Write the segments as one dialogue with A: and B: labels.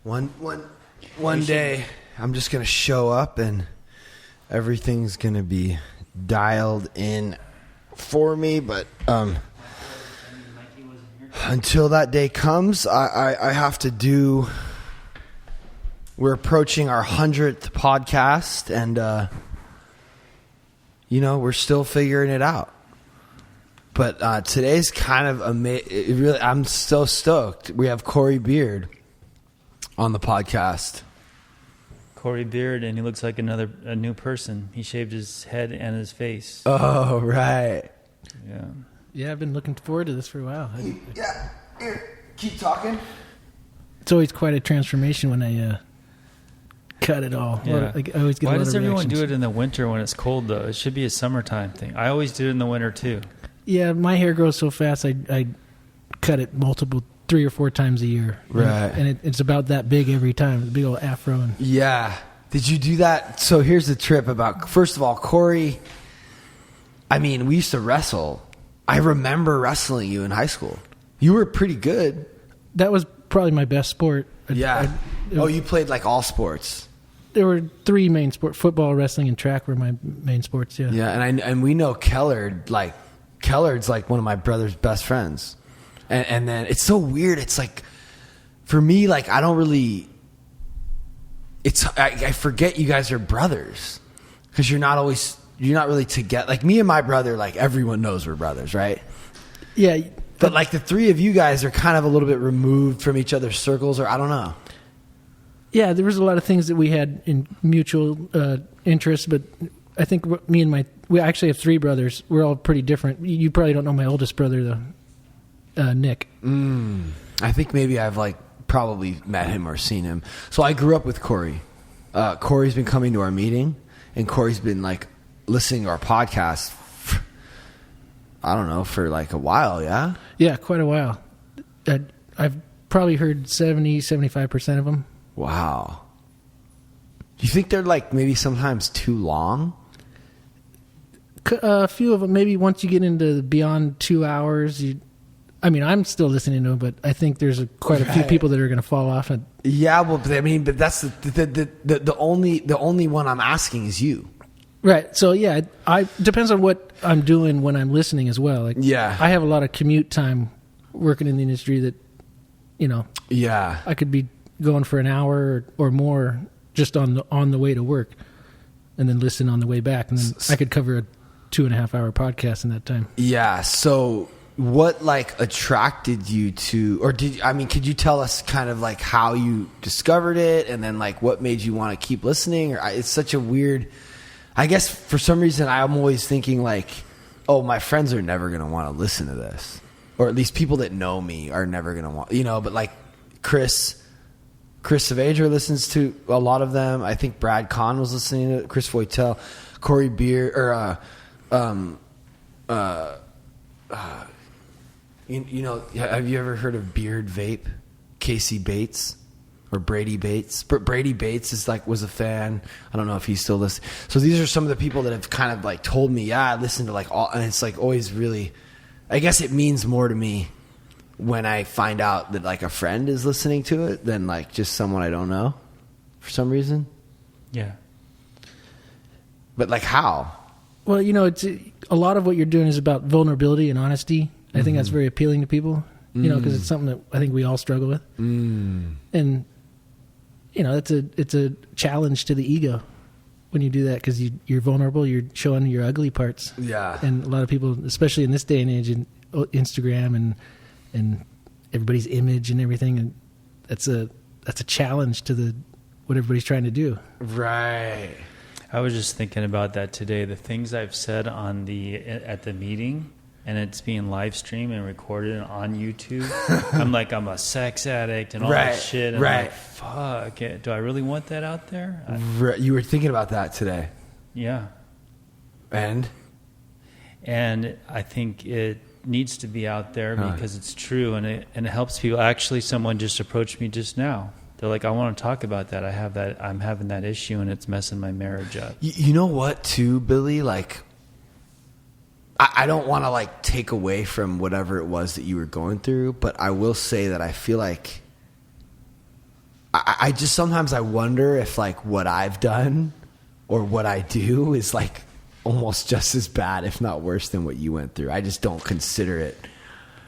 A: One day, I'm just gonna show up and everything's gonna be dialed in for me. But until that day comes, I have to do. We're approaching our 100th podcast, and we're still figuring it out. But today's kind of amazing. Really, I'm so stoked. We have Cory Beard on the podcast.
B: Cory Beard, and he looks like a new person. He shaved his head and his face.
A: Oh, right.
C: Yeah, I've been looking forward to this for a while.
A: Yeah, here, keep talking.
C: It's always quite a transformation when I cut it all.
B: Yeah.
C: I always get
B: Why
C: a lot
B: does
C: of
B: everyone
C: reactions.
B: do it in the winter when it's cold, though? It should be a summertime thing. I always do it in the winter, too.
C: Yeah, my hair grows so fast, I cut it 3 or 4 times a year.
A: Right.
C: And it's about that big every time, the big old afro.
A: Yeah. Did you do that? So here's the trip about, first of all, Cory, we used to wrestle. I remember wrestling you in high school. You were pretty good.
C: That was probably my best sport.
A: Yeah. You played like all sports.
C: There were 3 main sports: football, wrestling, and track were my main sports. Yeah.
A: Yeah, and we know Kellard's like one of my brother's best friends, and then it's so weird. It's like, for me, like I don't really. I forget you guys are brothers because you're not really together. Like me and my brother, like everyone knows we're brothers, right?
C: Yeah.
A: But like the 3 of you guys are kind of a little bit removed from each other's circles, or I don't know.
C: Yeah, there was a lot of things that we had in mutual interest, but I think we actually have 3 brothers. We're all pretty different. You probably don't know my oldest brother, though, Nick.
A: I think maybe I've probably met him or seen him. So I grew up with Cory. Cory's been coming to our meeting, and Cory's been listening to our podcast. I don't know, for a while, yeah?
C: Yeah, quite a while. I've probably heard 70-75% of them.
A: Wow. Do you think they're maybe sometimes too long?
C: A few of them, maybe once you get into beyond 2 hours, I'm still listening to them, but I think there's quite a few people that are going to fall off.
A: Yeah, well, but that's the only one I'm asking is you.
C: Right. So yeah, depends on what I'm doing when I'm listening as well. I have a lot of commute time working in the industry that,
A: Yeah.
C: I could be going for an hour or more just on the way to work, and then listen on the way back, and then I could cover a 2.5 hour podcast in that time.
A: Yeah. So what attracted you to, or could you tell us kind of how you discovered it, and then what made you want to keep listening? Or it's such a weird. I guess for some reason I'm always thinking my friends are never going to want to listen to this, or at least people that know me are never going to want, but Chris Savager listens to a lot of them. I think Brad Kahn was listening to it, Chris Voitel, Cory Beard, or have you ever heard of Beard Vape? Casey Bates or Brady Bates? Brady Bates was a fan. I don't know if he's still listening. So these are some of the people that have kind of told me, I listen to all, and it's always really, I guess it means more to me when I find out that a friend is listening to it than just someone I don't know for some reason.
B: Yeah.
A: But how?
C: Well, it's a lot of what you're doing is about vulnerability and honesty. I think that's very appealing to people, because it's something that I think we all struggle with. And it's a challenge to the ego when you do that, because you're vulnerable, you're showing your ugly parts.
A: Yeah.
C: And a lot of people, especially in this day and age, in Instagram and everybody's image and everything, and that's a challenge to what everybody's trying to do.
A: Right.
B: I was just thinking about that today. The things I've said at the meeting, and it's being live streamed and recorded on YouTube. I'm a sex addict and all that shit. And I'm fuck, do I really want that out there?
A: You were thinking about that today.
B: Yeah.
A: And
B: I think it needs to be out there because it's true, and it helps people. Actually, someone just approached me just now. They're like, I want to talk about that. I'm having that issue, and it's messing my marriage up.
A: You know what, too, Billy? I don't want to take away from whatever it was that you were going through, but I will say that I feel like I just sometimes I wonder if like what I've done or what I do is like almost just as bad, if not worse, than what you went through. I just don't consider it.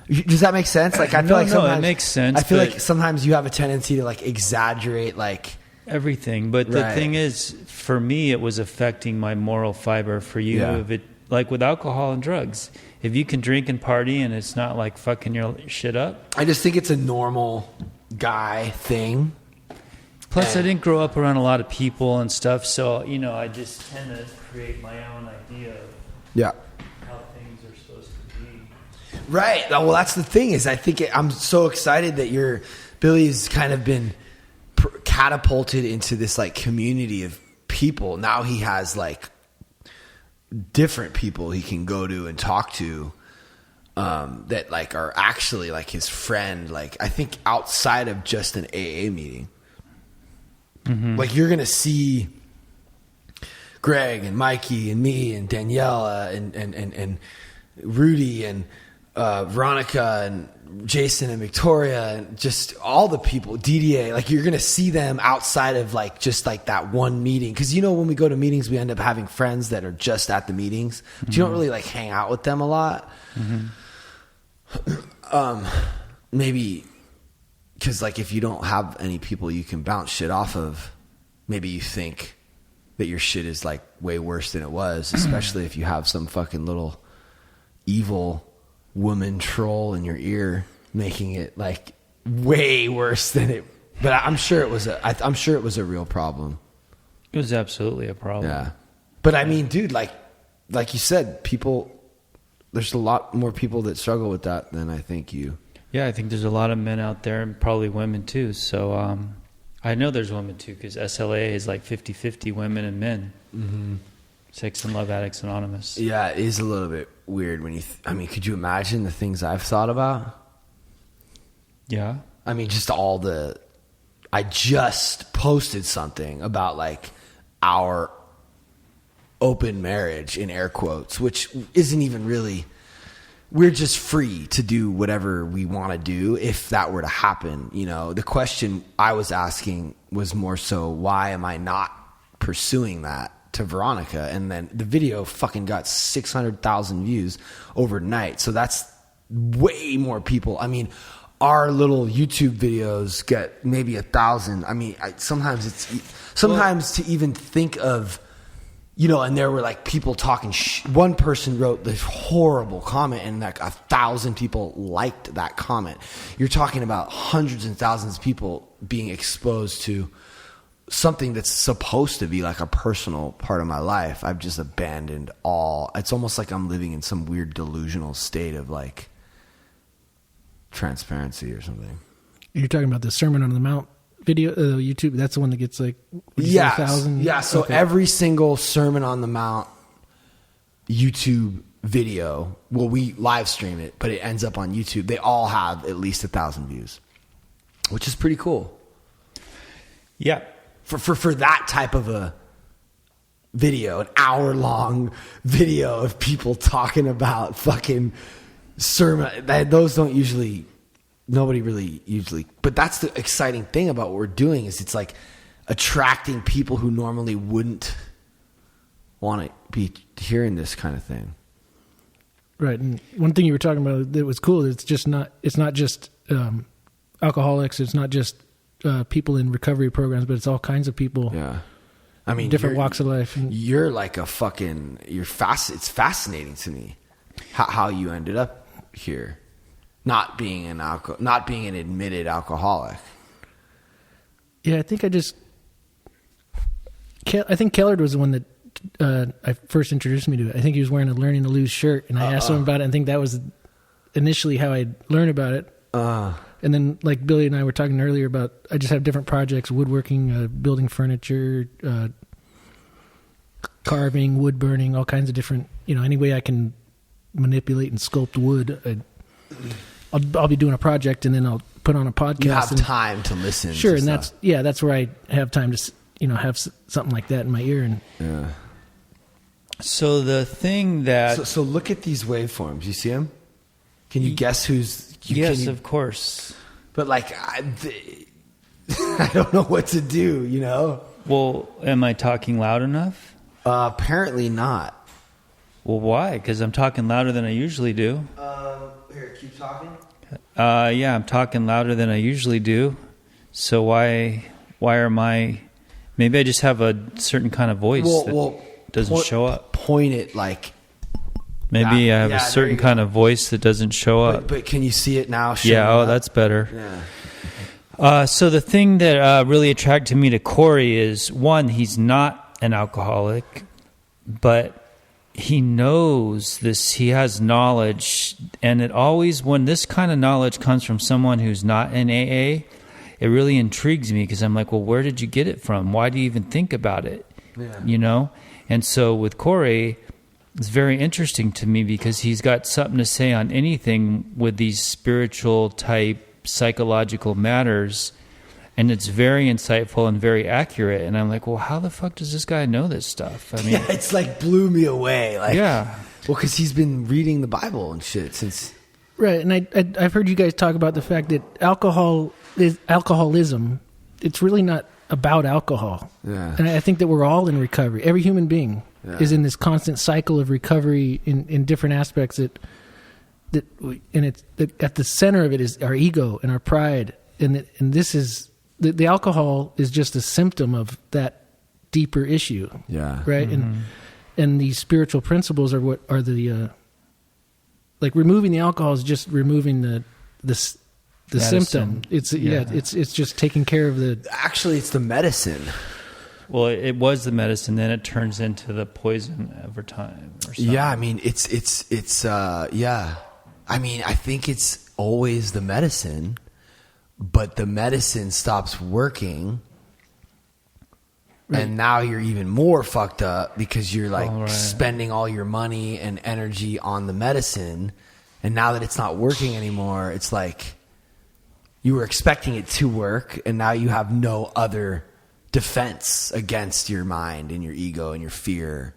A: Does that make sense? Like I feel like sometimes
B: it makes sense.
A: I feel like sometimes you have a tendency to like exaggerate like
B: everything. But the thing is, for me, it was affecting my moral fiber. For you, if it like with alcohol and drugs, if you can drink and party and it's not like fucking your shit up.
A: I just think it's a normal guy thing.
B: Plus, I didn't grow up around a lot of people and stuff, so, you know, I just tend to create my own idea of how things are supposed to be.
A: Right. Well, that's the thing is I think I'm so excited that Billy's kind of been catapulted into this, like, community of people. Now he has, like, different people he can go to and talk to that, like, are actually, like, his friend. Like, I think outside of just an AA meeting. Mm-hmm. Like you're gonna see Greg and Mikey and me and Daniela and Rudy and Veronica and Jason and Victoria and just all the people, DDA. Like you're gonna see them outside of like just like that one meeting, because you know when we go to meetings we end up having friends that are just at the meetings, but you don't really like hang out with them a lot. Maybe. Because, like, if you don't have any people you can bounce shit off of, maybe you think that your shit is, like, way worse than it was, especially if you have some fucking little evil woman troll in your ear making it, like, way worse than it. But I'm sure it was a real problem.
B: It was absolutely a problem.
A: Yeah. But, I mean, dude, like you said, there's a lot more people that struggle with that than I think you.
B: Yeah, I think there's a lot of men out there and probably women too. So I know there's women too, because SLA is like 50-50 women and men. Mm-hmm. Sex and Love Addicts Anonymous. Yeah,
A: it is a little bit weird when you... I mean, could you imagine the things I've thought about?
B: Yeah.
A: I mean, just I just posted something about like our open marriage in air quotes, which isn't even really... We're just free to do whatever we want to do if that were to happen. You know, the question I was asking was more so, why am I not pursuing that to Veronica? And then the video fucking got 600,000 views overnight. So that's way more people. I mean, our little YouTube videos get maybe 1,000. I mean, sometimes to even think of, you know, and there were like people talking. One person wrote this horrible comment, and like 1,000 people liked that comment. You're talking about hundreds and thousands of people being exposed to something that's supposed to be like a personal part of my life. I've just abandoned all. It's almost like I'm living in some weird delusional state of like transparency or something.
C: You're talking about the Sermon on the Mount video, YouTube. That's the one that gets like 1,000.
A: Yeah. So okay. Every single Sermon on the Mount YouTube video, well, we live stream it, but it ends up on YouTube. They all have at least 1,000 views, which is pretty cool.
B: Yeah.
A: For that type of a video, an hour-long video of people talking about fucking sermon, those don't usually... Nobody really usually, but that's the exciting thing about what we're doing is it's like attracting people who normally wouldn't want to be hearing this kind of thing.
C: Right. And one thing you were talking about that was cool. It's not just alcoholics. It's not just people in recovery programs, but it's all kinds of people.
A: Yeah. I mean,
C: different walks of life.
A: You're like it's fascinating to me how you ended up here. Not being an admitted alcoholic.
C: Yeah, I think Kellard was the one that I first introduced me to it. I think he was wearing a Learning to Lose shirt, and I asked him about it. I think that was initially how I learned about it. And then, like Billy and I were talking earlier about, I just have different projects: woodworking, building furniture, carving, wood burning, all kinds of different. You know, any way I can manipulate and sculpt wood. I'll be doing a project, and then I'll put on a podcast.
A: You have time to listen.
C: Sure,
A: to
C: and
A: stuff.
C: that's where I have time to, you know, have something like that in my ear. And
A: yeah.
B: So the thing that
A: so look at these waveforms. You see them? Can you guess who's?
B: Yes, of course.
A: But like, I don't know what to do, you know?
B: Well, am I talking loud enough?
A: Apparently not.
B: Well, why? Because I'm talking louder than I usually do.
A: Here, keep talking.
B: Yeah, I'm talking louder than I usually do. So why are my... Maybe I just have a certain kind of voice that doesn't show up.
A: Point it like...
B: Maybe I have a certain kind of voice that doesn't show up.
A: But can you see it now?
B: Yeah, that's better.
A: Yeah.
B: So the thing that really attracted me to Cory is, one, he's not an alcoholic, but he knows this. He has knowledge, and it always, when this kind of knowledge comes from someone who's not in AA, it really intrigues me because I'm like, well, where did you get it from? Why do you even think about it?
A: Yeah.
B: You know? And so with Cory, it's very interesting to me because he's got something to say on anything with these spiritual type psychological matters, and it's very insightful and very accurate. And I'm like, well, how the fuck does this guy know this stuff? I mean,
A: yeah, it's like blew me away. Like,
B: yeah.
A: Well, because he's been reading the Bible and shit since.
C: Right, and I've heard you guys talk about the fact that alcoholism. It's really not about alcohol.
A: Yeah.
C: And I think that we're all in recovery. Every human being is in this constant cycle of recovery in different aspects. And it's at the center of it is our ego and our pride, and this is the alcohol is just a symptom of that deeper issue.
A: Yeah.
C: Right.
B: Mm-hmm.
C: And these spiritual principles are what are the like removing the alcohol is just removing the symptom. It's it's just taking care of the.
A: Actually, it's the medicine.
B: Well, it was the medicine, then it turns into the poison over time. Or something.
A: Yeah, I mean, it's yeah. I mean, I think it's always the medicine, but the medicine stops working, and now you're even more fucked up because you're like spending all your money and energy on the medicine, and now that it's not working anymore, it's like you were expecting it to work, and now you have no other defense against your mind and your ego and your fear.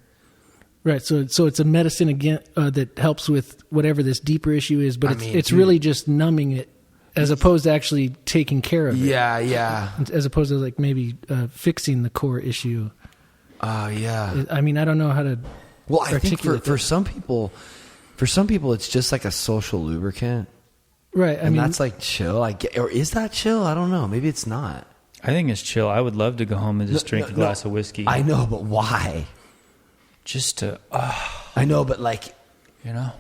C: Right, so it's a medicine again that helps with whatever this deeper issue is, but it's really just numbing it, as opposed to actually taking care of it.
A: Yeah, yeah.
C: As opposed to like maybe fixing the core issue.
A: Yeah.
C: I mean, I don't know how to.
A: Well, I think for some people, it's just like a social lubricant.
C: Right. I mean,
A: that's like chill. Or is that chill? I don't know. Maybe it's not.
B: I think it's chill. I would love to go home and just drink a glass of whiskey.
A: I know, but why?
B: Just to,
A: I know, but like,
B: you know,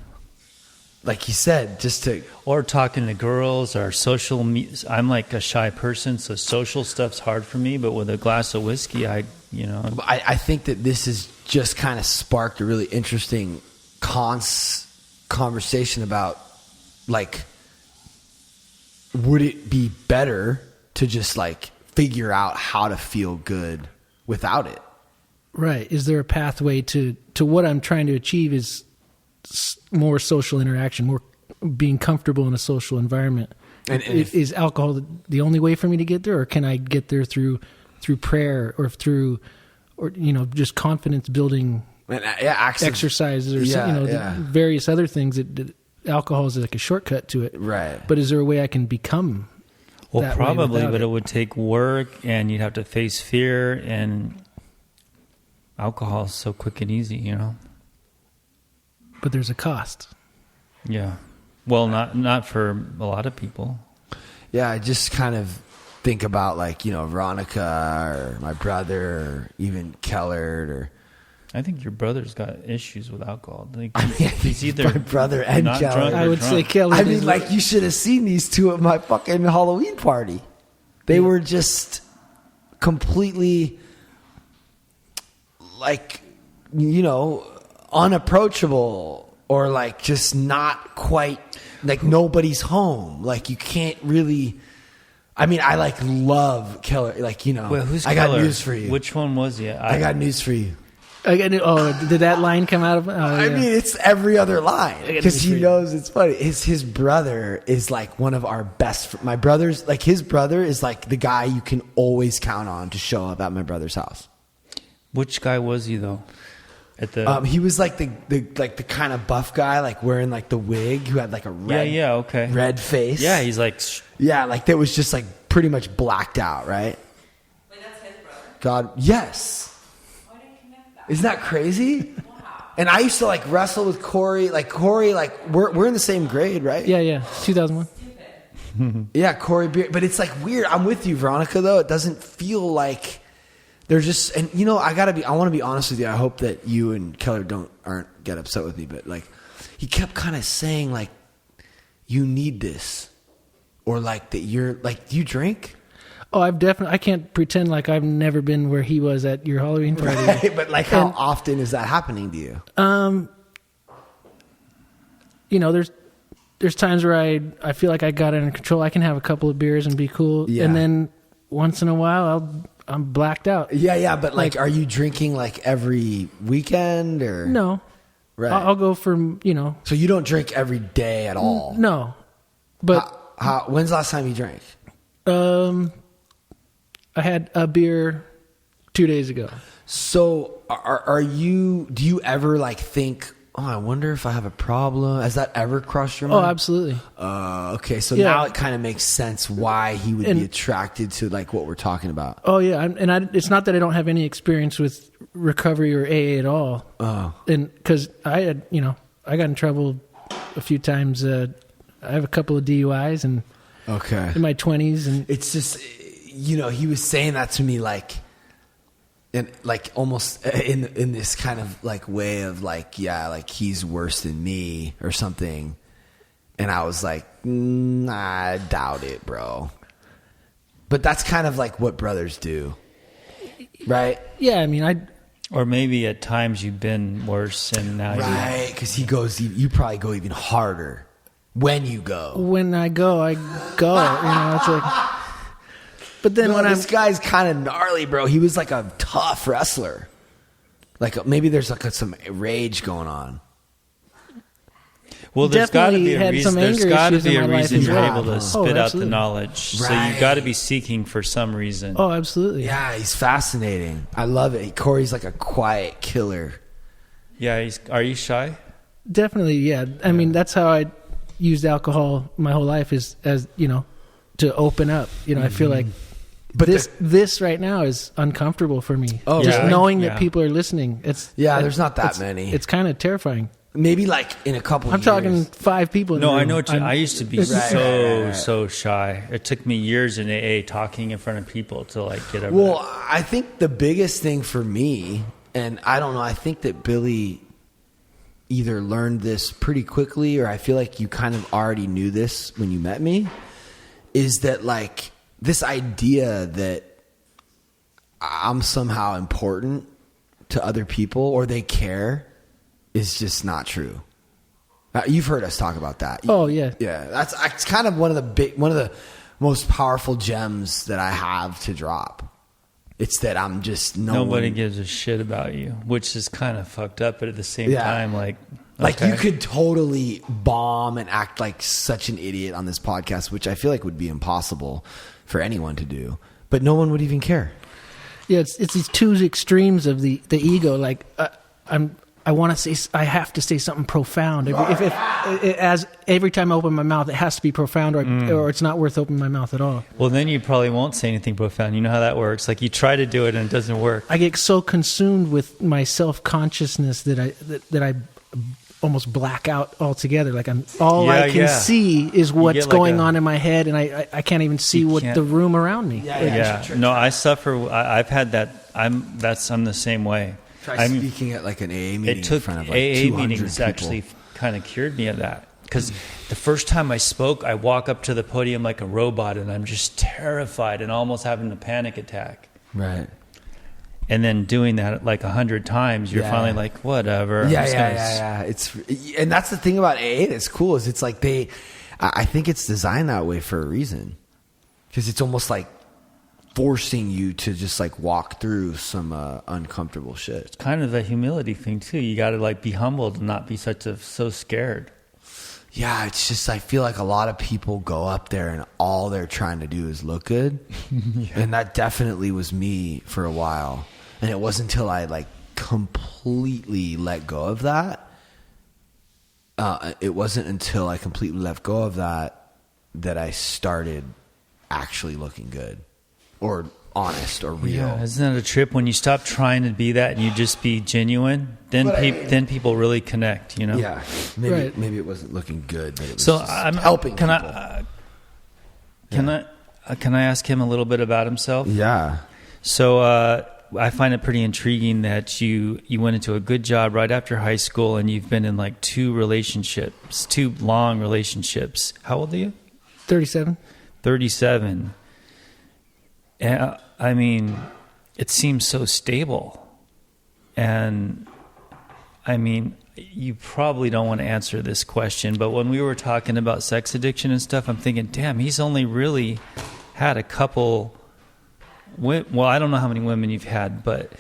A: like you said, just to,
B: or talking to girls or social. I'm like a shy person, so social stuff's hard for me. But with a glass of whiskey, I
A: think that this has just kind of sparked a really interesting conversation about, like, would it be better to just like figure out how to feel good without it?
C: Right. Is there a pathway to what I'm trying to achieve is more social interaction, more being comfortable in a social environment. And is alcohol the only way for me to get there, or can I get there through prayer or just confidence building exercises or various other things that alcohol is like a shortcut to it.
A: Right.
C: But is there a way I can become that
B: probably,
C: way
B: but it would take work and you'd have to face fear, and alcohol is so quick and easy, you know.
C: But there's a cost.
B: Yeah. Well, not for a lot of people.
A: Yeah, I just kind of think about like, Veronica or my brother or even Kellard or.
B: I think your brother's got issues with alcohol.
A: He's either my brother and Kellard.
C: I would say Kellard.
A: I mean, like, you should have seen these two at my fucking Halloween party. They were just completely, like, unapproachable, or like just not quite, like nobody's home. Like, you can't really. I mean, I like love Kellard. Like,
B: Well, who's
A: I
B: Kellard?
A: got news for you.
B: Which one was he?
A: I got news for you.
C: Did that line come out of?
A: I mean, it's every other line because he knows it's funny. His brother is like one of our best. My brother's like, his brother is like the guy you can always count on to show up at my brother's house.
B: Which guy was he though? At the
A: he was like the kind of buff guy, like wearing like the wig, who had like a red
B: red
A: face.
B: Yeah, he's like
A: like that was just like pretty much blacked out, right?
D: Wait, that's his brother?
A: God, yes.
D: I didn't connect that.
A: Isn't that crazy?
D: Wow.
A: And I used to like wrestle with Cory. Like Cory, like we're in the same grade, right?
C: Yeah. 2001.
D: Stupid.
A: Yeah, Cory Beard. But it's like weird. I'm with you, Veronica, though. It doesn't feel like they're just, and you know, I want to be honest with you. I hope that you and Keller aren't get upset with me, but like, he kept kind of saying like, you need this, or like that you're like, do you drink?
C: Oh, I can't pretend like I've never been where he was at your Halloween party.
A: Right, but like, how often is that happening to you?
C: You know, there's times where I feel like I got it under control. I can have a couple of beers and be cool.
A: Yeah.
C: And then once in a while I'm blacked out.
A: Yeah. But like, are you drinking like every weekend or?
C: No.
A: Right.
C: I'll go for, you know.
A: So you don't drink every day at all?
C: No. But
A: when's the last time you drank?
C: I had a beer 2 days ago.
A: So do you ever like think, oh, I wonder if I have a problem? Has that ever crossed your mind?
C: Oh, absolutely.
A: Okay. So
C: Yeah.
A: now it kind of makes sense why he would be attracted to like what we're talking about.
C: Oh yeah. It's not that I don't have any experience with recovery or AA at all.
A: Oh.
C: And cause I got in trouble a few times. I have a couple of DUIs and
A: Okay.
C: in my 20s, and
A: It's just, you know, he was saying that to me like, and like almost in this kind of like way of like, yeah, like he's worse than me or something. And I was like, I doubt it, bro. But that's kind of like what brothers do, right?
C: yeah, I mean,
B: Or maybe at times you've been worse and now
A: Right, because you probably go even harder when you go.
C: when I go, you know, it's like, but then
A: No,
C: when
A: this guy's kind of gnarly, bro. He was like a tough wrestler. Like maybe there's like some rage going on.
B: Well, there's got to
C: Definitely
B: be a
C: had
B: reason.
C: some
B: There's
C: anger
B: got to
C: issues
B: be
C: in
B: a
C: my life
B: reason
C: as
B: you're
A: well.
B: able to
A: Oh,
B: spit out the
C: absolutely.
B: knowledge. So
A: Right.
B: you've got to be seeking for some reason.
C: oh, absolutely.
A: Yeah, he's fascinating. I love it. Cory's like a quiet killer.
B: Yeah. Are you shy?
C: Definitely. Yeah. I mean, that's how I used alcohol my whole life, is as, you know, to open up. You know, I feel like
A: But
C: this right now is uncomfortable for me.
A: Oh,
C: just
B: really?
C: knowing that
B: Yeah.
C: people are listening.
A: there's not that many.
C: It's kind of terrifying.
A: Maybe like in a couple
C: I'm
A: years.
C: talking 5 people. In
B: No,
C: the
B: I
C: room.
B: know what I used to be
A: Right.
B: so shy. It took me years in AA talking in front of people to like get over
A: Well,
B: that.
A: I think the biggest thing for me, and I don't know, I think that Billy either learned this pretty quickly, or I feel like you kind of already knew this when you met me, is that like this idea that I'm somehow important to other people or they care is just not true. You've heard us talk about that.
C: Oh, yeah.
A: Yeah, that's kind of one of the most powerful gems that I have to drop. It's that I'm just
B: Nobody gives a shit about you, which is kind of fucked up, but at the same
A: Yeah.
B: time, like
A: you
B: okay.
A: could totally bomb and act like such an idiot on this podcast, which I feel like would be impossible for anyone to do, but no one would even care.
C: Yeah, it's these two extremes of the ego. Like I want to say, I have to say something profound. As every time I open my mouth, it has to be profound, or it's not worth opening my mouth at all.
B: Well, then you probably won't say anything profound. You know how that works. Like you try to do it and it doesn't work.
C: I get so consumed with my self-consciousness that I almost black out altogether. Like I can see is what's
B: get like
C: going on in my head, and I can't even see
B: You
C: what
B: can't-
C: the room around me.
B: Yeah. No, I suffer. I've had that. I'm the same way.
A: Try speaking at like an AA meeting
B: It took
A: in front of like
B: AA
A: 200
B: meetings
A: people.
B: actually kind of cured me of that. Because the first time I spoke, I walk up to the podium like a robot, and I'm just terrified and almost having a panic attack.
A: Right.
B: And then doing that like 100 times, you're
A: Yeah.
B: finally like, whatever. I'm
A: Yeah.
B: just gonna
A: And that's the thing about AA that's cool is it's like I think it's designed that way for a reason, because it's almost like forcing you to just like walk through some uncomfortable shit.
B: kind of a humility thing too. You got to like be humbled and not be so scared.
A: Yeah, it's just I feel like a lot of people go up there and all they're trying to do is look good. And that definitely was me for a while. And it wasn't until I like completely let go of that. It wasn't until I completely let go of that I started actually looking good or honest or real.
B: Yeah, isn't that a trip when you stop trying to be that and you just be genuine? Then then people really connect, you know?
A: Yeah, maybe it wasn't looking good, but it was
B: So
A: just
B: I'm
A: helping
B: can
A: people.
B: Can I ask him a little bit about himself?
A: Yeah.
B: So I find it pretty intriguing that you went into a good job right after high school, and you've been in like 2 long relationships. How old are you?
C: 37.
B: 37. And I mean, it seems so stable. And I mean, you probably don't want to answer this question, but when we were talking about sex addiction and stuff, I'm thinking, damn, he's only really had a couple. Well, I don't know how many women you've had, but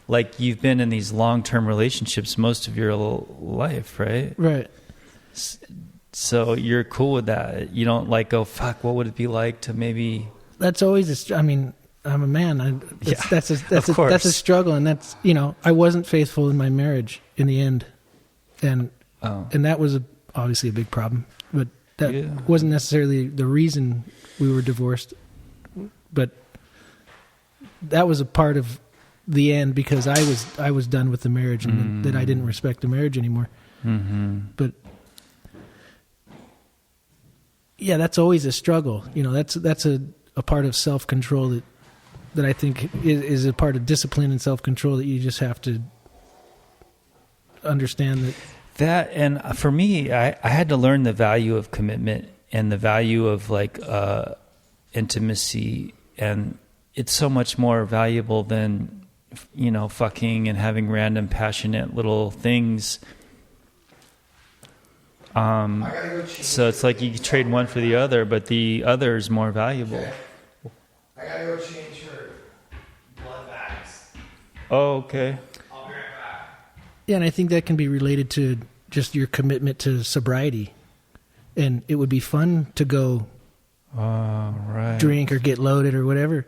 B: like you've been in these long-term relationships most of your life, right?
C: Right.
B: So you're cool with that. You don't like go, fuck, what would it be like to maybe...
C: That's always I mean, I'm a man. That's a struggle. And that's, I wasn't faithful in my marriage in the end. And that was obviously a big problem, but that wasn't necessarily the reason we were divorced. But that was a part of the end because I was done with the marriage and that I didn't respect the marriage anymore.
B: Mm-hmm.
C: But yeah, that's always a struggle. That's a part of self-control that I think is a part of discipline and self-control that you just have to understand that. And
B: for me, I had to learn the value of commitment and the value of like intimacy, and it's so much more valuable than fucking and having random passionate little things. So it's like you trade one for the other, but the other is more valuable.
A: Okay. I gotta go change her blood bags.
B: Oh, okay.
A: I'll be right back.
C: Yeah, and I think that can be related to just your commitment to sobriety. And it would be fun to go drink or get loaded or whatever.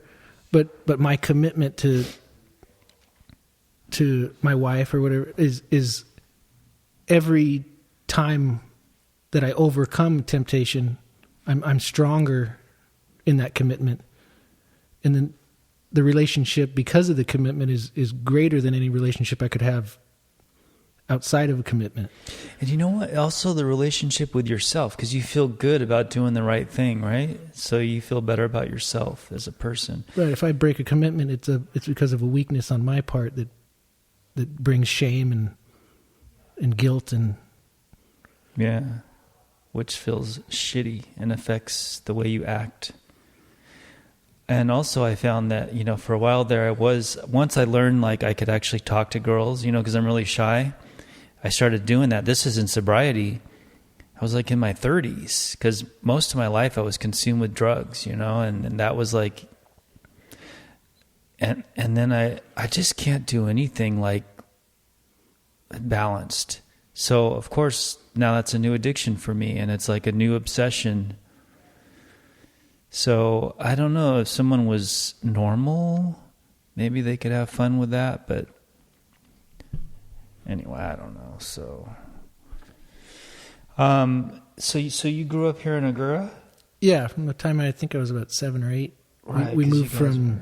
C: But my commitment to my wife or whatever is every time that I overcome temptation, I'm stronger in that commitment. And then the relationship, because of the commitment, is greater than any relationship I could have outside of a commitment.
B: And you know what? Also the relationship with yourself, because you feel good about doing the right thing, right? So you feel better about yourself as a person.
C: Right. If I break a commitment, it's because of a weakness on my part that brings shame and guilt and
B: yeah, which feels shitty and affects the way you act. And also I found that, for a while there once I learned like I could actually talk to girls, because I'm really shy, I started doing that. This is in sobriety. I was like in my 30s because most of my life I was consumed with drugs, and that was like, and then I just can't do anything like balanced. So of course now that's a new addiction for me, and it's like a new obsession. So I don't know if someone was normal, maybe they could have fun with that, but anyway, I don't know. So, so you grew up here in Agoura?
C: Yeah, from the time I think I was about 7 or 8.
B: Right,
C: we moved from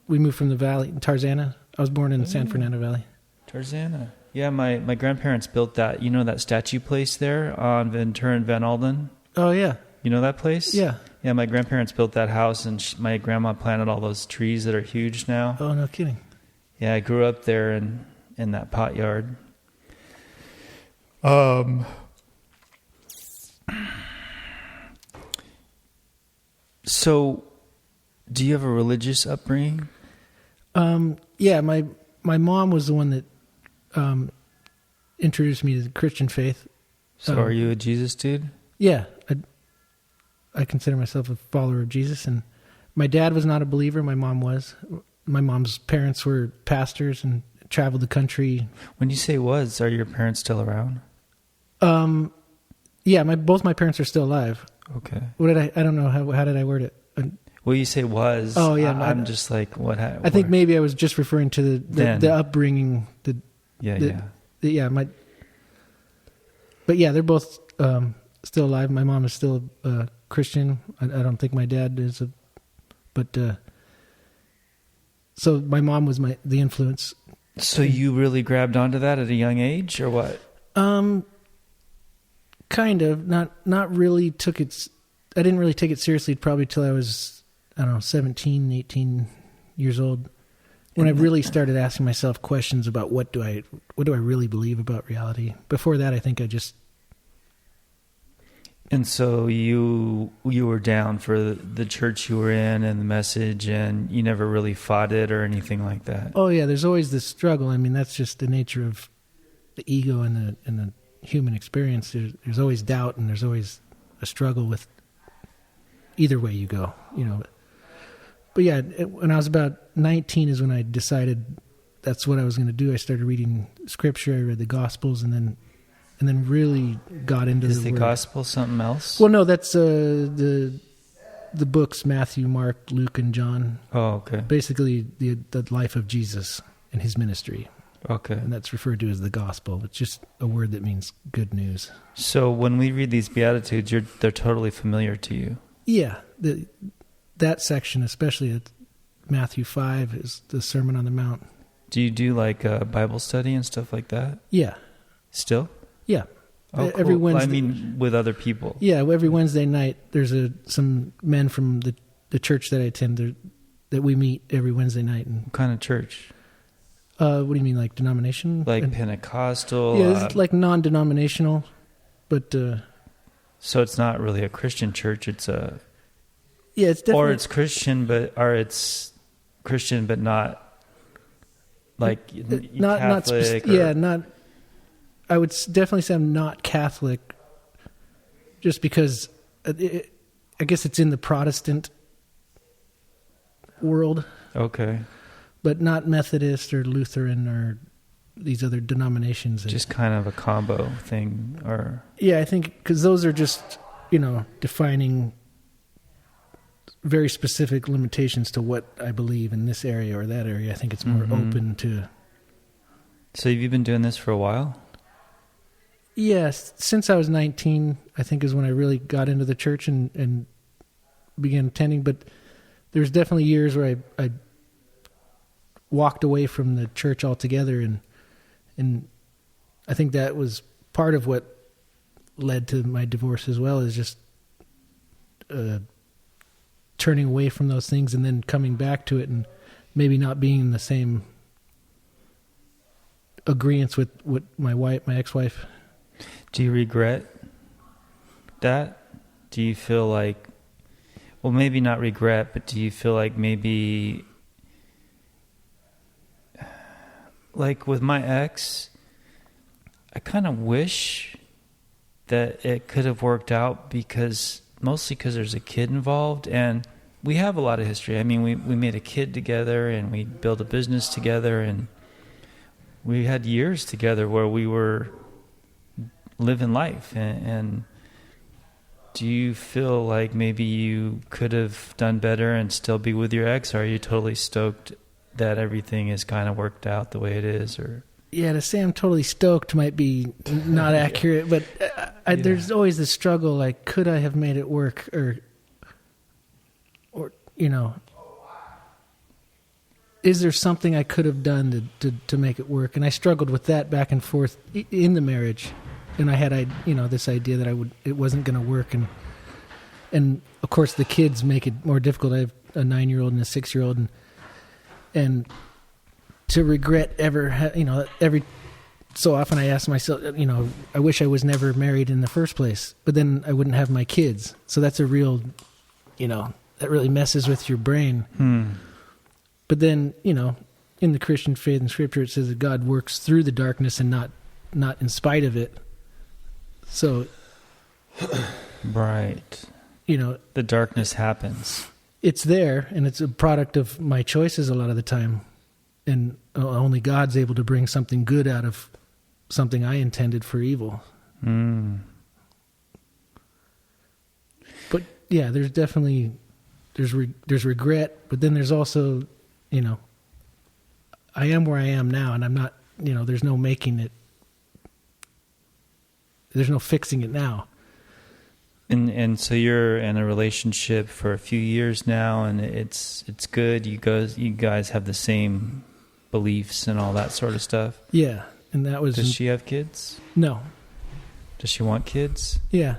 C: the valley, Tarzana. I was born in the San Fernando Valley.
B: Tarzana. Yeah, my grandparents built that. That statue place there on Ventura and Van Alden?
C: Oh yeah.
B: You know that place?
C: Yeah.
B: Yeah, my grandparents built that house, and my grandma planted all those trees that are huge now.
C: Oh, no kidding.
B: Yeah, I grew up there in that pot yard. So, do you have a religious upbringing?
C: Yeah, my mom was the one that introduced me to the Christian faith.
B: So, are you a Jesus dude?
C: Yeah, I consider myself a follower of Jesus, and my dad was not a believer. My mom was. My mom's parents were pastors and traveled the country.
B: When you say was, are your parents still around?
C: Yeah, both my parents are still alive.
B: Okay.
C: What did I don't know how did I word it?
B: Well, you say was.
C: Oh yeah,
B: I'm just like what?
C: I think maybe I was just referring to the upbringing. Yeah. But yeah, they're both still alive. My mom is still a Christian. I don't think my dad is But so my mom was the influence.
B: So you really grabbed onto that at a young age, or what?
C: Kind of. Not really I didn't really take it seriously probably till I was, 17, 18 years old. When I really started asking myself questions about what do I really believe about reality. Before that, I think I just...
B: And so you were down for the church you were in and the message, and you never really fought it or anything like that.
C: Oh yeah, there's always this struggle. I mean, that's just the nature of the ego and the human experience. There's always doubt, and there's always a struggle with either way you go, But yeah, when I was about 19 is when I decided that's what I was going to do. I started reading scripture. I read the Gospels, and then really got into
B: Is the
C: Word.
B: Gospel something else?
C: Well, no, that's the books Matthew, Mark, Luke, and John.
B: Oh, okay.
C: Basically, the life of Jesus and his ministry.
B: Okay.
C: And that's referred to as the gospel. It's just a word that means good news.
B: So when we read these Beatitudes, they're totally familiar to you.
C: Yeah, that section, especially Matthew 5, is the Sermon on the Mount.
B: Do you do like a Bible study and stuff like that?
C: Yeah.
B: Still?
C: Yeah.
B: Oh, cool.
C: Every Wednesday.
B: I mean, with other people.
C: Yeah, every Wednesday night, there's some men from the church that I attend that we meet every Wednesday night. And
B: What kind of church?
C: what do you mean, like denomination?
B: Like Pentecostal?
C: Yeah, it's like non-denominational, but...
B: so it's not really a Christian church, it's a...
C: Yeah, it's definitely...
B: Or it's Christian, it's Christian, but not like Catholic.
C: I would definitely say I'm not Catholic, just because I guess it's in the Protestant world.
B: Okay.
C: But not Methodist or Lutheran or these other denominations.
B: Just kind of a combo thing, or...
C: Yeah, I think because those are just, defining very specific limitations to what I believe in this area or that area. I think it's more open to...
B: So have you been doing this for a while?
C: Yes, since I was 19, I think is when I really got into the church and began attending. But there's definitely years where I walked away from the church altogether, and I think that was part of what led to my divorce as well, is just turning away from those things and then coming back to it and maybe not being in the same agreeance with what my ex-wife.
B: Do you regret that? Do you feel like, well, maybe not regret, but do you feel like maybe, like with my ex, I kind of wish that it could have worked out, mostly because there's a kid involved, and we have a lot of history. I mean, we made a kid together, and we built a business together, and we had years together where we were living life. And do you feel like maybe you could have done better and still be with your ex, or are you totally stoked that everything is kind of worked out the way it is? Or
C: yeah, to say I'm totally stoked might be not accurate, but there's always the struggle, like, could I have made it work, or is there something I could have done to make it work? And I struggled with that back and forth in the marriage, and I had this idea that it wasn't going to work, and of course the kids make it more difficult. I have a 9-year-old and a 6-year-old, and to regret every so often I ask myself, I wish I was never married in the first place, but then I wouldn't have my kids. So that's a real, that really messes with your brain. But then, in the Christian faith and scripture, it says that God works through the darkness and not in spite of it. So,
B: right. The darkness happens.
C: It's there, and it's a product of my choices a lot of the time. And only God's able to bring something good out of something I intended for evil. But yeah, there's definitely there's regret, but then there's also, I am where I am now, and I'm not, there's no making it. There's no fixing it now.
B: And and so you're in a relationship for a few years now, and it's good. You guys have the same beliefs and all that sort of stuff.
C: Yeah, and that was.
B: Does she have kids?
C: No.
B: Does she want kids?
C: Yeah.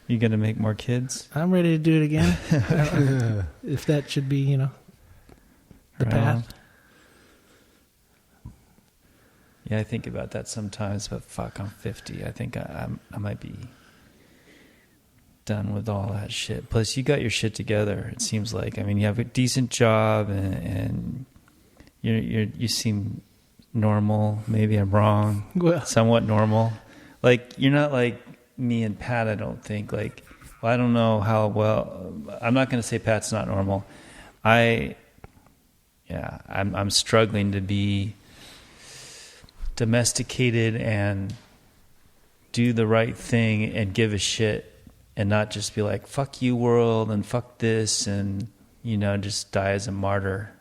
B: You gonna make more kids?
C: I'm ready to do it again. I don't know if that should be, the path.
B: Yeah, I think about that sometimes, but fuck, I'm 50. I think I might be done with all that shit. Plus, you got your shit together. It seems like. I mean, you have a decent job, and you seem normal. Maybe I'm wrong.
C: Well,
B: somewhat normal. Like, you're not like me and Pat. I don't think. Like, well, I don't know how well. I'm not going to say Pat's not normal. I'm struggling to be domesticated and do the right thing and give a shit and not just be like, fuck you world and fuck this and just die as a martyr.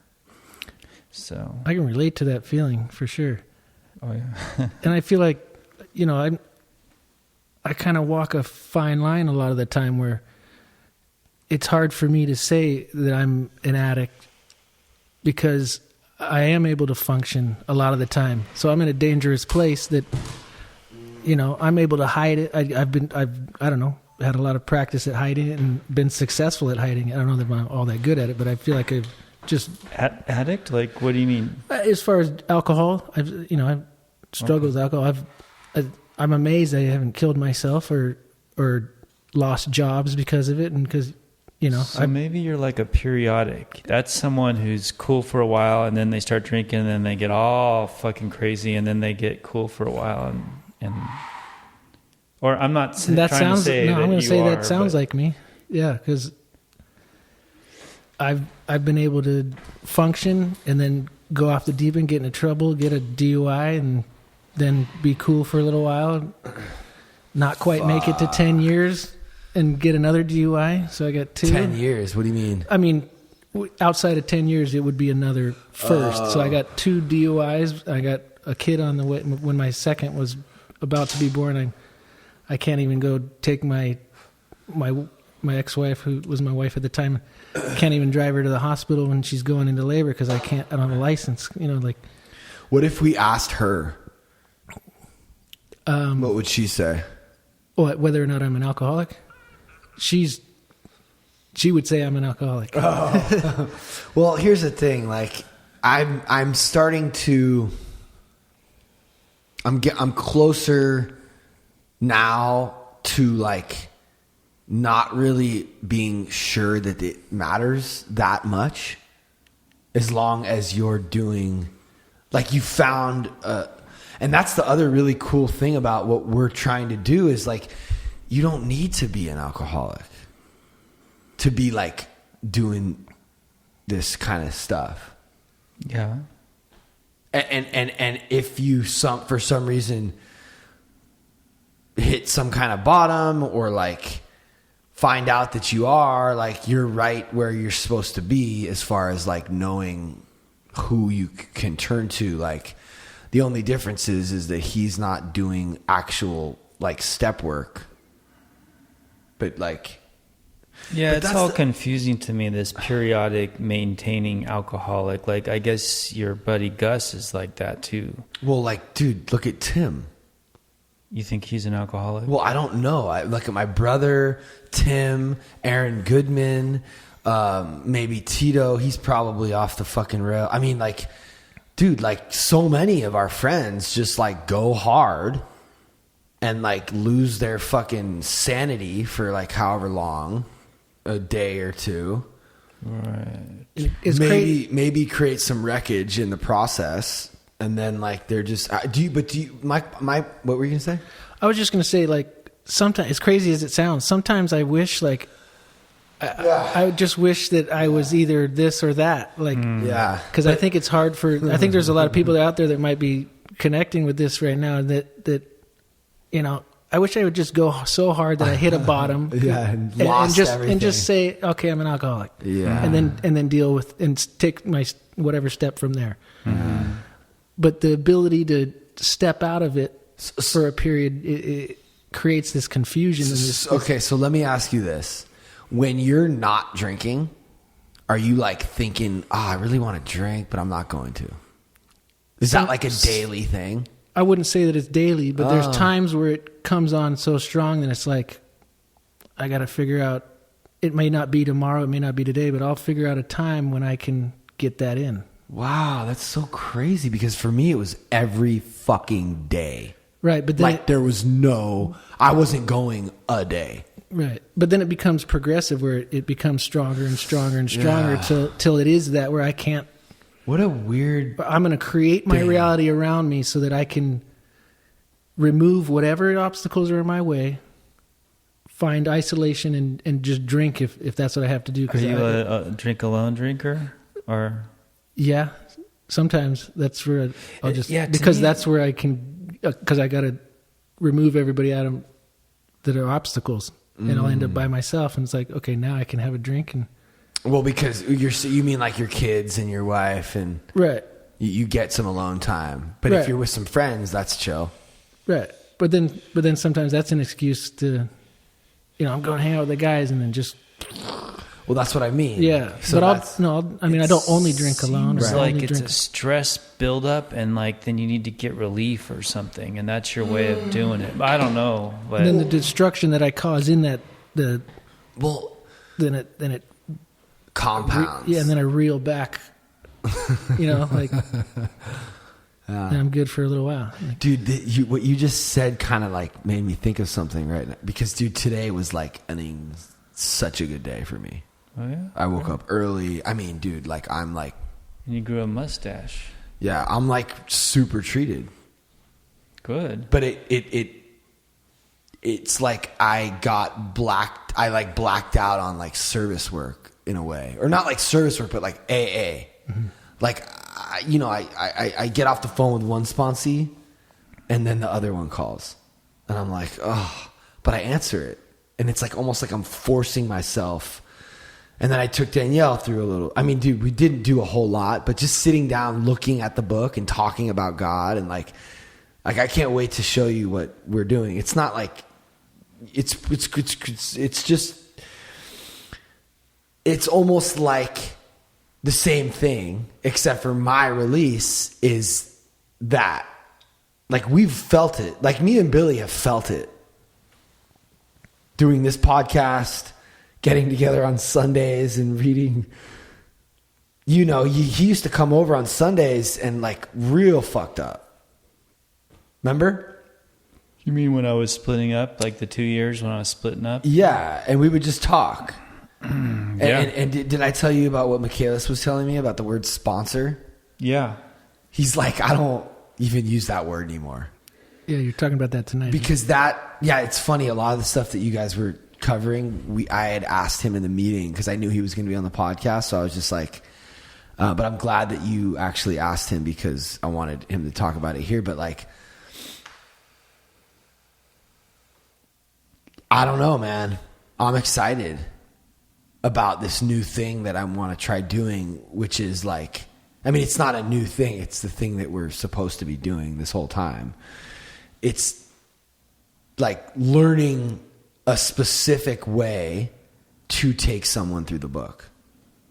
B: So
C: I can relate to that feeling for sure.
B: Oh yeah.
C: And I feel like I kind of walk a fine line a lot of the time where it's hard for me to say that I'm an addict because I am able to function a lot of the time. So I'm in a dangerous place that, I'm able to hide it. I've I don't know, had a lot of practice at hiding it and been successful at hiding it. I don't know that I'm all that good at it, but I feel like I've just...
B: Addict? Like, what do you mean?
C: As far as alcohol, I've struggled with alcohol. I'm amazed I haven't killed myself or lost jobs because of it. And because,
B: So maybe you're like a periodic. That's someone who's cool for a while and then they start drinking and then they get all fucking crazy and then they get cool for a while and or I'm not trying to say that
C: I'm going to say
B: are,
C: that sounds like me. Yeah, because I've been able to function and then go off the deep end, get into trouble, get a DUI, and then be cool for a little while. Not quite make it to 10 years and get another DUI. So I got 2.
A: 10 years? What do you mean?
C: I mean, outside of 10 years, it would be another first. So I got 2 DUIs. I got a kid on the way. When my second was about to be born, I can't even go take my ex-wife, who was my wife at the time, can't even drive her to the hospital when she's going into labor because I don't have a license.
A: What if we asked her? What would she say?
C: Whether or not I'm an alcoholic? She would say I'm an alcoholic.
A: Oh. Well, here's the thing. Like, I'm starting to. I'm closer now to like not really being sure that it matters that much, as long as you're doing, like, you found. And that's the other really cool thing about what we're trying to do is, like, you don't need to be an alcoholic to be like doing this kind of stuff.
B: Yeah.
A: And if you for some reason hit some kind of bottom or like find out that you are, like, you're right where you're supposed to be as far as like knowing who you can turn to. Like, the only difference is that he's not doing actual like step work, but like,
B: yeah, it's all confusing to me, this periodic maintaining alcoholic. Like, I guess your buddy Gus is like that too.
A: Well, like, dude, look at Tim.
B: You think he's an alcoholic?
A: Well, I don't know. I look at my brother, Tim, Aaron Goodman, maybe Tito. He's probably off the fucking rail. I mean, like, dude, like, so many of our friends just like go hard and like lose their fucking sanity for like however long, a day or two.
B: Right.
C: It's
A: maybe create some wreckage in the process, and then like they're just. Mike, what were you gonna say?
C: I was just gonna say, like, sometimes, as crazy as it sounds, sometimes I wish, like, I just wish that I was either this or that, like,
A: yeah,
C: because I think it's hard I think there's a lot of people out there that might be connecting with this right now that I wish I would just go so hard that I hit a bottom,
A: and
C: just say, okay, I'm an alcoholic, and then deal with and take my whatever step from there. But the ability to step out of it for a period, creates this confusion. And
A: Okay, so let me ask you this. When you're not drinking, are you like thinking, I really want to drink, but I'm not going to? Is that like a daily thing?
C: I wouldn't say that it's daily, but there's times where it comes on so strong that it's like, I got to figure out, it may not be tomorrow, it may not be today, but I'll figure out a time when I can get that in.
A: Wow, that's so crazy, because for me it was every fucking day.
C: Right, but then
A: like there was I wasn't going a day.
C: Right, but then it becomes progressive, where it becomes stronger and stronger and stronger till it is that where I can't.
A: What a weird.
C: I'm going to create my reality around me so that I can remove whatever obstacles are in my way, find isolation, and just drink if that's what I have to do.
B: Are you a drink alone drinker, or?
C: Yeah, sometimes that's where I'll just that's where I can, because I got to remove everybody out of that are obstacles. And I'll end up by myself, and it's like, okay, now I can have a drink. And
A: well, because you mean like your kids and your wife, and
C: right,
A: you get some alone time. But if you're with some friends, that's chill.
C: Right, but then sometimes that's an excuse to, I'm going to hang out with the guys, and then just.
A: Well, that's what I mean.
C: Yeah, so but I don't only drink alone.
B: It's like it's a stress buildup, and like then you need to get relief or something, and that's your way of doing it. I don't know. But
C: and then the destruction that I cause in that then it
A: compounds.
C: And then I reel back. Like. And I'm good for a little while.
A: Dude, what you just said kind of like made me think of something right now. Because, dude, today was like such a good day for me.
B: Oh, yeah?
A: I woke up early. I mean, dude, like I'm like...
B: And you grew a mustache.
A: Yeah, I'm like super treated.
B: Good.
A: But it's like I blacked out on like service work in a way. Or not like service work, but like AA. Mm-hmm. Like... I get off the phone with one sponsee, and then the other one calls, and I'm like, oh, but I answer it, and it's like almost like I'm forcing myself. And then I took Danielle through a little. I mean, dude, we didn't do a whole lot, but just sitting down, looking at the book, and talking about God, and like I can't wait to show you what we're doing. It's not like it's just it's almost like the same thing, except for my release is that. Like, we've felt it. Like, me and Billy have felt it. Doing this podcast, getting together on Sundays and reading. He used to come over on Sundays and, like, real fucked up. Remember?
B: You mean when I was splitting up, like the 2 years when I was splitting up?
A: Yeah, and we would just talk.
B: Yeah.
A: And did I tell you about what Michaelis was telling me about the word sponsor?
B: Yeah.
A: He's like, I don't even use that word anymore.
C: Yeah, you're talking about that tonight.
A: Because it's funny. A lot of the stuff that you guys were covering, I had asked him in the meeting because I knew he was going to be on the podcast. So I was just like, but I'm glad that you actually asked him because I wanted him to talk about it here. But like, I don't know, man. I'm excited about this new thing that I want to try doing, which is like, I mean, it's not a new thing. It's the thing that we're supposed to be doing this whole time. It's like learning a specific way to take someone through the book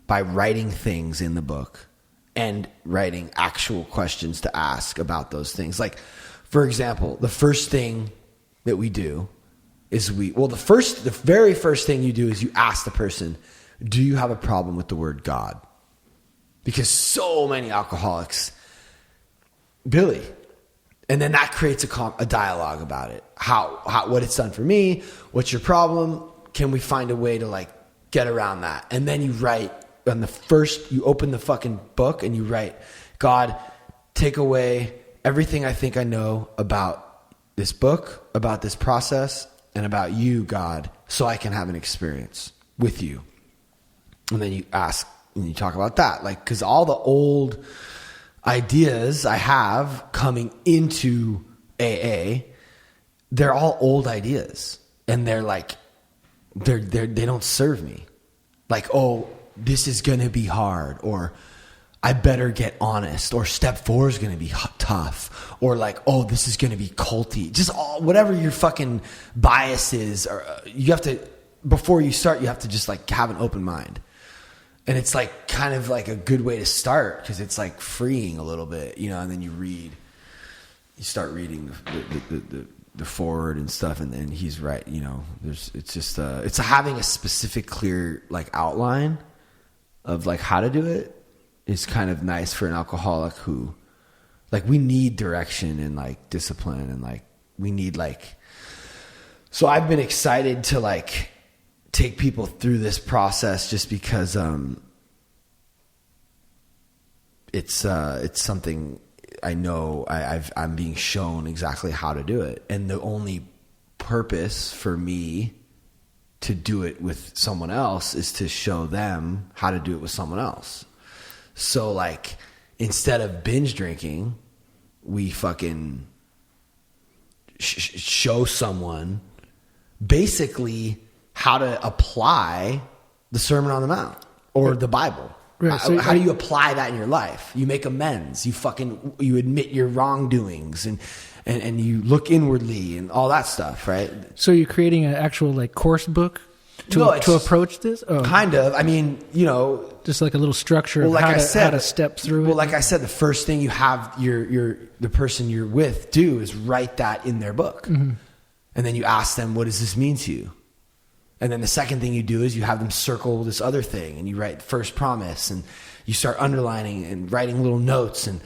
A: by writing things in the book and writing actual questions to ask about those things. Like, for example, the first thing that we do is the very first thing you do is you ask the person, do you have a problem with the word God? Because so many alcoholics, Billy, and then that creates a dialogue about it. How what it's done for me, what's your problem? Can we find a way to like get around that? And then you write you open the fucking book and you write, God, take away everything I think I know about this book, about this process, and about you, God, so I can have an experience with you. And then you ask, and you talk about that. Like, because all the old ideas I have coming into AA, they're all old ideas. And they're like, they don't serve me. Like, oh, this is going to be hard. Or I better get honest, or step 4 is going to be tough, or like, oh, this is going to be culty. Just whatever your fucking bias is, or you have to, before you start, you have to just like have an open mind. And it's like kind of like a good way to start, because it's like freeing a little bit, you know, and then you start reading the forward and stuff, and then he's right, you know, it's just, it's having a specific, clear like outline of like how to do it is kind of nice for an alcoholic who, like, we need direction and like discipline, and like we need like, so I've been excited to like take people through this process, just because it's something I know I'm being shown exactly how to do it, and the only purpose for me to do it with someone else is to show them how to do it with someone else. So like, instead of binge drinking, we fucking show someone basically how to apply the Sermon on the Mount or the Bible.
C: Right. So
A: how do you apply that in your life? You make amends. You admit your wrongdoings, and you look inwardly and all that stuff, right?
C: So you're creating an actual like course book to approach this? Oh.
A: Kind of. I mean, you know,
C: just like a little structure of how to step through it.
A: Well, like I said, the first thing you have the person you're with do is write that in their book. Mm-hmm. And then you ask them, what does this mean to you? And then the second thing you do is you have them circle this other thing, and you write first promise, and you start underlining and writing little notes, and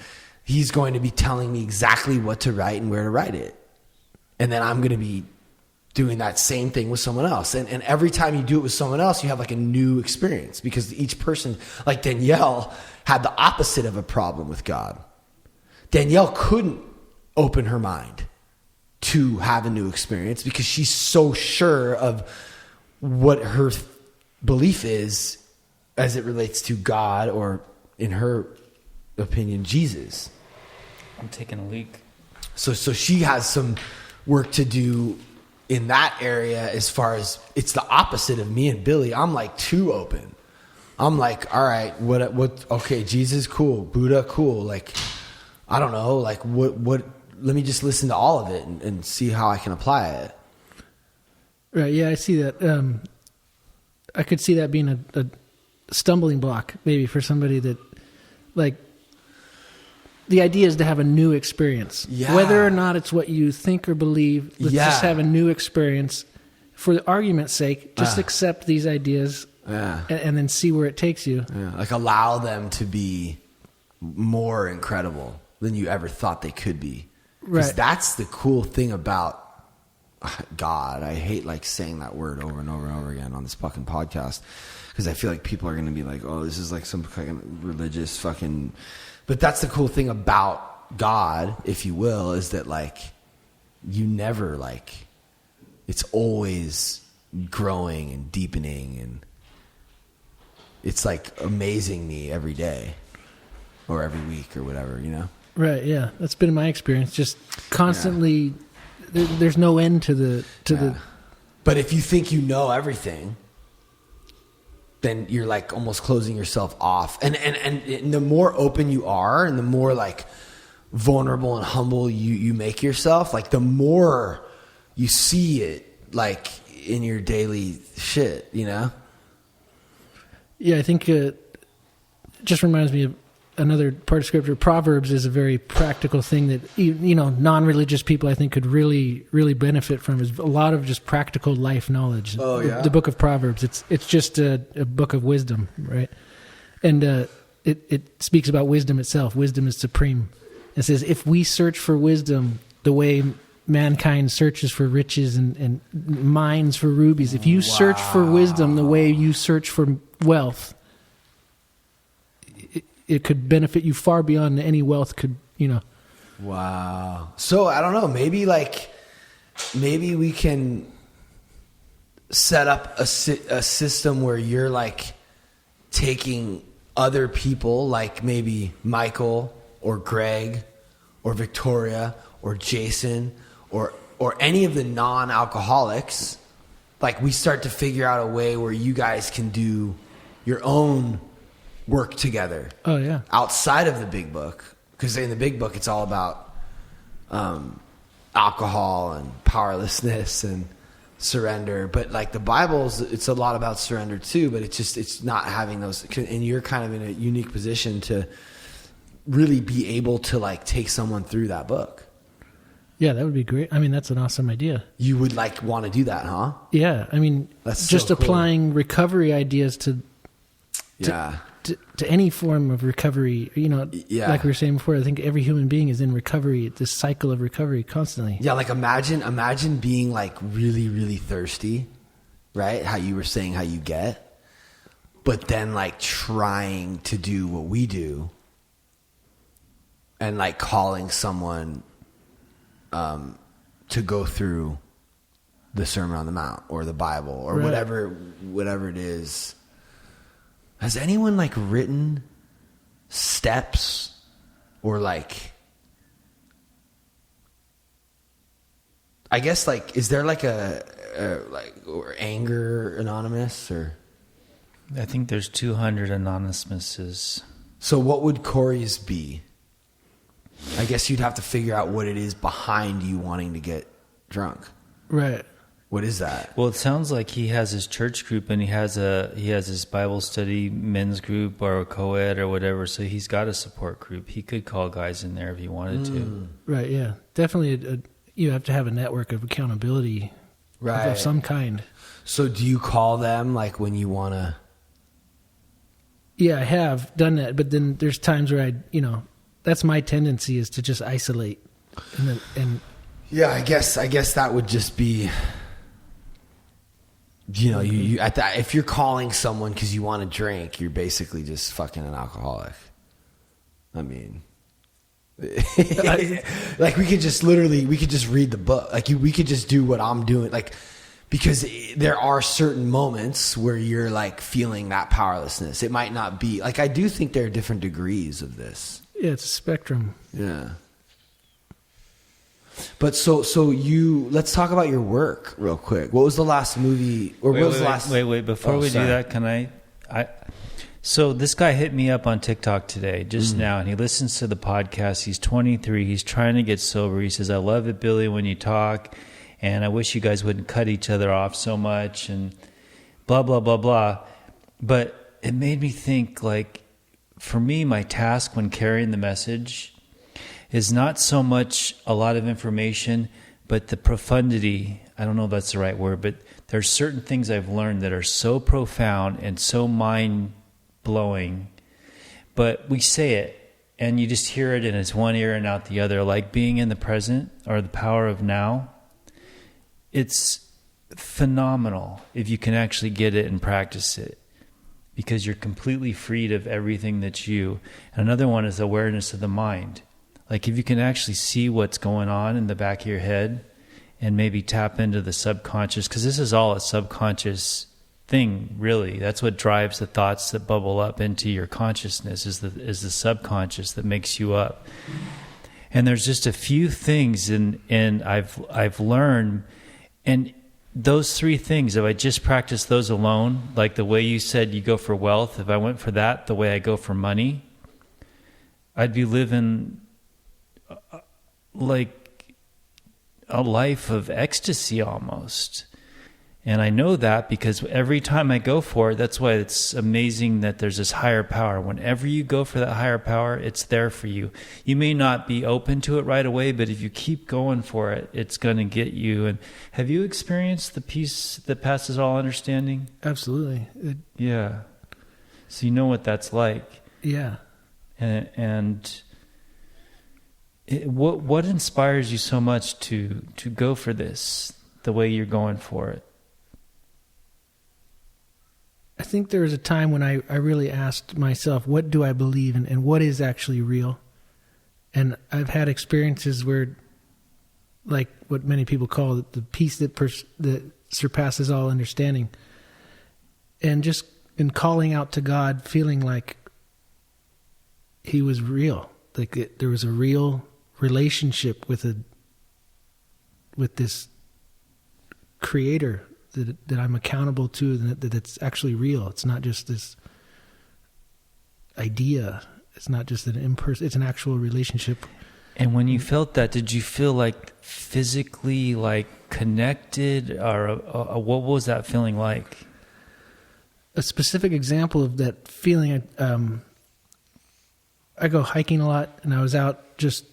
A: he's going to be telling me exactly what to write and where to write it. And then I'm going to be doing that same thing with someone else. And every time you do it with someone else, you have like a new experience, because each person, like Danielle, had the opposite of a problem with God. Danielle couldn't open her mind to have a new experience because she's so sure of what her belief is as it relates to God, or in her opinion, Jesus.
B: I'm taking a leak.
A: So she has some work to do in that area, as far as it's the opposite of me and Billy. I'm like too open. I'm like, all right, what, okay, Jesus, cool. Buddha, cool. Like, I don't know, like what, let me just listen to all of it and see how I can apply it.
C: Right. Yeah, I see that. I could see that being a stumbling block maybe for somebody that, like, the idea is to have a new experience.
A: Yeah.
C: Whether or not it's what you think or believe, let's just have a new experience. For the argument's sake, just accept these ideas and then see where it takes you.
A: Yeah. Like, allow them to be more incredible than you ever thought they could be. Because that's the cool thing about God. I hate like saying that word over and over and over again on this fucking podcast, because I feel like people are going to be like, oh, this is like some fucking religious fucking... But that's the cool thing about God, if you will, is that like, you never like, it's always growing and deepening, and it's like amazing me every day or every week or whatever, you know? Right.
C: Yeah. That's been my experience. Just constantly, there's no end to the.
A: But if you think you know everything, then you're like almost closing yourself off. And the more open you are, and the more like vulnerable and humble you make yourself, like the more you see it like in your daily shit, you know?
C: Yeah, I think it just reminds me of another part of scripture. Proverbs is a very practical thing that, you know, non-religious people I think could really, really benefit from. Is a lot of just practical life knowledge.
A: Oh, yeah.
C: The book of Proverbs. It's just a book of wisdom, right? And it speaks about wisdom itself. Wisdom is supreme. It says, if we search for wisdom the way mankind searches for riches and mines for rubies, if you search for wisdom the way you search for wealth, it could benefit you far beyond any wealth could, you know.
A: Wow. So I don't know, maybe we can set up a system where you're like taking other people, like maybe Michael or Greg or Victoria or Jason or any of the non-alcoholics. Like, we start to figure out a way where you guys can do your own work together.
C: Oh yeah.
A: Outside of the big book, because in the big book it's all about alcohol and powerlessness and surrender. But like the Bible's, it's a lot about surrender too. But it's not having those. And you're kind of in a unique position to really be able to like take someone through that book.
C: Yeah, that would be great. I mean, that's an awesome idea.
A: You would like want to do that, huh?
C: Yeah, I mean,
A: That's
C: just
A: so cool.
C: applying recovery ideas to any form of recovery. You know,
A: Yeah.
C: like we were saying before, I think every human being is in recovery, this cycle of recovery constantly.
A: Yeah, like imagine being like really, really thirsty, right? How you were saying how you get, but then like trying to do what we do and like calling someone to go through the Sermon on the Mount or the Bible or
C: Right.
A: whatever it is. Has anyone like written steps or like, I guess like, is there like a like or Anger Anonymous or?
B: I think there's 200 anonymouses.
A: So what would Cory's be? I guess you'd have to figure out what it is behind you wanting to get drunk.
C: Right.
A: What is that?
B: Well, it sounds like he has his church group and he has his Bible study men's group or a co-ed or whatever. So he's got a support group. He could call guys in there if he wanted to.
C: Right, yeah. Definitely you have to have a network of accountability
A: Right.
C: of some kind.
A: So do you call them like when you want to?
C: Yeah, I have done that, but then there's times where that's my tendency is to just isolate. And
A: Yeah, I guess that would just be, you at that, if you're calling someone because you want to drink, you're basically just fucking an alcoholic. I mean, like we could just read the book. Like we could just do what I'm doing. Like, because there are certain moments where you're like feeling that powerlessness. It might not be like, I do think there are different degrees of this.
C: yeah, it's a spectrum.
A: Yeah. But so let's talk about your work real quick. What was the last movie or what was the last?
B: Wait. Before we
A: sorry.
B: do that, can I? So this guy hit me up on TikTok today, just now, and he listens to the podcast. He's 23. He's trying to get sober. He says, "I love it, Billy, when you talk, and I wish you guys wouldn't cut each other off so much," and blah blah blah blah. But it made me think, like, for me, my task when carrying the message is not so much a lot of information, but the profundity. I don't know if that's the right word, but there's certain things I've learned that are so profound and so mind-blowing. But we say it, and you just hear it, and it's one ear and out the other, like being in the present or the power of now. It's phenomenal if you can actually get it and practice it, because you're completely freed of everything that's you. And another one is awareness of the mind. Like if you can actually see what's going on in the back of your head and maybe tap into the subconscious, because this is all a subconscious thing, really. That's what drives the thoughts that bubble up into your consciousness is the subconscious that makes you up. And there's just a few things and I've learned, and those three things, if I just practice those alone, like the way you said you go for wealth, if I went for that the way I go for money, I'd be living like a life of ecstasy almost. And I know that because every time I go for it, that's why it's amazing that there's this higher power. Whenever you go for that higher power, it's there for you. You may not be open to it right away, but if you keep going for it, it's going to get you. And have you experienced the peace that passes all understanding?
C: Absolutely.
B: Yeah. So you know what that's like.
C: Yeah.
B: What inspires you so much to go for this the way you're going for it?
C: I think there was a time when I really asked myself, what do I believe in and what is actually real? And I've had experiences where, like what many people call it, the peace that surpasses all understanding. And just in calling out to God, feeling like he was real. Like there was a real relationship with this creator that I'm accountable to, and that's actually real. It's not just this idea. It's not just an impersonal, it's an actual relationship.
B: And when you felt that, did you feel like physically like connected, or what was that feeling like?
C: A specific example of that feeling, I go hiking a lot, and I was out just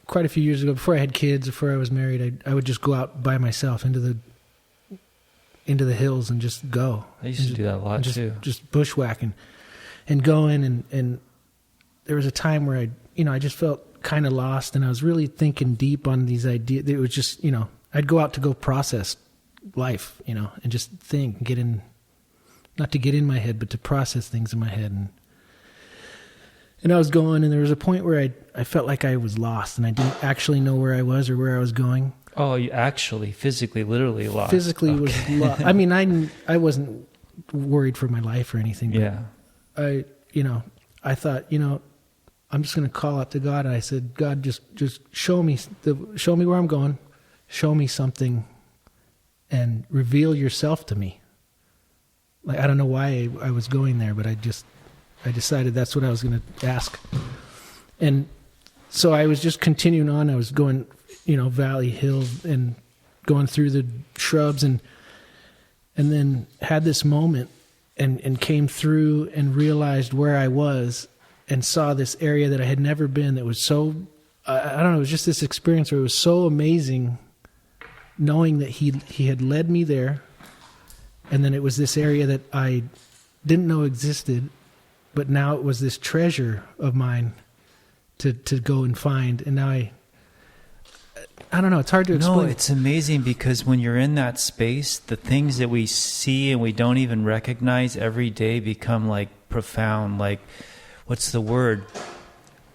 C: quite a few years ago, before I had kids, before I was married. I would just go out by myself into the hills and just go.
B: I used to do that a lot too.
C: Just bushwhacking and going, and there was a time where I just felt kind of lost, and I was really thinking deep on these ideas. It was just, I'd go out to go process life, and just think, not to get in my head, but to process things in my head. And I was going, and there was a point where I felt like I was lost, and I didn't actually know where I was or where I was going.
B: Oh, you actually, physically, literally lost.
C: Physically was lost. I mean, I wasn't worried for my life or anything. But
B: Yeah.
C: I thought, I'm just going to call out to God. And I said, God, just show me where I'm going, show me something, and reveal yourself to me. Like, I don't know why I was going there, but I decided that's what I was going to ask. And so I was just continuing on. I was going, valley, hill, and going through the shrubs, and then had this moment and came through and realized where I was, and saw this area that I had never been, that was so, I don't know, it was just this experience where it was so amazing knowing that he had led me there. And then it was this area that I didn't know existed, but now it was this treasure of mine to go and find. And now I don't know, it's hard to explain.
B: No, it's amazing, because when you're in that space, the things that we see and we don't even recognize every day become like profound, like, what's the word?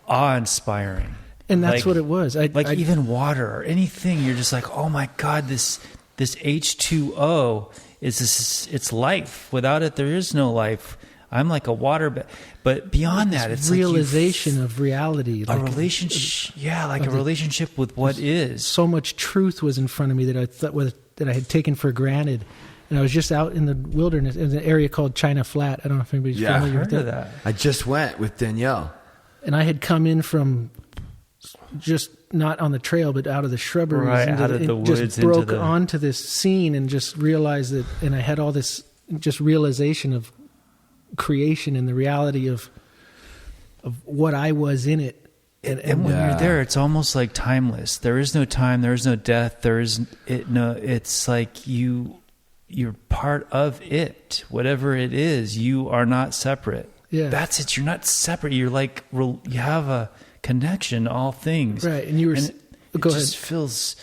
B: Awe-inspiring.
C: And that's what it was.
B: Even water or anything, you're just like, oh my God, this H2O it's life. Without it, there is no life. I'm like a water, but beyond that, it's
C: realization of reality,
B: a relationship. A relationship with what is.
C: So much truth was in front of me that I thought that I had taken for granted, and I was just out in the wilderness in an area called China Flat. I don't know if anybody's familiar with that.
A: I just went with Danielle,
C: and I had come in from just not on the trail, but out of the shrubberies,
B: out of the woods,
C: just broke onto this scene and just realized that, and I had all this just realization of creation and the reality of what I was in it.
B: And when you're there, it's almost like timeless. There is no time. There is no death. It's like you're part of it. Whatever it is, you are not separate.
C: Yeah,
B: that's it. You're not separate. You're like, you have a connection, all things.
C: Right. And you were,
B: go ahead. It just feels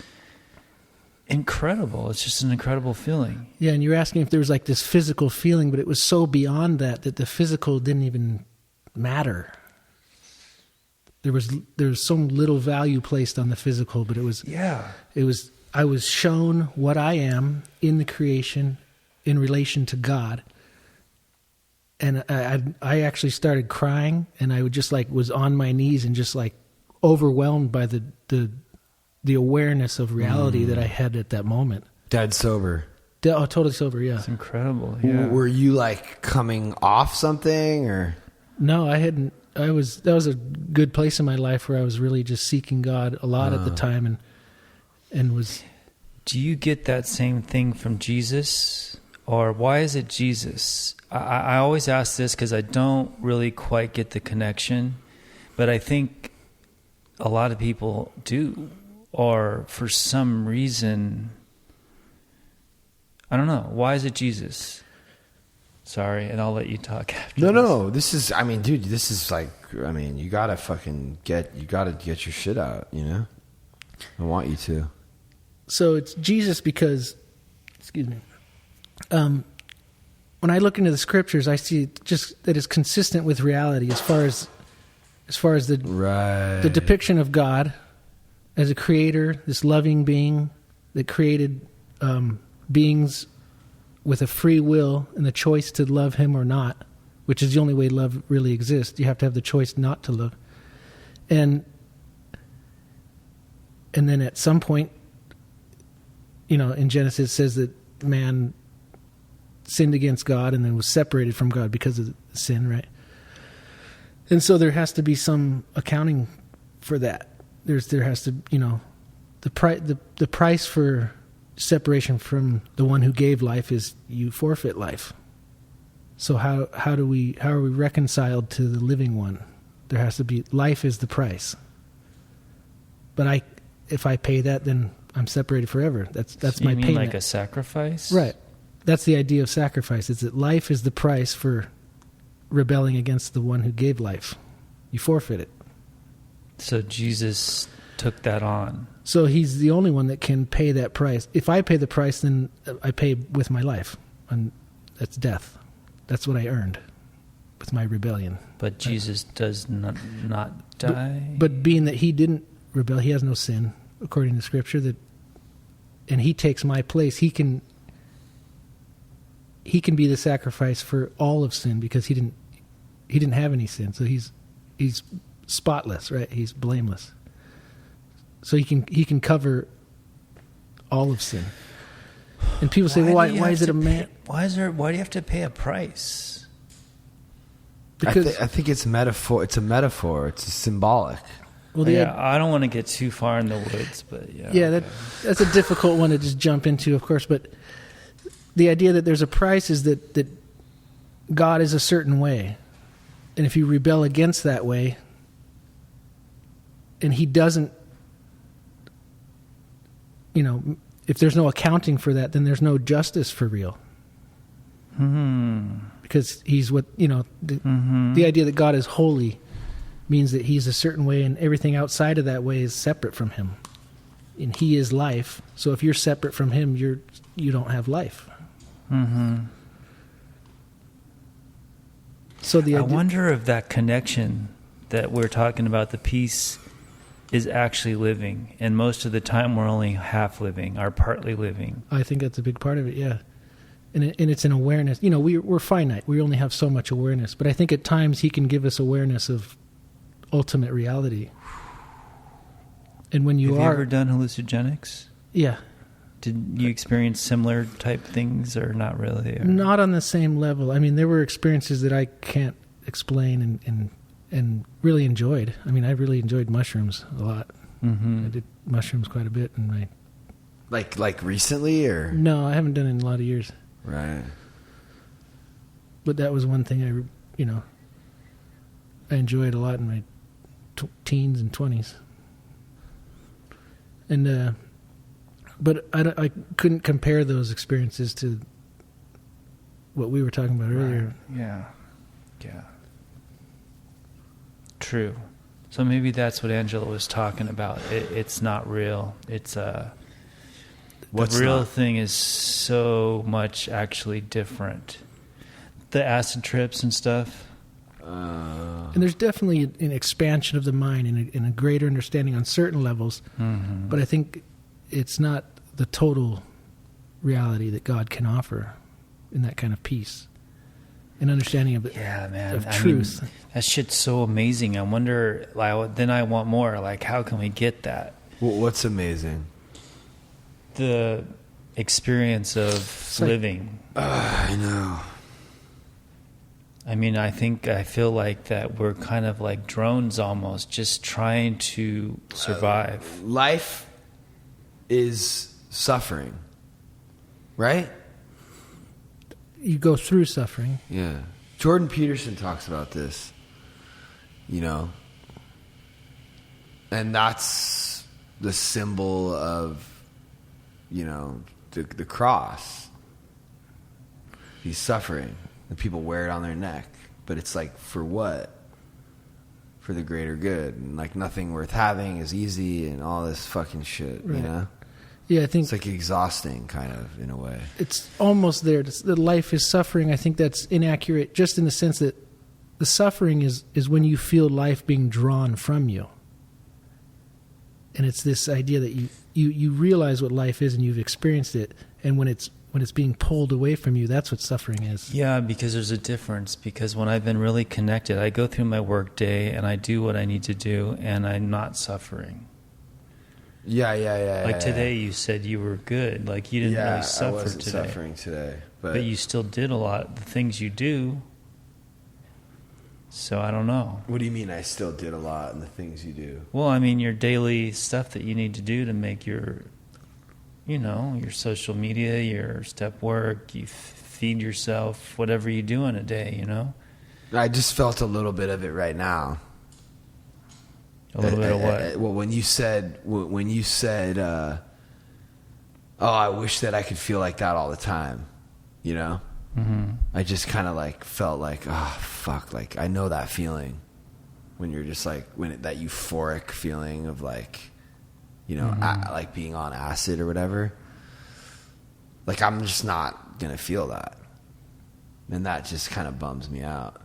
B: incredible. It's just an incredible feeling.
C: Yeah. And you were asking if there was like this physical feeling, but it was so beyond that the physical didn't even matter. There was so little value placed on the physical, but I was shown what I am in the creation in relation to God. And I actually started crying, and I would just was on my knees and just overwhelmed by the awareness of reality that I had at that moment.
A: Dead sober.
C: Totally sober, yeah.
B: It's incredible. Yeah.
A: Were you coming off something, or?
C: No, I hadn't. That was a good place in my life where I was really just seeking God a lot at the time, and was.
B: Do you get that same thing from Jesus? Or why is it Jesus? I always ask this because I don't really quite get the connection, but I think a lot of people do, or for some reason, I don't know. Why is it Jesus? Sorry, and I'll let you talk after.
A: No. This is, dude, this is you gotta get your shit out, I want you to.
C: So it's Jesus because, excuse me. When I look into the scriptures, I see just that it's consistent with reality as far as the depiction of God as a creator, this loving being that created beings with a free will and the choice to love him or not, which is the only way love really exists. You have to have the choice not to love. And then at some point, in Genesis it says that man sinned against God and then was separated from God because of sin, right? And so there has to be some accounting for that. There has to, the price for separation from the one who gave life is you forfeit life. So how are we reconciled to the living one? There has to be, life is the price. But if I pay that, then I'm separated forever. That's
B: So
C: my
B: you mean
C: payment.
B: like a sacrifice?
C: Right. That's the idea of sacrifice. Is that life is the price for rebelling against the one who gave life. You forfeit it.
B: So Jesus took that on.
C: So he's the only one that can pay that price. If I pay the price, then I pay with my life, and that's death. That's what I earned with my rebellion.
B: But Jesus does not die.
C: But being that he didn't rebel, he has no sin, according to Scripture. And he takes my place. He can be the sacrifice for all of sin because he didn't have any sin. So he's spotless, right? He's blameless. So he can cover all of sin. And people say, well, why is it a man?
B: Why do you have to pay a price?
C: Because
A: I think it's metaphor. It's a metaphor. It's symbolic.
C: well,
B: I don't want to get too far in the woods, but yeah.
C: yeah, that's a difficult one to just jump into, of course. But the idea that there's a price is that God is a certain way, and if you rebel against that way, and he doesn't, if there's no accounting for that, then there's no justice for real. Because he's the idea that God is holy means that he's a certain way, and everything outside of that way is separate from him. And he is life. So if you're separate from him, you don't have life. So
B: I wonder if that connection that we're talking about, the peace, is actually living. And most of the time we're only half living or partly living.
C: I think that's a big part of it, yeah. And it's an awareness. We're finite. We only have so much awareness. But I think at times he can give us awareness of ultimate reality. And when
B: Have you ever done hallucinogenics?
C: Yeah.
B: Did you experience similar type things or not really? Or?
C: Not on the same level. I mean, there were experiences that I can't explain and really enjoyed. I mean, I really enjoyed mushrooms a lot. I did mushrooms quite a bit in my...
A: Like recently, or?
C: No, I haven't done it in a lot of years.
A: Right.
C: But that was one thing I enjoyed a lot in my teens and 20s. And but I couldn't compare those experiences to what we were talking about earlier.
B: Yeah. True. So maybe that's what Angela was talking about. It's not real. It's
A: What's
B: the real
A: not?
B: thing is so much actually different. The acid trips and stuff.
C: And there's definitely an expansion of the mind and a greater understanding on certain levels. But I think it's not the total reality that God can offer in that kind of peace and understanding of truth.
B: I mean, that shit's so amazing. I wonder, then I want more. Like, how can we get that?
A: What's amazing?
B: The experience of living.
A: I know.
B: I mean, I feel like that we're kind of like drones almost, just trying to survive.
A: Life is suffering, right?
C: You go through suffering.
A: Yeah. Jordan Peterson talks about this, and that's the symbol of, the cross. He's suffering. And people wear it on their neck. But it's like, for what? For the greater good. And like, nothing worth having is easy and all this fucking shit,
C: Right. Yeah, I think
A: it's like exhausting, kind of, in a way.
C: it's almost there. That life is suffering. I think that's inaccurate, just in the sense that the suffering is when you feel life being drawn from you. And it's this idea that you realize what life is and you've experienced it, and when it's being pulled away from you, that's what suffering is.
B: Yeah, because there's a difference. Because when I've been really connected, I go through my work day and I do what I need to do, and I'm not suffering.
A: Yeah.
B: Like today, you said you were good. Like you didn't really suffer
A: I wasn't
B: today.
A: suffering today.
B: But you still did a lot of the things you do. So I don't know.
A: What do you mean I still did a lot in the things you do?
B: Well, I mean, your daily stuff that you need to do to make your, your social media, your step work, you feed yourself, whatever you do in a day,
A: I just felt a little bit of it right now.
B: A little bit of what?
A: Well, when you said, oh, I wish that I could feel like that all the time, Mm-hmm. I just kind of like felt like, oh, fuck, like I know that feeling when you're just like, that euphoric feeling of like, like being on acid or whatever. Like I'm just not going to feel that. And that just kind of bums me out.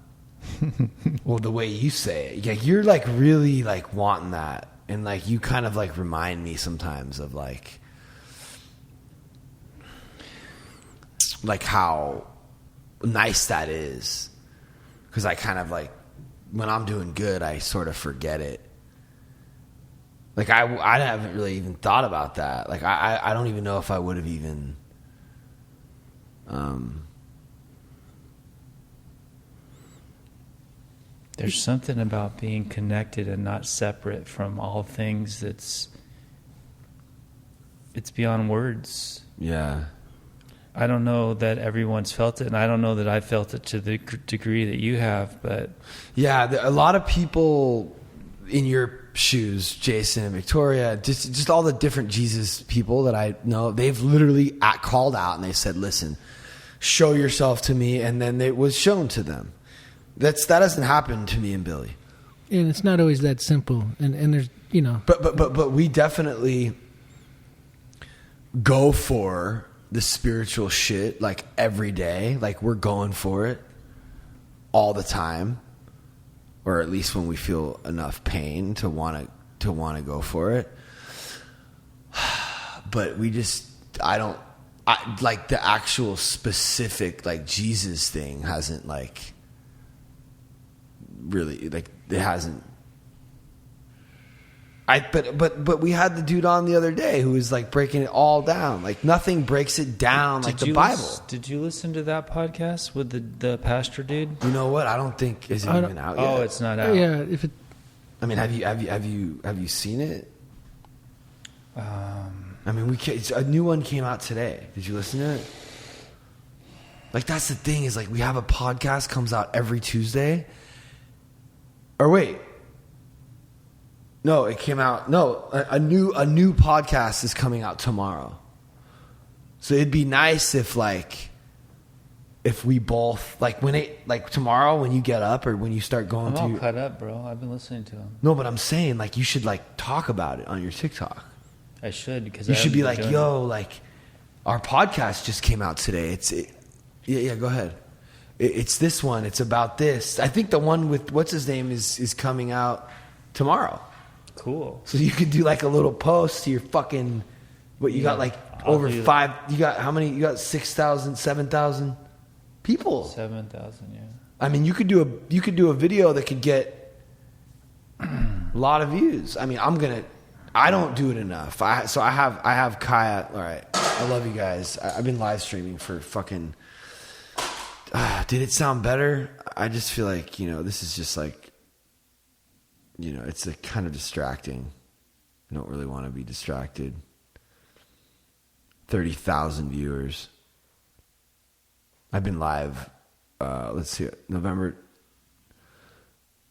A: Well, the way you say it, you're like really like wanting that. And like you kind of like remind me sometimes of like how nice that is, because I kind of like when I'm doing good I sort of forget it. Like I haven't really even thought about that. Like I don't even know if I would have even
B: there's something about being connected and not separate from all things it's beyond words.
A: Yeah.
B: I don't know that everyone's felt it, and I don't know that I felt it to the degree that you have, but...
A: Yeah, a lot of people in your shoes, Jason and Victoria, just all the different Jesus people that I know, they've literally called out and they said, listen, show yourself to me, and then it was shown to them. That hasn't happened to me and Billy.
C: And it's not always that simple, and there's,
A: But we definitely go for the spiritual shit like every day. Like we're going for it all the time, or at least when we feel enough pain to want to go for it. But I like the actual specific like Jesus thing hasn't like really like it hasn't. But we had the dude on the other day who was like breaking it all down. Like nothing breaks it down like the Bible.
B: Did you listen to that podcast with the pastor dude?
A: You know what? I don't think is it even out yet.
B: Oh, it's not out.
C: Yeah, if it.
A: I mean, have you seen it? I mean, a new one came out today. Did you listen to it? Like that's the thing is like we have a podcast comes out every Tuesday. Or wait. No, it came out. No, a new podcast is coming out tomorrow. So it'd be nice if we both like tomorrow when you get up or when you start going
B: I'm all
A: through.
B: cut up, bro. I've been listening to him.
A: No, but I'm saying like you should like talk about it on your TikTok.
B: I should because
A: you should be like, yo, like our podcast just came out today. Yeah, go ahead. It's this one. It's about this. I think the one with what's his name is coming out tomorrow.
B: Cool.
A: So you could do like a little post to your fucking, what you got like over 5, you got how many, you got 6,000, 7,000 people.
B: 7,000, yeah.
A: I mean, you could do a video that could get a lot of views. I mean, I don't do it enough. I have Kaya. All right. I love you guys. I've been live streaming for fucking, did it sound better? I just feel like, this is just like, it's kind of distracting. I don't really want to be distracted. 30,000 viewers. I've been live, let's see, November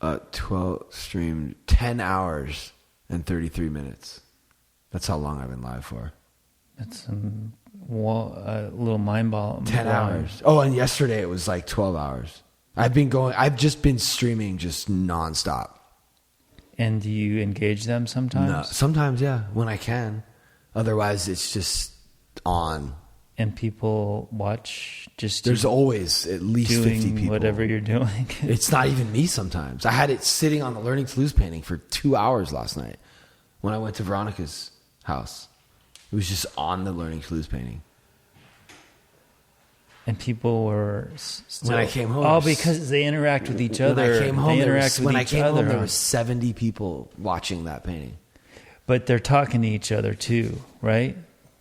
A: 12th, streamed 10 hours and 33 minutes. That's how long I've been live for.
B: That's a little mind-boggling.
A: 10 hours. Oh, and yesterday it was like 12 hours. I've just been streaming just nonstop.
B: And do you engage them sometimes?
A: No, sometimes, yeah, when I can. Otherwise, it's just on.
B: And people watch just...
A: There's always at least 50 people.
B: Whatever you're doing.
A: It's not even me sometimes. I had it sitting on the Learning to Lose painting for 2 hours last night when I went to Veronica's house. It was just on the Learning to Lose painting.
B: And people were still,
A: when I came home.
B: Oh, because they interact with each other.
A: When I came home,
B: there
A: was 70 people watching that painting.
B: But they're talking to each other too, right?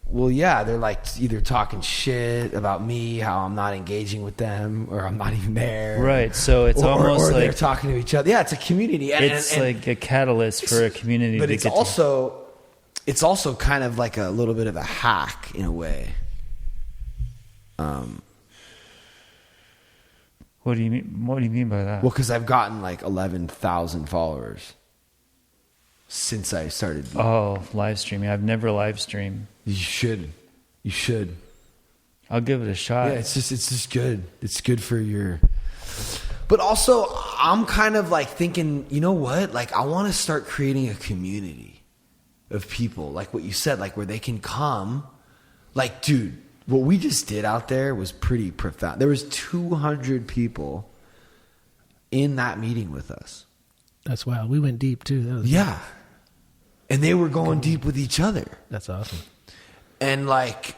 A: well, yeah, they're like either talking shit about me, how I'm not engaging with them, or I'm not even there.
B: Right. So it's almost
A: or
B: like
A: they're talking to each other. Yeah, it's a community.
B: It's like a catalyst for a community.
A: But it's also kind of like a little bit of a hack in a way.
B: What do you mean? What do you mean by that?
A: Well, because I've gotten like 11,000 followers since I started.
B: Oh, live streaming. I've never live streamed.
A: You should.
B: I'll give it a shot.
A: Yeah, it's just good. It's good for your. But also, I'm kind of like thinking, you know what? Like, I want to start creating a community of people, like what you said, like where they can come. Like, dude, what we just did out there was pretty profound. There was 200 people in that meeting with us.
C: That's wild. We went deep too. That was
A: Yeah. And they were going deep with each other.
C: That's awesome.
A: And like,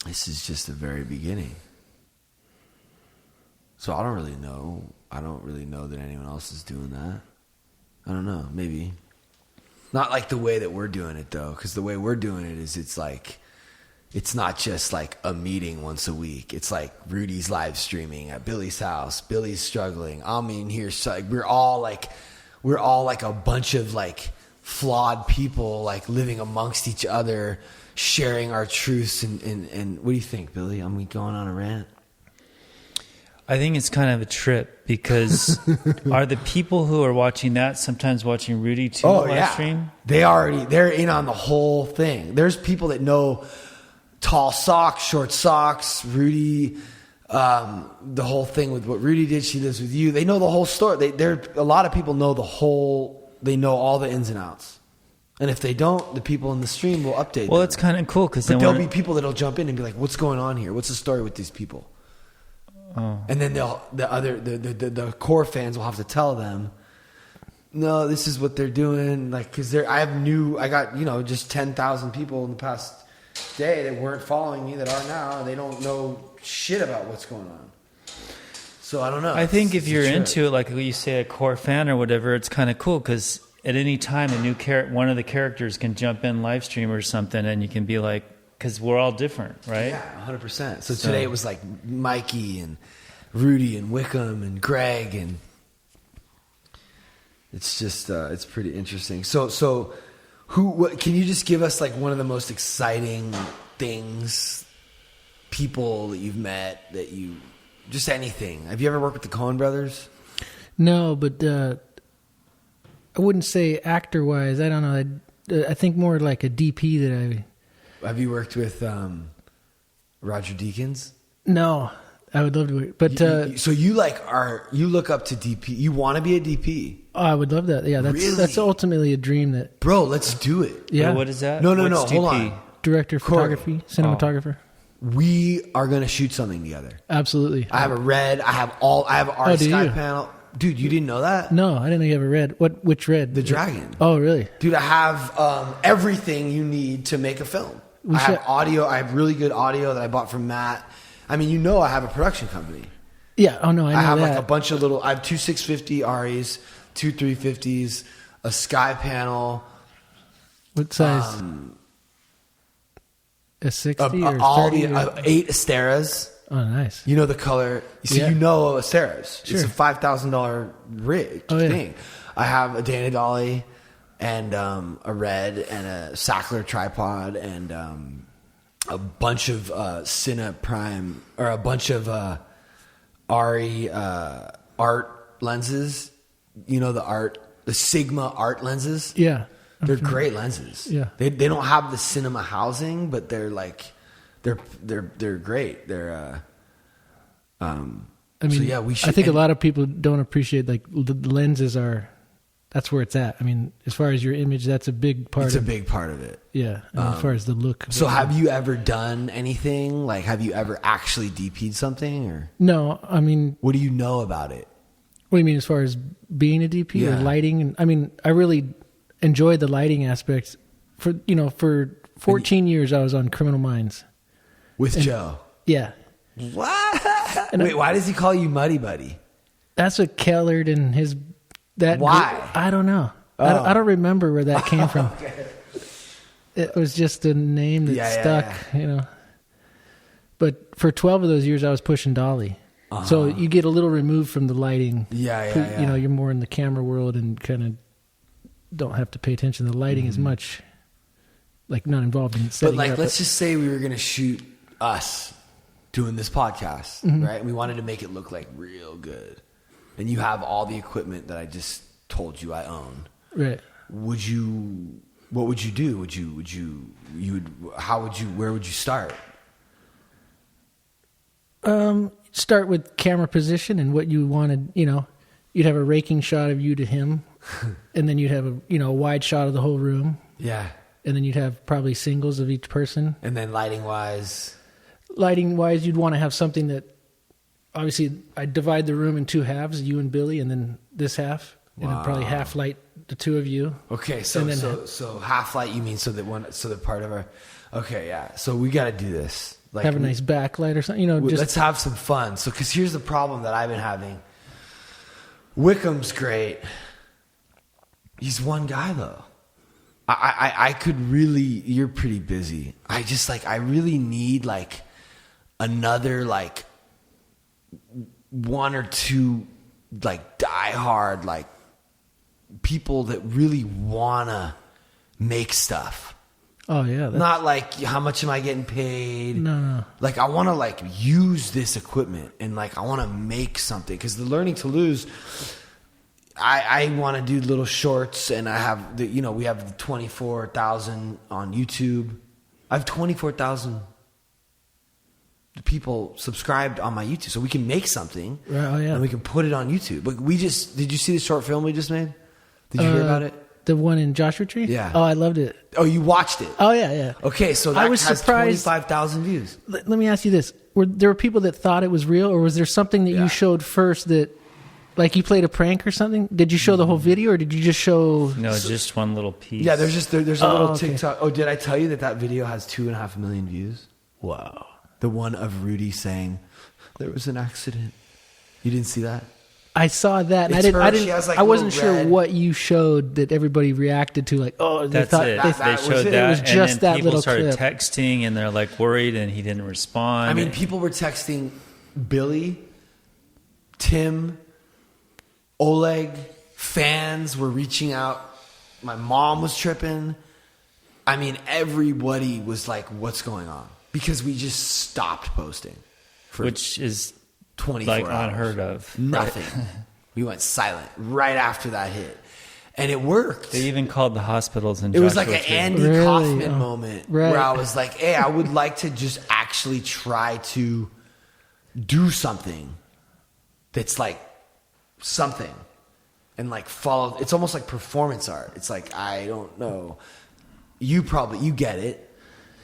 A: this is just the very beginning. So I don't really know. I don't really know that anyone else is doing that. I don't know. Maybe. Not like the way that we're doing it though. Because the way we're doing it is it's like, it's not just like a meeting once a week. It's like Rudy's live streaming at Billy's house. Billy's struggling. I'm in here. So like, we're all like a bunch of like flawed people, like living amongst each other, sharing our truths. And what do you think, Billy? I'm going on a rant.
B: I think it's kind of a trip because are the people who are watching that sometimes watching Rudy too live stream?
A: They're in on the whole thing. There's people that know tall socks, short socks, Rudy, the whole thing with what Rudy did, she lives with you. They know the whole story. A lot of people know they know all the ins and outs. And if they don't, the people in the stream will update them.
B: Well, it's kind of cool because
A: there'll be people that'll jump in and be like, what's going on here? What's the story with these people?
B: Oh.
A: And then the core fans will have to tell them, no, this is what they're doing. Like, cause I got, just 10,000 people in the past day that weren't following me that are now. They don't know shit about what's going on. So I don't know.
B: I think if you're into it, like you say, a core fan or whatever, it's kind of cool because at any time one of the characters can jump in live stream or something, and you can be like, because we're all different, right?
A: Yeah, 100%. So today it was like Mikey and Rudy and Wickham and Greg, and it's just it's pretty interesting. So what can you just give us like one of the most exciting things, people that you've met, just anything? Have you ever worked with the Coen brothers?
C: No, but I wouldn't say actor wise. I don't know. I think more like a DP that I.
A: Have you worked with Roger Deakins?
C: No, I would love to work. But
A: so you look up to DP. You want to be a DP?
C: Oh, I would love that. Yeah, that's ultimately a dream that.
A: Bro, let's do it.
C: Yeah.
B: Wait, what is that?
A: No.
B: What's
A: Hold
B: DP?
A: on.
C: Director of photography, cinematographer.
A: We are going to shoot something together.
C: Absolutely.
A: I have our sky panel. Dude, you didn't know that?
C: No, I didn't know you have a red. Which red?
A: The dragon.
C: Oh, really?
A: Dude, I have everything you need to make a film. I have audio. I have really good audio that I bought from Matt. I mean, I have a production company.
C: Yeah. Oh, no, I know
A: I have
C: that.
A: like a bunch of I have two 650 Aries, two 350s, a sky panel.
C: What size? A 60 or 30?
A: 8 Asteras.
C: Oh, nice.
A: You know the color.
C: Yeah.
A: Asteras.
C: Sure.
A: It's a $5,000 rig thing. I have a Dana Dolly and a red and a Sackler tripod and a bunch of Cine Prime or a bunch of Ari art lenses. You know the Sigma art lenses.
C: Yeah.
A: They're great lenses.
C: Yeah.
A: They don't have the cinema housing, but they're like they're great. They're
C: I mean,
A: so yeah, we should.
C: I think a lot of people don't appreciate like the lenses are. That's where it's at. I mean, as far as your image, that's a big part.
A: It's a big part of it.
C: Yeah. As far as the look.
A: So have you ever done anything? Like, have you ever actually DP'd something? Or
C: no, I mean,
A: what do you know about it?
C: What do you mean as far as being a DP or lighting? And I mean, I really enjoyed the lighting aspects. For 14 years, I was on Criminal Minds
A: with Joe.
C: Yeah.
A: What? Wait, why does he call you Muddy Buddy?
C: That's what Kellard and his. Why? I don't know. I don't remember where that came from.
A: Okay.
C: It was just a name that stuck, you know. But for 12 of those years, I was pushing dolly. So you get a little removed from the lighting. You know, you're more in the camera world and kind of don't have to pay attention to the lighting as much. Like, not involved in setting
A: But like,
C: it up.
A: let's just say we were going to shoot us doing this podcast, right? We wanted to make it look like real good. And you have all the equipment that I just told you I own.
C: Right.
A: What would you do? Where would you start?
C: Start with camera position and what you wanted, you know. You'd have a raking shot of you to him, and then you'd have a wide shot of the whole room.
A: Yeah.
C: And then you'd have probably singles of each person.
A: And then lighting wise,
C: you'd want to have something that, obviously, I'd divide the room in two halves, you and Billy, and then this half. And I'd probably half light the two of you.
A: Okay, so half light, you mean so that part of our, okay, yeah. So we got to do this. Like,
C: have a nice backlight or something, you know.
A: Let's have some fun. So, because here's the problem that I've been having. Wickham's great. He's one guy though. I could really. You're pretty busy. I really need like another like one or two like diehard like people that really wanna make stuff.
C: Oh yeah.
A: Not like how much am I getting paid?
C: No.
A: Like I want to like use this equipment and like I want to make something because the Learning to Lose. I want to do little shorts and I have we have 24,000 on YouTube. I have 24,000 people subscribed on my YouTube, so we can make something.
C: Right, oh yeah.
A: And we can put it on YouTube. But did you see the short film we just made? Did you hear about it?
C: The one in Joshua Tree?
A: Yeah.
C: Oh, I loved it.
A: Oh, you watched it?
C: Oh, yeah.
A: Okay, so that
C: I was
A: has
C: surprised.
A: 25,000 views.
C: Let me ask you this. Were there people that thought it was real, or was there something that you showed first that, like you played a prank or something? Did you show the whole video, or did you just show...
B: No, just one little piece.
A: Yeah, there's a little
C: okay.
A: TikTok. Oh, did I tell you that video has 2.5 million views?
C: Wow.
A: The one of Rudy saying, there was an accident. You didn't see that?
C: I saw that, and
A: It's her. She has, like,
C: I wasn't
A: little
C: sure
A: red-
C: what you showed that everybody reacted to. Like, oh, they
B: That's
C: thought
B: it.
C: they
B: They
A: was
B: showed
A: it.
B: that,
C: It was
B: and
C: just
B: then
C: that
B: people
C: little
B: started
C: clip.
B: texting, and they're like worried, and he didn't respond.
A: I mean, people were texting Billy, Tim, Oleg, fans were reaching out. My mom was tripping. I mean, everybody was like, what's going on? Because we just stopped posting. For
B: which is
A: 24
B: like
A: hours.
B: unheard of.
A: Nothing. We went silent right after that hit. And it worked.
B: They even called the hospitals and
A: It was like an Andy
C: Really?
A: Kaufman
C: Oh,
A: moment
C: right.
A: where I was like, hey, I would like to just actually try to do something that's like something and like follow. It's almost like performance art. It's like, I don't know. You get it.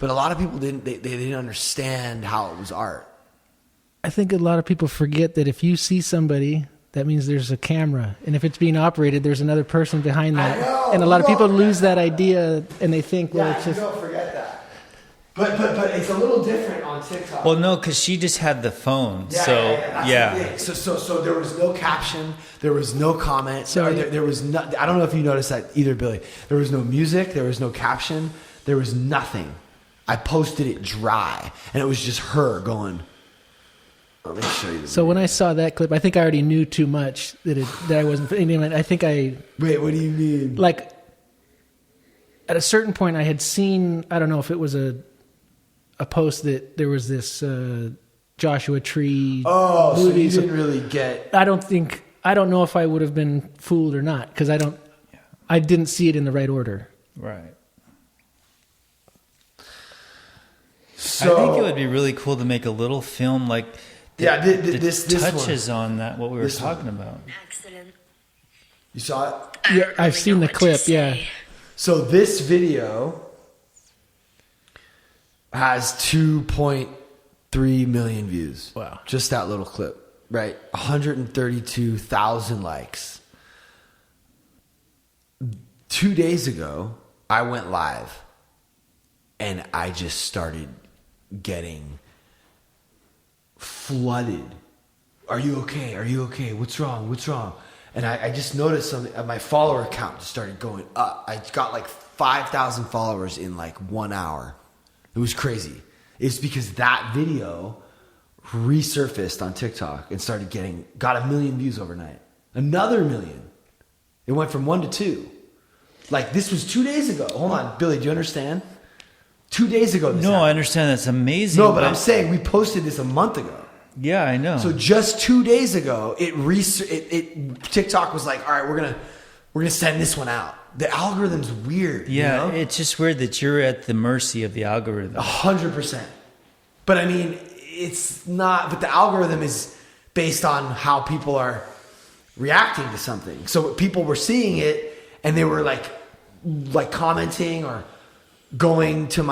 A: But a lot of people didn't, they didn't understand how it was art.
C: I think a lot of people forget that if you see somebody, that means there's a camera. And if it's being operated, there's another person behind that.
A: I know,
C: and a lot of people
A: don't
C: lose
A: forget
C: that idea, and they think, well, it's just...
A: don't forget that. But it's a little different on TikTok.
B: Well, no, because she just had the phone.
A: That's the thing. So there was no caption, there was no comment.
C: So
A: There was no, I don't know if you noticed that either, Billy. There was no music, there was no caption, there was nothing. I posted it dry, and it was just her going. Let me show you.
C: So when I saw that clip, I think I already knew too much that I wasn't. I think I
A: Wait, what do you mean?
C: like at a certain point I had seen. I don't know if it was a post that there was this Joshua Tree.
A: Oh, so
C: movie.
A: you didn't really get.
C: I don't know if I would have been fooled or not because I didn't see it in the right order.
B: Right.
A: So,
B: I think it would be really cool to make a little film like
A: this
B: touches
A: one.
B: on that what we were
A: This
B: talking about.
D: Accident.
A: You saw it?
C: Yeah, I've seen the clip. Yeah,
A: So this video has 2.3 million views.
C: Wow.
A: Just that little clip, right? 132,000 likes. 2 days ago, I went live and I just started getting flooded. Are you okay? Are you okay? What's wrong? What's wrong? And I just noticed something. My follower count just started going up. I got like 5,000 followers in like 1 hour. It was crazy. It's because that video resurfaced on TikTok and got 1 million views overnight. Another 1 million. It went from 1 to 2. Like, this was 2 days ago. Hold on, Billy, do you understand? 2 days ago.
B: No, I understand. That's amazing.
A: No, but I'm saying we posted this a month ago.
B: Yeah, I know.
A: So just 2 days ago, TikTok was like, all right, we're gonna send this one out. The algorithm's weird.
B: Yeah,
A: you know?
B: it's just weird that you're at the mercy of the algorithm.
A: 100%. But I mean, it's not. But the algorithm is based on how people are reacting to something. So people were seeing it, and they were like commenting or going to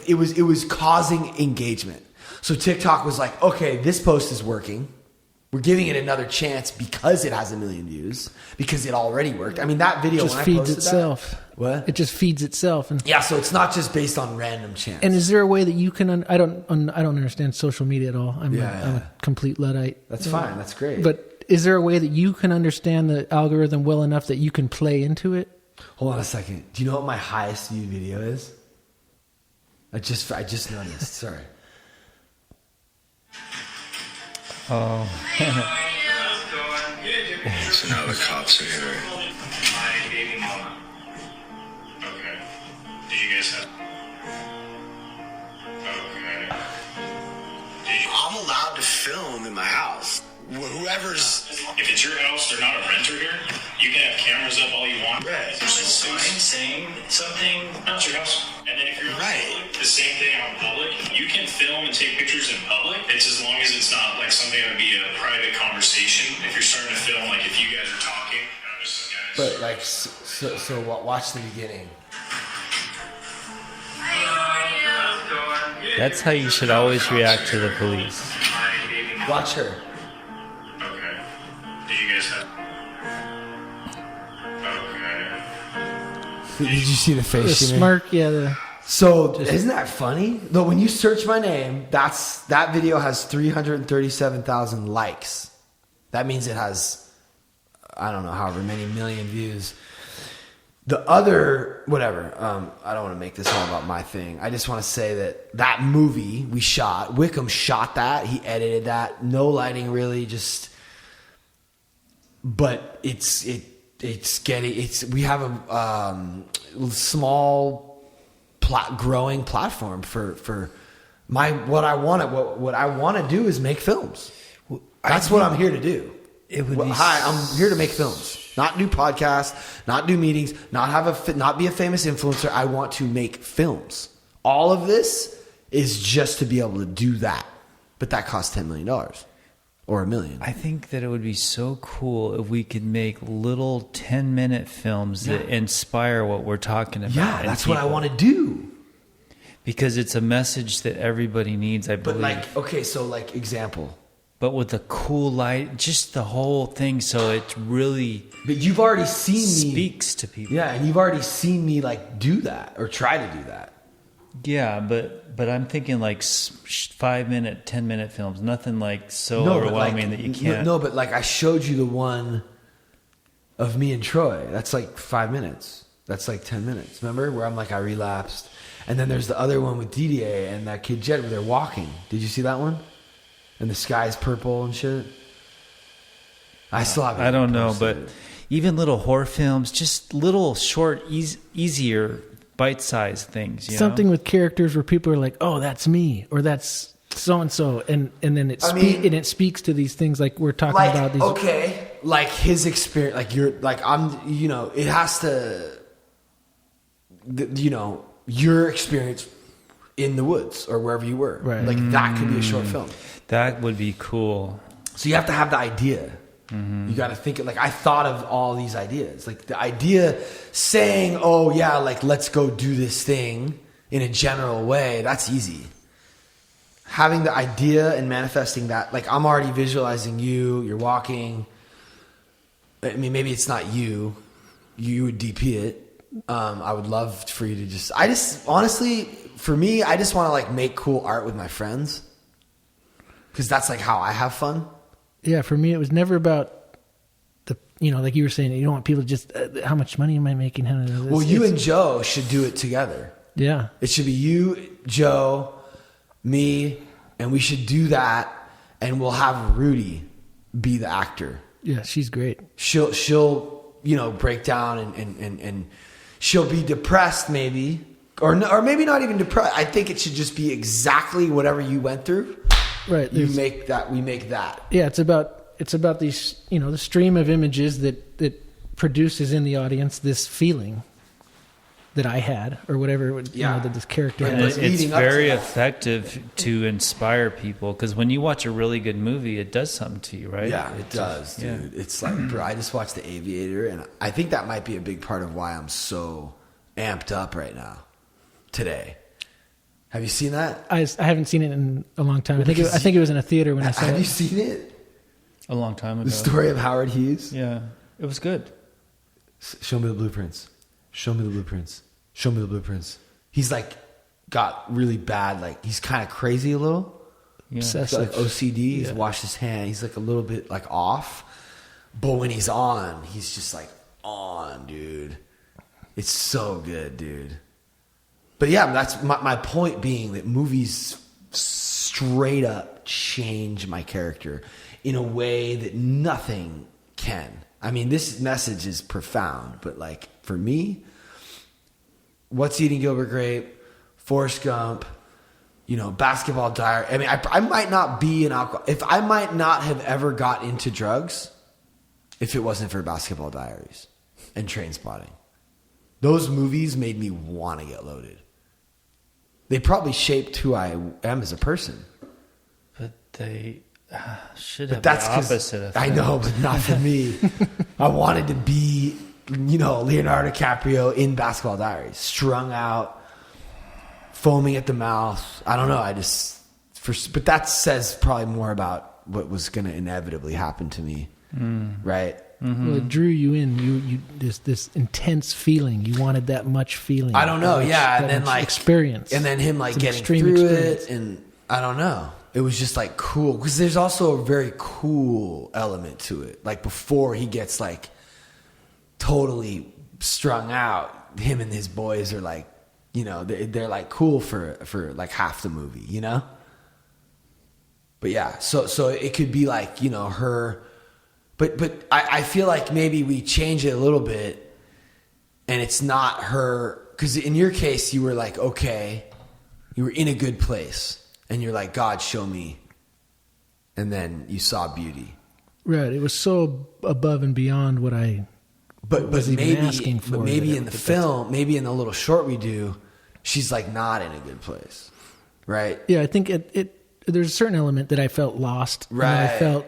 A: it was causing engagement. So TikTok was like, okay, this post is working. We're giving it another chance because it has 1 million views, because it already worked. I mean, that video
C: just feeds itself.
A: What?
C: It just feeds itself. And
A: yeah, so it's not just based on random chance.
C: And is there a way that you can? I don't understand social media at all. I'm a complete Luddite.
A: That's fine. That's great.
C: But is there a way that you can understand the algorithm well enough that you can play into it?
A: Hold on a second. Do you know what my highest viewed video is? I just noticed. Sorry.
B: Oh.
E: So now the cops are here.
F: My baby mama. Okay. Do you guys have? Okay.
E: I'm allowed to film in my house. Whoever's...
F: If it's your house, they're not a renter here. You can have cameras up all you want.
E: Right.
F: There's a sign saying something. Not your house. And then if you're
E: Right.
F: the same thing out in public, you can film and take pictures in public. It's as long as it's not like something that would be a private conversation. If you're starting to film, like if you guys are talking,
A: But like, so watch the beginning.
B: That's how you should always react to the police.
F: My baby mama.
A: Watch her.
F: Okay. Do you guys have? Okay.
A: Did you see the face?
C: The
A: she made?
C: smirk, yeah.
A: So isn't that funny? Though when you search my name, that video has 337,000 likes. That means it has, I don't know, however many million views. The other, whatever, I don't want to make this all about my thing. I just want to say that movie we shot, Wickham shot that. He edited that. No lighting really, but we have a small growing platform for what I want to do is make films. That's what I'm here to do. I'm here to make films, not do podcasts, not do meetings, not be a famous influencer. I want to make films. All of this is just to be able to do that, but that costs $10 million or $1 million.
B: I think that it would be so cool if we could make little 10-minute films that inspire what we're talking about.
A: Yeah, that's what I want to do.
B: Because it's a message that everybody needs, I believe.
A: But example.
B: But with a cool light, just the whole thing, so it really
A: But you've already seen me
B: speaks to people.
A: Yeah, and you've already seen me do that or try to do that.
B: Yeah, but I'm thinking 5-minute, 10-minute films. Nothing so overwhelming that you can't.
A: No, but I showed you the one of me and Troy. That's 5 minutes. That's 10 minutes. Remember where I'm I relapsed, and then there's the other one with DDA and that kid Jed where they're walking. Did you see that one? And the sky's purple and shit. I still haven't.
B: I don't know, but even little horror films, just little short, easier, bite-sized things.
C: Something with characters where people are like, "Oh, that's me," or "That's so and so," and then it speaks to these things like we're talking about. These
A: his experience, it has to, your experience in the woods or wherever you were,
C: right?
A: That could be a short film.
B: That would be cool.
A: So you have to have the idea. You got to think it. I thought of all these ideas. The idea saying, "Oh yeah, let's go do this thing" in a general way. That's easy. Having the idea and manifesting that, I'm already visualizing you. You're walking. I mean, maybe it's not you. You would DP it. I would love for you to honestly, for me, I just want to make cool art with my friends. Because that's how I have fun.
C: Yeah, for me, it was never about like you were saying, you don't want people to just, how much money am I making?
A: Well, you and Joe should do it together.
C: Yeah.
A: It should be you, Joe, me, and we should do that, and we'll have Rudy be the actor.
C: Yeah, she's great.
A: She'll break down and she'll be depressed maybe, or maybe not even depressed. I think it should just be exactly whatever you went through.
C: Right.
A: We make that.
C: Yeah, it's about these, the stream of images that produces in the audience this feeling that I had, or whatever that this character
B: And
C: had.
B: it's very effective to inspire people, because when you watch a really good movie, it does something to you, right?
A: Yeah, it does, dude. Yeah. It's like, bro, I just watched The Aviator, and I think that might be a big part of why I'm so amped up right now, today. Have you seen that?
C: I haven't seen it in a long time. I think it was in a theater when I saw it.
A: Have you seen it?
B: A long time ago.
A: The story of Howard Hughes?
B: Yeah, it was good.
A: Show me the blueprints. Show me the blueprints. Show me the blueprints. He's like got really bad, like he's kind of crazy a little.
B: Yeah.
A: He's got like OCD. He's washed his hand. He's like a little bit like off. But when he's on, he's just like on, dude. It's so good, dude. But yeah, that's my point being that movies straight up change my character in a way that nothing can. I mean, this message is profound, but like for me, What's Eating Gilbert Grape, Forrest Gump, Basketball Diary. I mean, I might not be an alcohol. If I might not have ever got into drugs if it wasn't for Basketball Diaries and Trainspotting. Those movies made me want to get loaded. They probably shaped who I am as a person.
B: But they should have the opposite effect.
A: I know, but not for me. I wanted to be, Leonardo DiCaprio in Basketball Diaries, strung out, foaming at the mouth. I don't know. But that says probably more about what was going to inevitably happen to me, right?
C: Mm-hmm. Well, it drew you in. You this intense feeling. You wanted that much feeling.
A: I don't know. And then like
C: experience,
A: and then him like getting through it, and I don't know. It was just like cool because there's also a very cool element to it. Like before he gets like totally strung out, him and his boys are like, they're like cool for like half the movie, But yeah, so it could be like her. But I feel like maybe we change it a little bit, and it's not her. Because in your case, you were like, okay, you were in a good place, and you're like, God, show me. And then you saw beauty. Right.
C: It was so above and beyond what I was even asking for.
A: But maybe in the film, maybe in the little short we do, she's like not in a good place. Right?
C: Yeah, I think there's a certain element that I felt lost.
A: Right.
C: And I felt,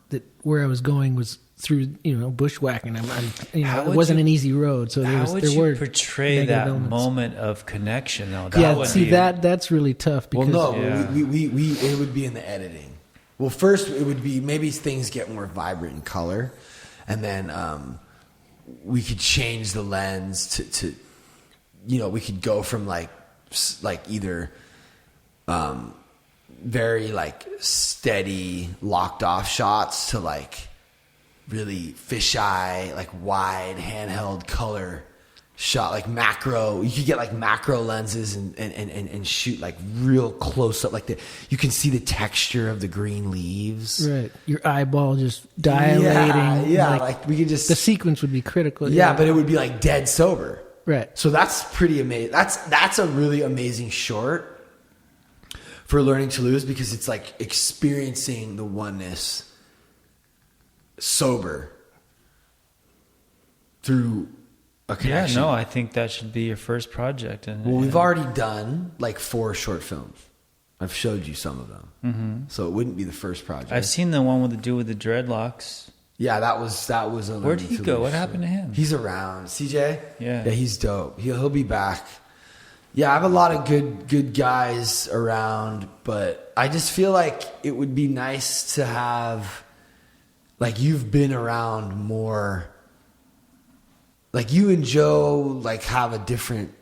C: that where I was going was through, bushwhacking. It wasn't an easy road. So
B: how would you portray that
C: elements.
B: Moment of connection though?
C: That's really tough. Because,
A: it would be in the editing. Well, first it would be maybe things get more vibrant in color, and then we could change the lens to we could go from like either very like steady locked off shots to like really fisheye, like wide handheld color shot, like macro. You could get like macro lenses and shoot like real close up, like you can see the texture of the green leaves.
C: Right, your eyeball just dilating.
A: Yeah, like we could just
C: the sequence would be critical.
A: Yeah, but it would be like dead sober.
C: Right.
A: So that's pretty amazing. That's a really amazing short for Learning to Lose, because it's like experiencing the oneness sober through a connection.
B: Yeah, no, I think that should be your first project.
A: Well, we've already done like 4 short films. I've showed you some of them. Mm-hmm. So it wouldn't be the first project.
B: I've seen the one with the dreadlocks.
A: Yeah, that was a.
B: Where'd he go? What happened to him?
A: He's around. CJ?
B: Yeah,
A: he's dope. He'll be back. Yeah, I have a lot of good guys around, but I just feel like it would be nice to have, like, you've been around more. Like you and Joe, like, have a different.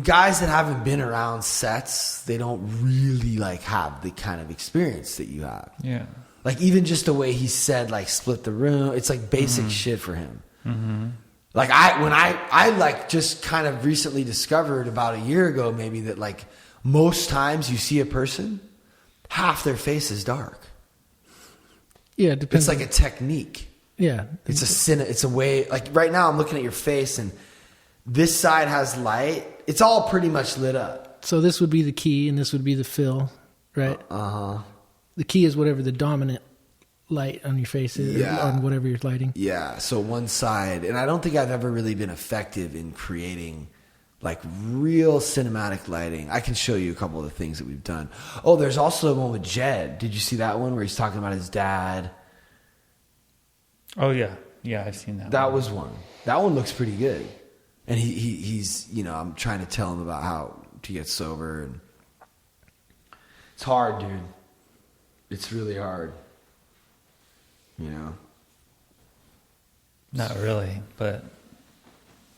A: Guys that haven't been around sets, they don't really like have the kind of experience that you have.
B: Yeah.
A: Like even just the way he said, like split the room. It's like basic shit for him. Like I like just kind of recently discovered about a year ago maybe that like most times you see a person, half their face is dark.
C: Yeah, it depends.
A: It's like a technique.
C: Yeah.
A: It's a way, like right now I'm looking at your face and this side has light. It's all pretty much lit up.
C: So this would be the key and this would be the fill, right? The key is whatever the dominant light on your face is, on whatever you're lighting.
A: Yeah, so one side. And I don't think I've ever really been effective in creating like real cinematic lighting. I can show you a couple of the things that we've done. Oh, there's also one with Jed. Did you see that one where he's talking about his dad?
B: Oh, yeah. Yeah, I've seen that.
A: That was one. That one looks pretty good. And he's, you know, I'm trying to tell him about how to get sober. And it's hard, dude. It's really hard. You know?
B: Not really, but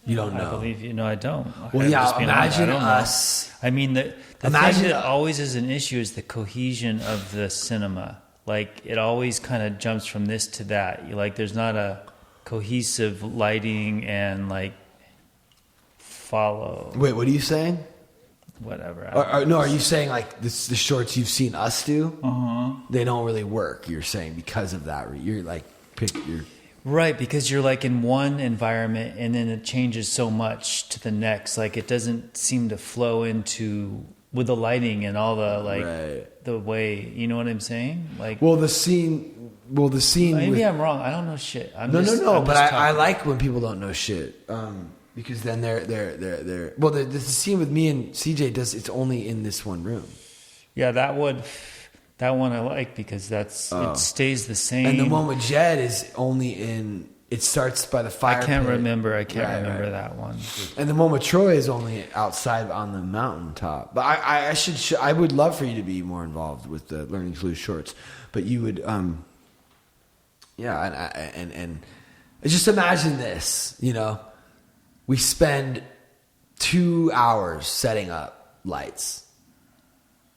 A: you don't know.
B: I believe you. No, I don't.
A: Well, yeah, imagine us.
B: I mean, the thing that always is an issue is the cohesion of the cinema. Like, it always kind of jumps from this to that. Like, there's not a cohesive lighting and, like, follow.
A: Wait, what are you saying?
B: Whatever.
A: No, are you saying, like, the shorts you've seen us do? They don't really work, you're saying, because of that. You're, like, pick your...
B: Right, because you're like in one environment and then it changes so much to the next. Like it doesn't seem to flow into with the lighting and all the like the way, you know what I'm saying? Like
A: the scene.
B: Maybe I'm wrong. I don't know shit.
A: No. But I like when people don't know shit because then they're. Well, the scene with me and CJ it's only in this one room.
B: Yeah, that one I like because it stays the same.
A: And the one with Jed is only in. It starts by the fire.
B: I can't remember that one.
A: And the one with Troy is only outside on the mountaintop. But I would love for you to be more involved with the Learning to Lose shorts. But you would, and just imagine this. You know, we spend 2 hours setting up lights,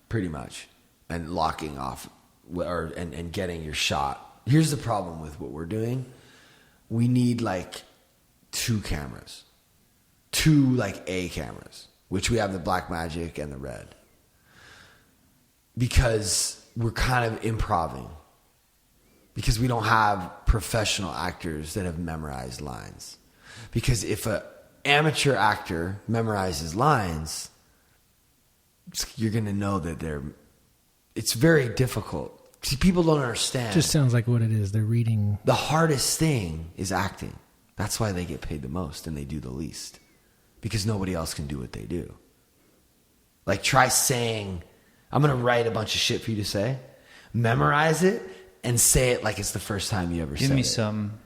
A: pretty much. And locking off and getting your shot. Here's the problem with what we're doing. We need like 2 cameras. 2 like A cameras. Which we have the black magic and the red. Because we're kind of improvising. Because we don't have professional actors that have memorized lines. Because if an amateur actor memorizes lines, you're going to know that it's very difficult. See, people don't understand.
C: Just sounds like what it is. They're reading.
A: The hardest thing is acting. That's why they get paid the most and they do the least. Because nobody else can do what they do. Like try saying, I'm going to write a bunch of shit for you to say. Memorize it and say it like it's the first time you ever said it.
B: Give me some.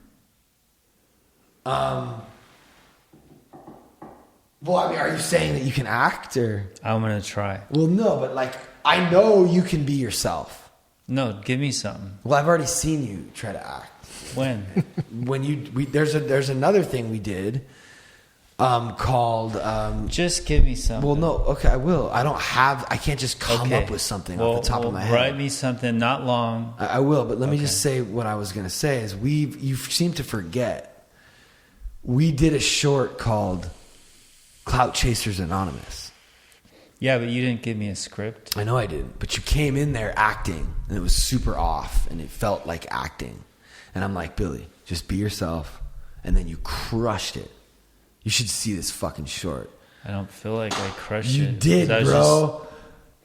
A: Well, I mean, are you saying that you can act or?
B: I'm going to try.
A: Well, no, but like, I know you can be yourself.
B: No, give me something.
A: Well, I've already seen you try to act.
B: When?
A: There's another thing we did called...
B: just give me something.
A: Well, no, okay, I will. I can't just come up with something off the top of my head.
B: Write me something, not long.
A: I will, but let me just say what I was going to say is you seem to forget. We did a short called Clout Chasers Anonymous.
B: Yeah, but you didn't give me a script.
A: I know I didn't, but you came in there acting, and it was super off, and it felt like acting. And I'm like, Billy, just be yourself, and then you crushed it. You should see this fucking short.
B: I don't feel like I crushed it.
A: You did, bro.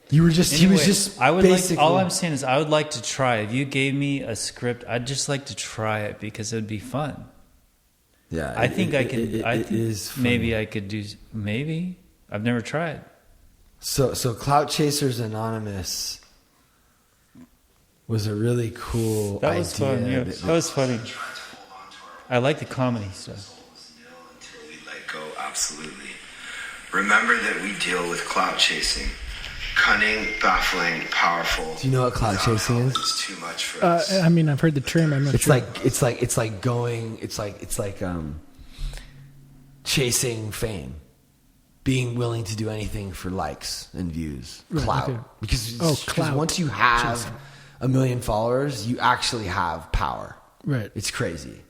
A: You were just.
B: Anyway,
A: he was just.
B: I would
A: basically,
B: like. All I'm saying is, I would like to try. If you gave me a script, I'd just like to try it because it would be fun.
A: Yeah,
B: I think I could.
A: It is fun.
B: Maybe I could do. Maybe I've never tried.
A: So Clout Chasers Anonymous was a really cool
B: That was
A: idea.
B: fun, yeah. That was funny. I like the comedy stuff.
E: Until we let go, absolutely. Remember that we deal with clout chasing. Cunning, baffling, powerful.
A: Do you know what clout chasing is?
E: It's too much for us.
C: I mean, I've heard the term. I'm not
A: It's
C: sure.
A: like chasing fame. Being willing to do anything for likes and views,
C: Right,
A: clout.
C: okay.
A: Because
C: clout
A: once you have 1 million followers, you actually have power.
C: Right.
A: It's crazy.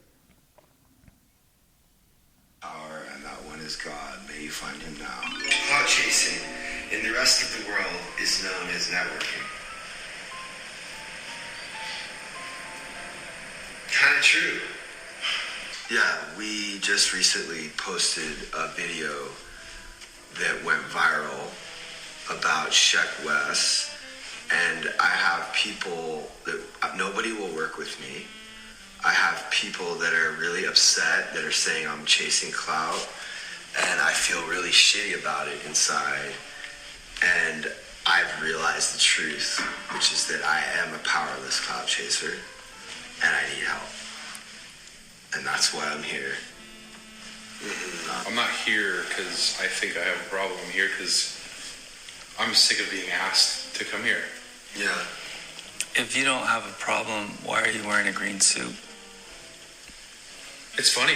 E: Power, and that one is God. May you find him now. Clout chasing in the rest of the world is known as networking. Kind of true. Yeah, we just recently posted a video that went viral about Sheck West, and I have people that nobody will work with me. I have people that are really upset that are saying I'm chasing clout, and I feel really shitty about it inside. And I've realized the truth, which is that I am a powerless clout chaser, and I need help. And that's why I'm here.
G: I'm not here because I think I have a problem. I'm here because I'm sick of being asked to come here.
E: Yeah.
H: If you don't have a problem, why are you wearing a green suit?
G: It's funny.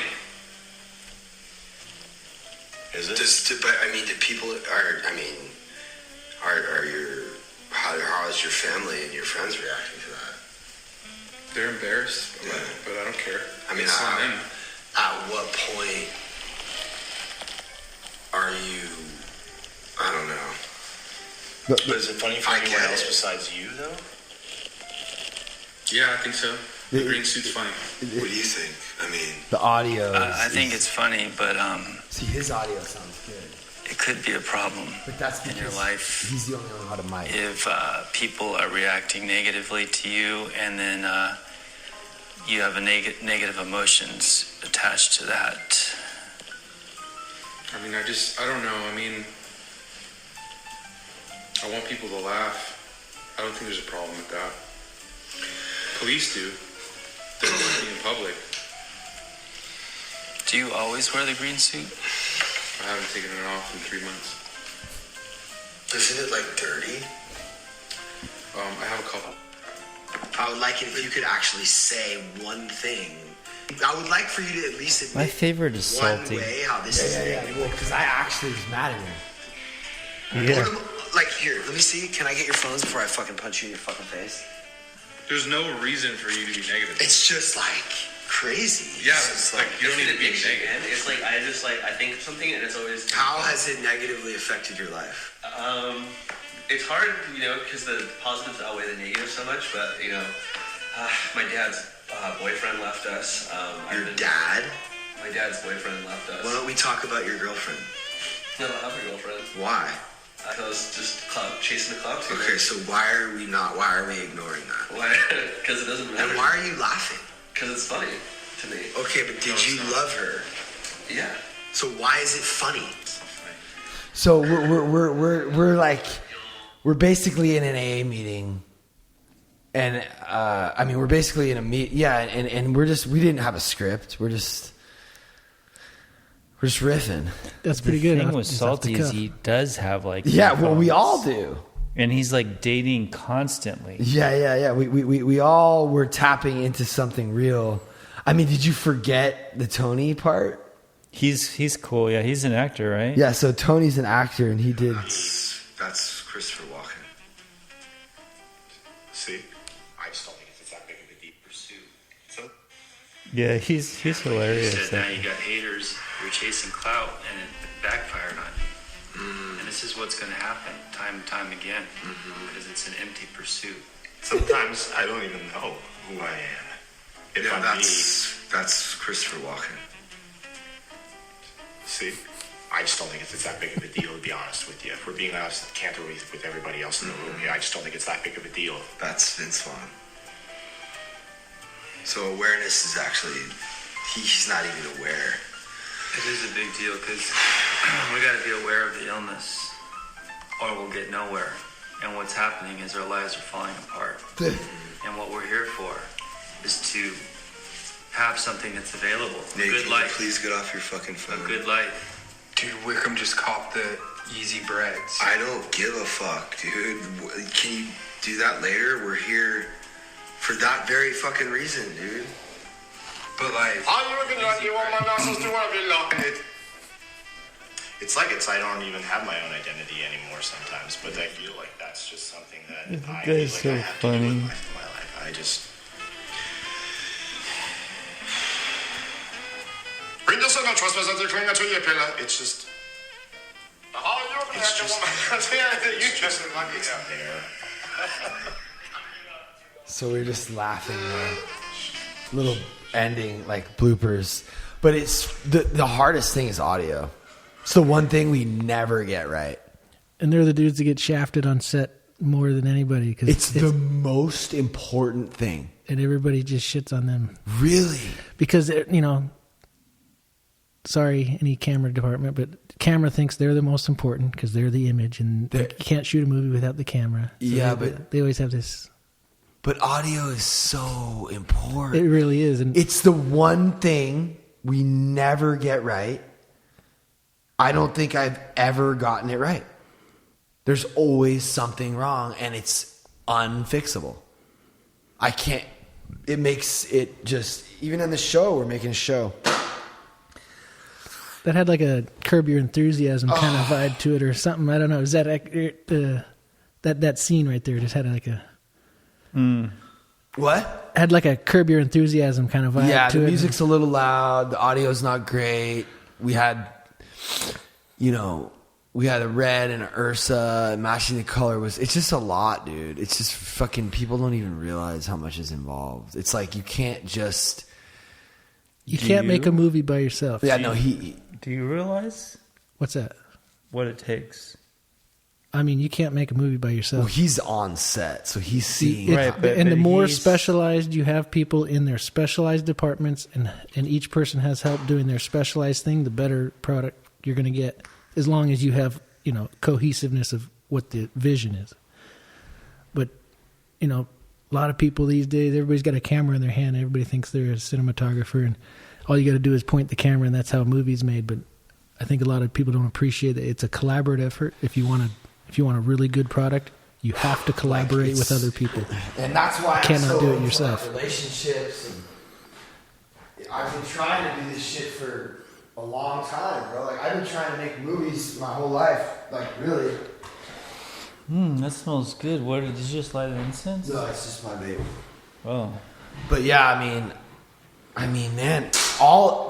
E: Is it? But I mean, do people are your how is your family and your friends reacting to that?
G: They're embarrassed,
E: Yeah.
G: but I don't care.
E: I mean,
G: It's on them.
E: at what point are you? I don't know.
A: But
I: Is it funny for
E: I
I: anyone
E: get
I: else
E: it.
I: besides you, though?
G: Yeah, I think so. The green suit's funny.
E: What do you think? I mean,
A: the audio
H: I think it's funny, but
A: see, his audio sounds good.
H: it could be a problem
A: But that's
H: in your
A: because
H: life
A: he's the only one who had a mic.
H: if people are reacting negatively to you, and then you have a negative emotions attached to that.
G: I mean, I don't know. I mean, I want people to laugh. I don't think there's a problem with that. Police do. They don't want to be in public.
H: Do you always wear the green suit?
G: I haven't taken it off in 3 months.
E: isn't it like dirty?
G: I have a couple.
E: I would like it if you could actually say one thing. I would like for you to at least admit
B: My favorite is
E: one
B: salty.
E: way how this is negative.
A: Well, because I actually was mad at him.
B: Yeah.
E: Like, here, let me see. Can I get your phones before I fucking punch you in your fucking face?
G: There's no reason for you to be negative.
E: It's just like crazy.
G: Yeah,
E: It's just
G: like you don't need to be
J: addiction,
G: negative.
J: man. It's like I think of something and it's always.
E: How has it negatively affected your life?
J: It's hard, because the positives outweigh the negatives so much. But my dad's boyfriend left us.
E: Your dad?
J: My dad's boyfriend left us.
E: Why don't we talk about your girlfriend?
J: No, I don't have a girlfriend.
E: Why?
J: I was just chasing the clout.
E: Okay, so why are we ignoring that?
J: Why? Because it doesn't matter.
E: And why are you laughing?
J: Because it's funny to me.
E: Okay, but did you love her?
J: Yeah.
E: So why is it funny?
A: So we're like, we're basically in an AA meeting, and I mean we're basically in a and we didn't have a script. We're just riffing.
C: That's pretty good.
B: The thing
C: Off-
B: with
C: just off the
B: Salty is
C: cuff.
B: he does have like
A: Yeah, well, we
B: phones.
A: all do.
B: And he's like dating constantly.
A: Yeah. We all were tapping into something real. I mean, did you forget the Tony part?
B: He's cool. Yeah, he's an actor, right?
A: Yeah, so Tony's an actor, and he did.
E: That's Christopher Walken.
I: See? I just don't think it's that big of a deep pursuit. So,
B: Yeah, he's hilarious.
H: You said now you got haters, you're chasing clout, and it backfired on you. And this is what's going to happen time and time again, because it's an empty pursuit.
I: sometimes I don't even know who I am. If
E: Yeah,
I: I'm
E: that's Christopher Walken.
I: See? I just don't think it's that big of a deal, to be honest with you. If we're being honest, can't with everybody else in the room here, I just don't think it's that big of a deal.
E: That's Vince Vaughn. So awareness is actually, he's not even aware.
H: It is a big deal, because we got to be aware of the illness, or we'll get nowhere. And what's happening is our lives are falling apart. And what we're here for is to have something that's available. A
E: Nate,
H: good
E: can you
H: life.
E: please get off your fucking
H: A
E: phone.
H: good life.
G: Dude, Wickham just copped the easy breads.
E: I don't give a fuck, dude. Can you do that later? We're here for that very fucking reason, dude.
G: But like,
I: It's like I don't even have my own identity anymore sometimes, but I feel like that's just something that I feel
B: guy's
I: like
B: so
I: I have to do
B: funny.
I: with my life. I just. It's just.
A: So we're just laughing, little ending like bloopers. But it's the hardest thing is audio. It's the one thing we never get right.
C: And they're the dudes that get shafted on set more than anybody. Cause
A: it's the most important thing.
C: And everybody just shits on them.
A: Really?
C: Because, you know, sorry, any camera department, but camera thinks they're the most important because they're the image, and you can't shoot a movie without the camera. So
A: yeah,
C: they always have this.
A: But audio is so important.
C: It really is. And
A: it's the one thing we never get right. I don't think I've ever gotten it right. There's always something wrong, and it's unfixable. I can't. It makes it just, even in the show, we're making a show.
C: That had like a Curb Your Enthusiasm kind of vibe to it or something. I don't know. Is that that scene right there just had like a...
A: What?
C: Had like a Curb Your Enthusiasm kind of vibe to it.
A: Yeah, the music's a little loud. The audio's not great. We had, we had a Red and an Ursa. And matching the color it's just a lot, dude. It's just fucking, people don't even realize how much is involved. It's like you can't just...
C: You can't make a movie by yourself.
A: Yeah,
B: Do you realize?
C: What's that?
B: What it takes.
C: I mean, you can't make a movie by yourself.
A: Well, he's on set, so he's seeing...
C: Right, but the more specialized you have people in their specialized departments, and each person has help doing their specialized thing, the better product you're going to get, as long as you have, cohesiveness of what the vision is. But, a lot of people these days, everybody's got a camera in their hand. Everybody thinks they're a cinematographer, and all you got to do is point the camera, and that's how a movie's made. But I think a lot of people don't appreciate that it's a collaborative effort. If you want a really good product, you have to collaborate with other people.
A: And that's why
C: you cannot do it yourself.
A: Relationships. And I've been trying to do this shit for a long time, bro. Like, I've been trying to make movies my whole life. Like, really.
B: That smells good. What, did you just light an incense?
A: No, it's just my baby.
B: Oh.
A: But yeah, I mean, man, all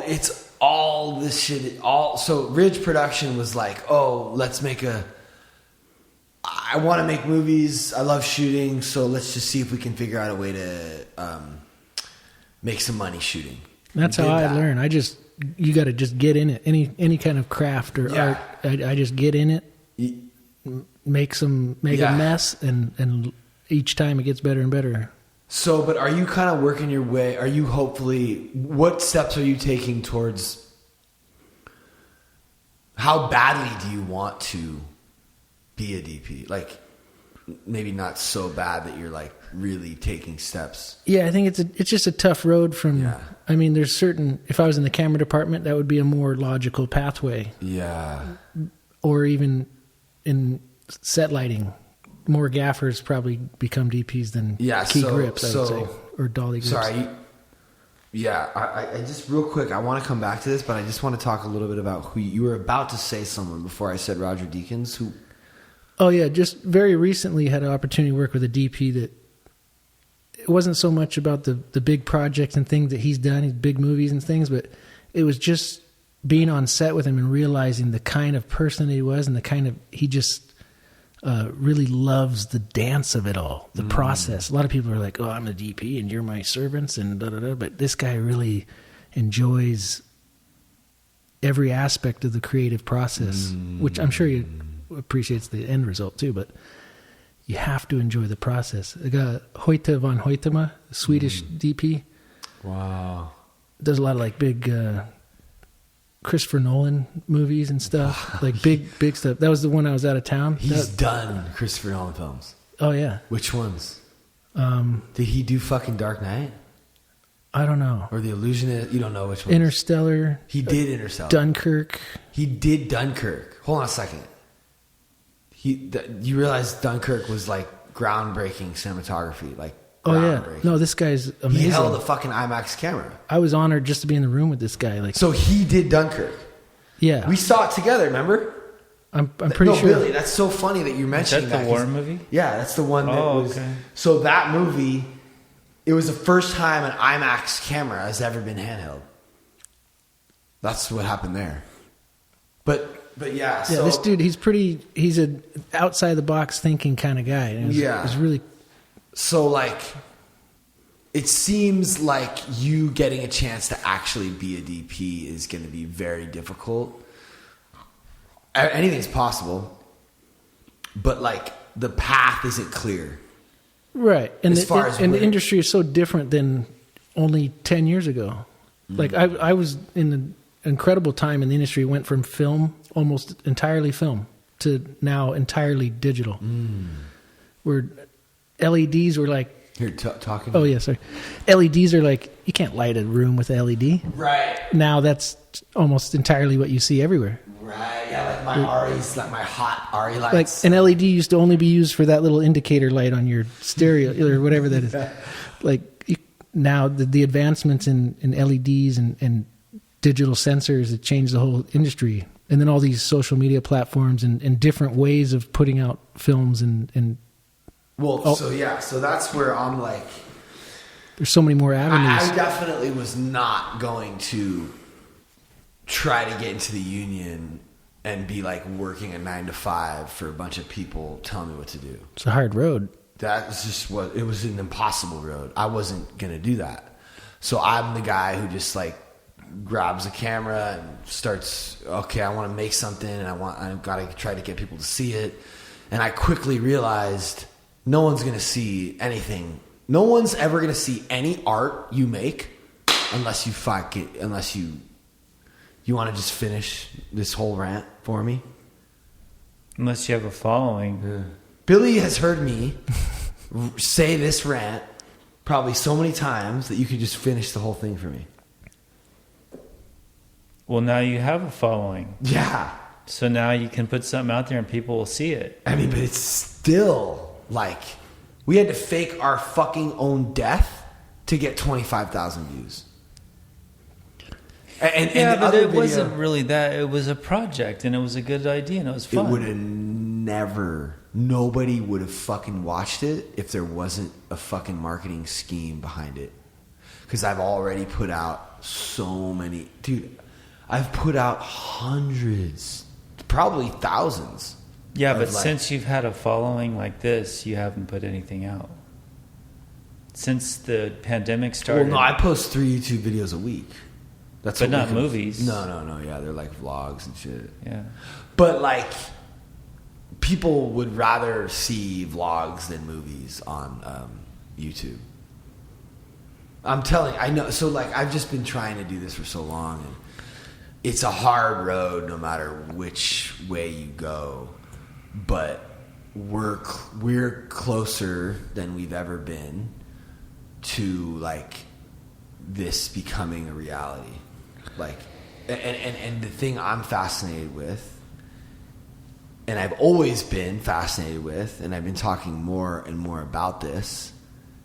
A: this shit, so Ridge Production was like, let's make I want to make movies. I love shooting. So let's just see if we can figure out a way to make some money shooting.
C: That's how I learn. You got to just get in it. Any kind of craft or art. I just get in it, make a mess, and each time it gets better and better.
A: So, but are you kind of working your way? Are you what steps are you taking towards, how badly do you want to be a DP? Like, maybe not so bad that you're like really taking steps.
C: Yeah, I think it's just a tough road from. Yeah. I mean, there's certain. If I was in the camera department, that would be a more logical pathway.
A: Yeah.
C: Or even in set lighting, more gaffers probably become DPs than key grips. I would say, or dolly grips.
A: Sorry. Yeah, I just real quick, I want to come back to this, but I just want to talk a little bit about who you were about to say someone before I said Roger Deakins, who.
C: Oh yeah, just very recently had an opportunity to work with a DP that it wasn't so much about the big projects and things that he's done, his big movies and things, but it was just being on set with him and realizing the kind of person that he was and the kind of, he just really loves the dance of it all, the process. A lot of people are like, I'm the DP and you're my servants and da-da-da, but this guy really enjoys every aspect of the creative process, which I'm sure he appreciates the end result too, but you have to enjoy the process. I got Hoyte van Hoytema, the Swedish DP.
A: Wow.
C: Does a lot of like big Christopher Nolan movies and stuff, like big stuff. That was the one I was out of town.
A: He's done Christopher Nolan films.
C: Oh yeah.
A: Which ones? Did he do fucking Dark Knight?
C: I don't know.
A: Or The Illusionist? You don't know which one.
C: Interstellar.
A: He did Interstellar.
C: Dunkirk.
A: He did Dunkirk. Hold on a second. You realize Dunkirk was like groundbreaking cinematography, like.
C: Oh yeah, no, this guy's amazing.
A: He held a fucking IMAX camera.
C: I was honored just to be in the room with this guy. Like,
A: so he did Dunkirk.
C: Yeah,
A: we saw it together. Remember?
C: I'm pretty sure.
A: Really, that's so funny that you're mentioning that.
B: Is that the war movie?
A: Yeah, that's the one that was. Okay. So that movie, it was the first time an IMAX camera has ever been handheld. That's what happened there. But yeah. So,
C: this dude, he's an outside the box thinking kind of guy. And it's really.
A: So like, it seems like you getting a chance to actually be a DP is going to be very difficult. Anything's possible, but like the path isn't clear.
C: Right. And
A: the
C: industry is so different than only 10 years ago. Mm-hmm. Like I was in an incredible time in the industry, went from film, almost entirely film, to now entirely digital. Where LEDs were like...
A: You're talking?
C: Oh, yeah, sorry. LEDs are like, you can't light a room with an LED.
A: Right.
C: Now that's almost entirely what you see everywhere.
A: Right, yeah, like my REs, like my hot RE lights.
C: Like an LED used to only be used for that little indicator light on your stereo or whatever that is. Like now the advancements in LEDs and digital sensors that changed the whole industry. And then all these social media platforms and different ways of putting out films and
A: so that's where I'm like...
C: There's so many more avenues.
A: I definitely was not going to try to get into the union and be like working a 9 to 5 for a bunch of people telling me what to do.
C: It's a hard road.
A: That was just it was an impossible road. I wasn't going to do that. So I'm the guy who just like grabs a camera and starts, okay, I want to make something and I've got to try to get people to see it. And I quickly realized no one's going to see anything. No one's ever going to see any art you make unless you want to just finish this whole rant for me?
B: Unless you have a following.
A: Yeah. Billy has heard me say this rant probably so many times that you could just finish the whole thing for me.
B: Well, now you have a following.
A: Yeah.
B: So now you can put something out there and people will see it.
A: I mean, but it's still like we had to fake our fucking own death to get 25,000 views. And
B: but it wasn't really that. It was a project, and it was a good idea, and it was fun.
A: It would have nobody would have fucking watched it if there wasn't a fucking marketing scheme behind it. Because I've already put out so many... Dude, I've put out hundreds, probably thousands.
B: Yeah, but since you've had a following like this, you haven't put anything out. Since the pandemic started...
A: Well, no, I post 3 YouTube videos a week. But
B: not movies.
A: No. Yeah, they're like vlogs and shit.
B: Yeah.
A: But like, people would rather see vlogs than movies on YouTube. I know. So like, I've just been trying to do this for so long, and it's a hard road no matter which way you go. But we're closer than we've ever been to like this becoming a reality. Like, and the thing I'm fascinated with, and I've always been fascinated with, and I've been talking more and more about this,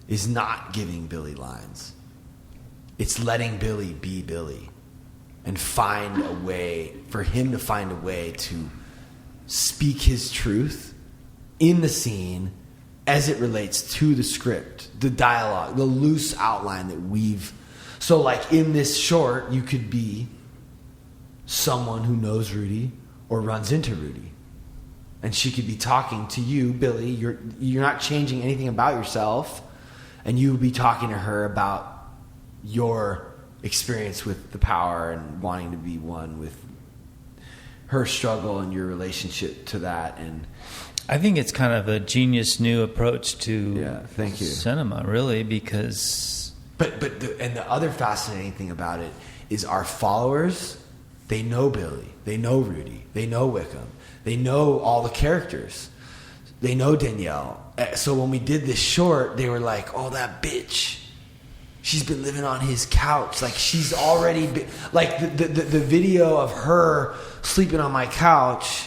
A: is not giving Billy lines. It's letting Billy be Billy and find a way for him to find a way to speak his truth in the scene as it relates to the script, the dialogue, the loose outline that we've... So like in this short, you could be someone who knows Rudy or runs into Rudy. And she could be talking to you, Billy. You're not changing anything about yourself. And you would be talking to her about your experience with the power and wanting to be one with her struggle and your relationship to that. And
B: I think it's kind of a genius new approach to
A: thank you.
B: Cinema, really, because...
A: But the other fascinating thing about it is our followers, they know Billy, they know Rudy, they know Wickham, they know all the characters, they know Danielle. So when we did this short, they were like, "Oh, that bitch, she's been living on his couch. Like she's already been, like the video of her sleeping on my couch,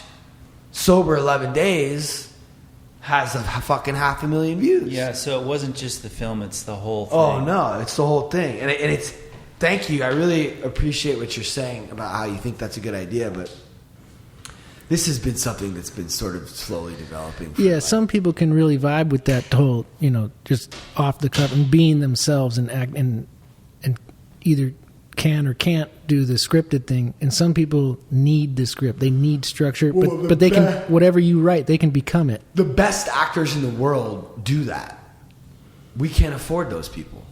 A: sober 11 days." Has a fucking 500,000 views.
B: Yeah, so it wasn't just the film, it's the whole thing.
A: Oh, no, it's the whole thing. And it's, thank you. I really appreciate what you're saying about how you think that's a good idea. But this has been something that's been sort of slowly developing.
C: Yeah, some people can really vibe with that whole, just off the cuff and being themselves and act and either can or can't do the scripted thing. And some people need the script. They need structure, but they can, whatever you write, they can become it.
A: The best actors in the world do that. We can't afford those people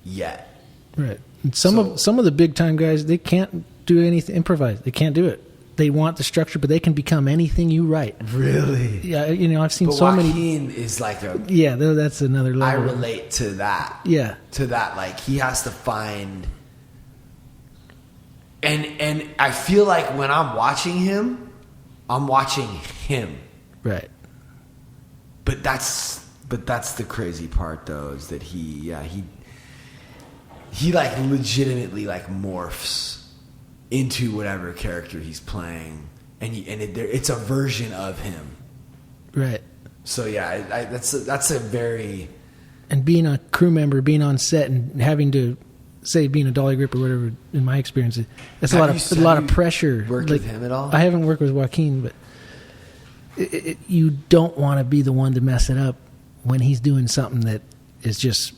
A: yet.
C: Right. And some of the big time guys, they can't do anything, improvise. They can't do it. They want the structure, but they can become anything you write.
A: Really?
C: Yeah, I've seen
A: but
C: so
A: Joaquin
C: many.
A: is like a.
C: Yeah, that's another level.
A: I relate to that.
C: Yeah.
A: To that, like he has to find. And I feel like when I'm watching him, I'm watching him.
C: Right.
A: But that's the crazy part though, is that he like legitimately like morphs into whatever character he's playing, and it's a version of him.
C: Right.
A: So yeah, that's a very.
C: And being a crew member, being on set, and having to say being a dolly grip or whatever, in my experience, that's a lot of pressure.
A: Worked with him at all?
C: I haven't worked with Joaquin, but you don't want to be the one to mess it up when he's doing something that is just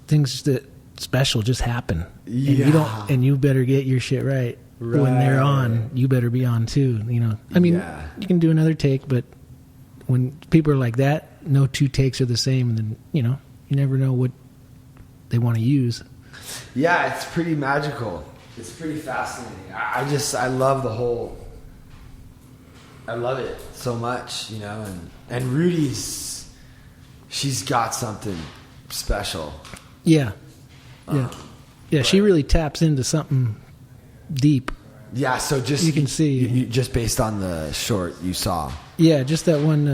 C: things that special just happen.
A: Yeah.
C: And you better get your shit right. When they're on, you better be on too. I mean, you can do another take, but when people are like that, no two takes are the same, and then you never know what they want to use.
A: Yeah, it's pretty magical. It's pretty fascinating. I love I love it so much, and Rudy's, she's got something special.
C: Yeah. Yeah, she really taps into something deep.
A: Yeah, so just
C: you can see
A: you just based on the short you saw.
C: Yeah, just that one,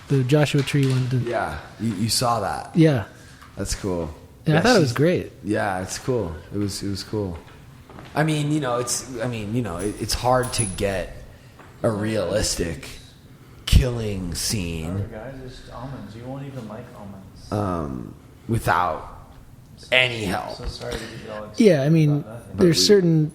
C: the Joshua Tree one.
A: Yeah, you saw that.
C: Yeah,
A: that's cool.
C: Yeah, I thought it was great.
A: Yeah, it's cool. It was cool. I mean, it's hard to get a realistic killing scene.
B: Sorry, guys, it's almonds. You won't even like almonds.
A: Without any help.
B: So sorry to get you all excited.
C: Yeah, I mean, there's certain.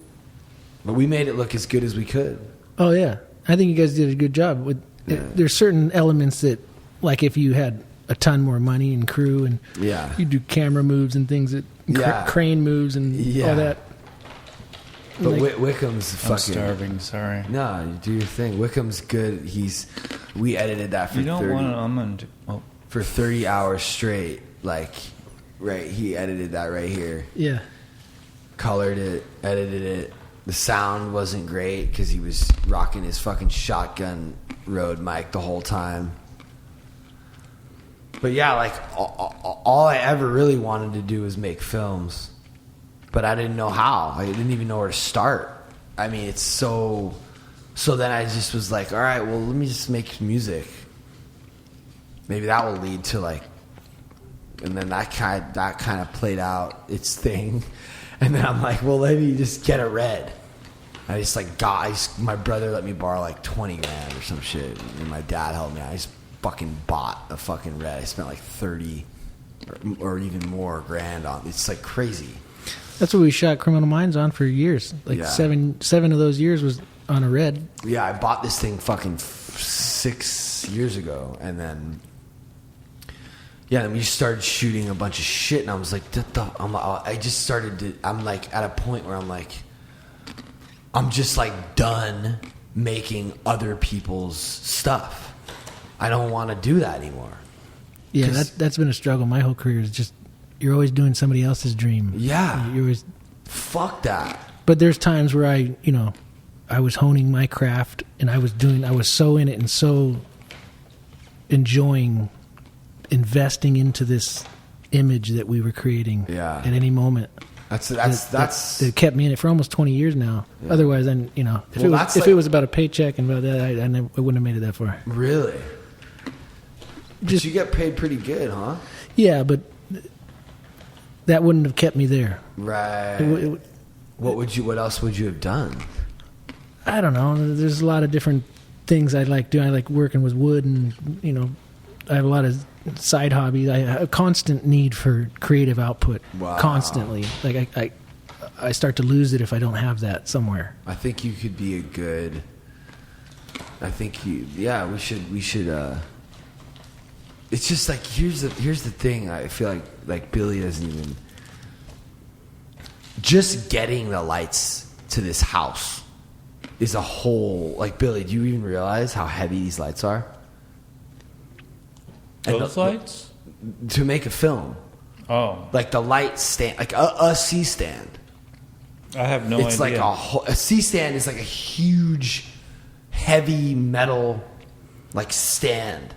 A: But we made it look as good as we could.
C: Oh yeah, I think you guys did a good job with. Yeah. There's certain elements that, like, if you had a ton more money and crew, and you do camera moves and things that crane moves and all that.
A: But like, Wickham's fucking.
B: I'm starving. Sorry.
A: No, you do your thing. Wickham's good. We edited that for.
B: You don't
A: 30,
B: want an almond. Oh.
A: For 30 hours straight. Like, right, he edited that right here.
C: Yeah.
A: Colored it, edited it. The sound wasn't great because he was rocking his fucking shotgun Rode mic the whole time. But yeah, like, all I ever really wanted to do was make films. But I didn't know how. I didn't even know where to start. I mean, it's so... So then I just was like, all right, well, let me just make music. Maybe that will lead to, like... And then that kind of played out its thing. And then I'm like, well, let me just get a red. I just, like, my brother let me borrow, like, 20 grand or some shit. And my dad helped me. I just fucking bought a fucking red. I spent, like, 30 or even more grand on it. It's, like, crazy.
C: That's what we shot Criminal Minds on for years. Like, 7 of those years was on a red.
A: Yeah, I bought this thing fucking 6 years ago. And then... Yeah, and we started shooting a bunch of shit, and I was like, I just started to... I'm, like, at a point where I'm, like... I'm just, like, done making other people's stuff. I don't want to do that anymore.
C: Yeah, that's been a struggle. My whole career is just... You're always doing somebody else's dream.
A: Yeah.
C: You're always...
A: Fuck that.
C: But there's times where I was honing my craft, and I was so in it and so enjoying investing into this image that we were creating at any moment. That kept me in it for almost 20 years now. Yeah. Otherwise, then if it was about a paycheck and about that, I wouldn't have made it that far.
A: Really? But you get paid pretty good, huh?
C: Yeah, but that wouldn't have kept me there.
A: Right. What else would you have done?
C: I don't know. There's a lot of different things I like doing. I like working with wood, and I have a lot of side hobbies. I have a constant need for creative output.
A: Wow.
C: Constantly. Like I start to lose it if I don't have that somewhere.
A: I think you could be a good I think we should. It's just like here's the thing. I feel like Billy doesn't even. Just getting the lights to this house is a whole. Like, Billy, do you even realize how heavy these lights are?
B: Those lights?
A: To make a film.
B: Oh.
A: Like the light stand, like a C-stand.
B: I have no idea.
A: It's like a C-stand is like a huge, heavy metal, like, stand.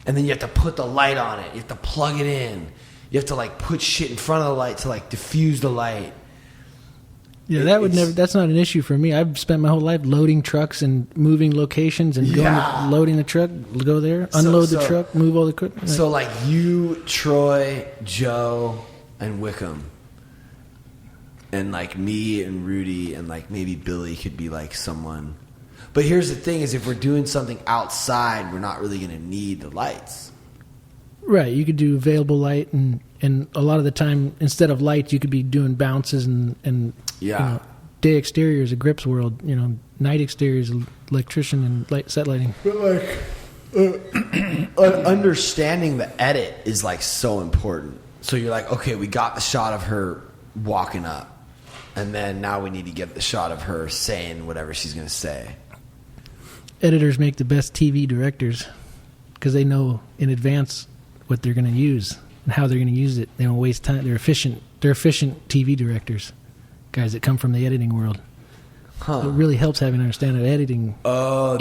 A: And then you have to put the light on it. You have to plug it in. You have to, like, put shit in front of the light to, like, diffuse the light.
C: Yeah, that's not an issue for me. I've spent my whole life loading trucks and moving locations and loading the truck, go there, unload the truck, move all the equipment.
A: So, like, you, Troy, Joe, and Wickham, and, like, me and Rudy and, like, maybe Billy could be, like, someone. But here's the thing is if we're doing something outside, we're not really going to need the lights.
C: Right, you could do available light, and a lot of the time, instead of lights, you could be doing bounces and you know, day exterior is a grips world. You know, night exterior is electrician and set lighting.
A: But like, understanding the edit is like so important. So you're like, okay, we got the shot of her walking up, and then now we need to get the shot of her saying whatever she's going to say.
C: Editors make the best TV directors because they know in advance what they're going to use and how they're going to use it. They don't waste time. They're efficient TV directors, guys that come from the editing world. It really helps having an understanding of editing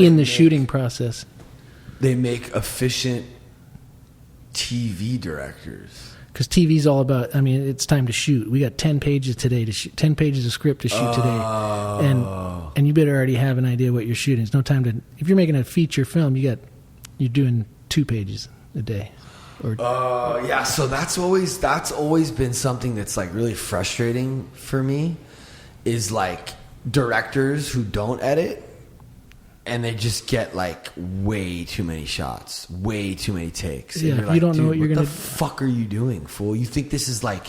C: in the shooting process.
A: They make efficient TV directors.
C: Because TV's all about, I mean, it's time to shoot. We got 10 pages today to shoot, 10 pages of script to shoot today. And you better already have an idea what you're shooting. It's no time to, if you're making a feature film, you're doing 2 pages a day.
A: Yeah, so that's always been something that's like really frustrating for me is like directors who don't edit and they just get like way too many shots, way too many takes.
C: Yeah,
A: and
C: like, you don't know what you're
A: going to
C: do.
A: What the fuck are you doing, fool? You think this is like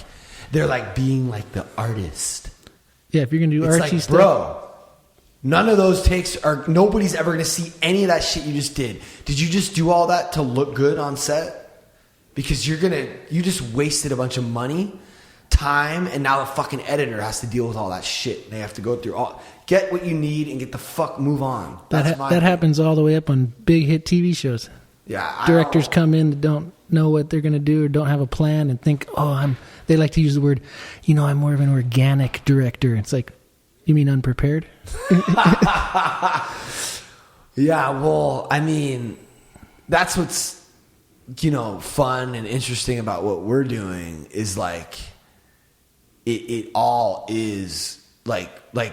A: they're like being like the artist.
C: Yeah, if you're going to do
A: it's
C: artsy
A: like,
C: stuff.
A: Bro, none of those takes are, nobody's ever going to see any of that shit you just did. Did you just do all that to look good on set? Because you just wasted a bunch of money, time, and now the fucking editor has to deal with all that shit. They have to go through get what you need and get the fuck, move on.
C: That happens all the way up on big hit TV shows.
A: Yeah.
C: Directors come in that don't know what they're going to do or don't have a plan and think, they like to use the word, I'm more of an organic director. It's like, you mean unprepared?
A: Yeah, well, I mean, that's what's, fun and interesting about what we're doing is like, it all is like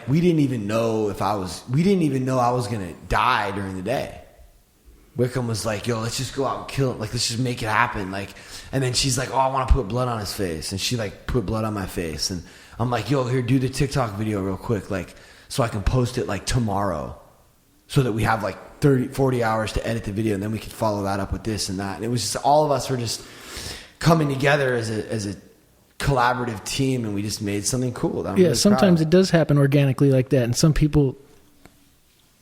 A: we didn't even know I was going to die during the day. Wickham was like, yo, let's just go out and kill him. Like, let's just make it happen. Like, and then she's like, oh, I want to put blood on his face. And she like put blood on my face. And I'm like, yo, here, do the TikTok video real quick. Like, so I can post it like tomorrow so that we have like 40 hours to edit the video. And then we can follow that up with this and that. And it was just, all of us were just coming together as a collaborative team. And we just made something cool. That I'm really
C: sometimes it does happen organically like that. And some people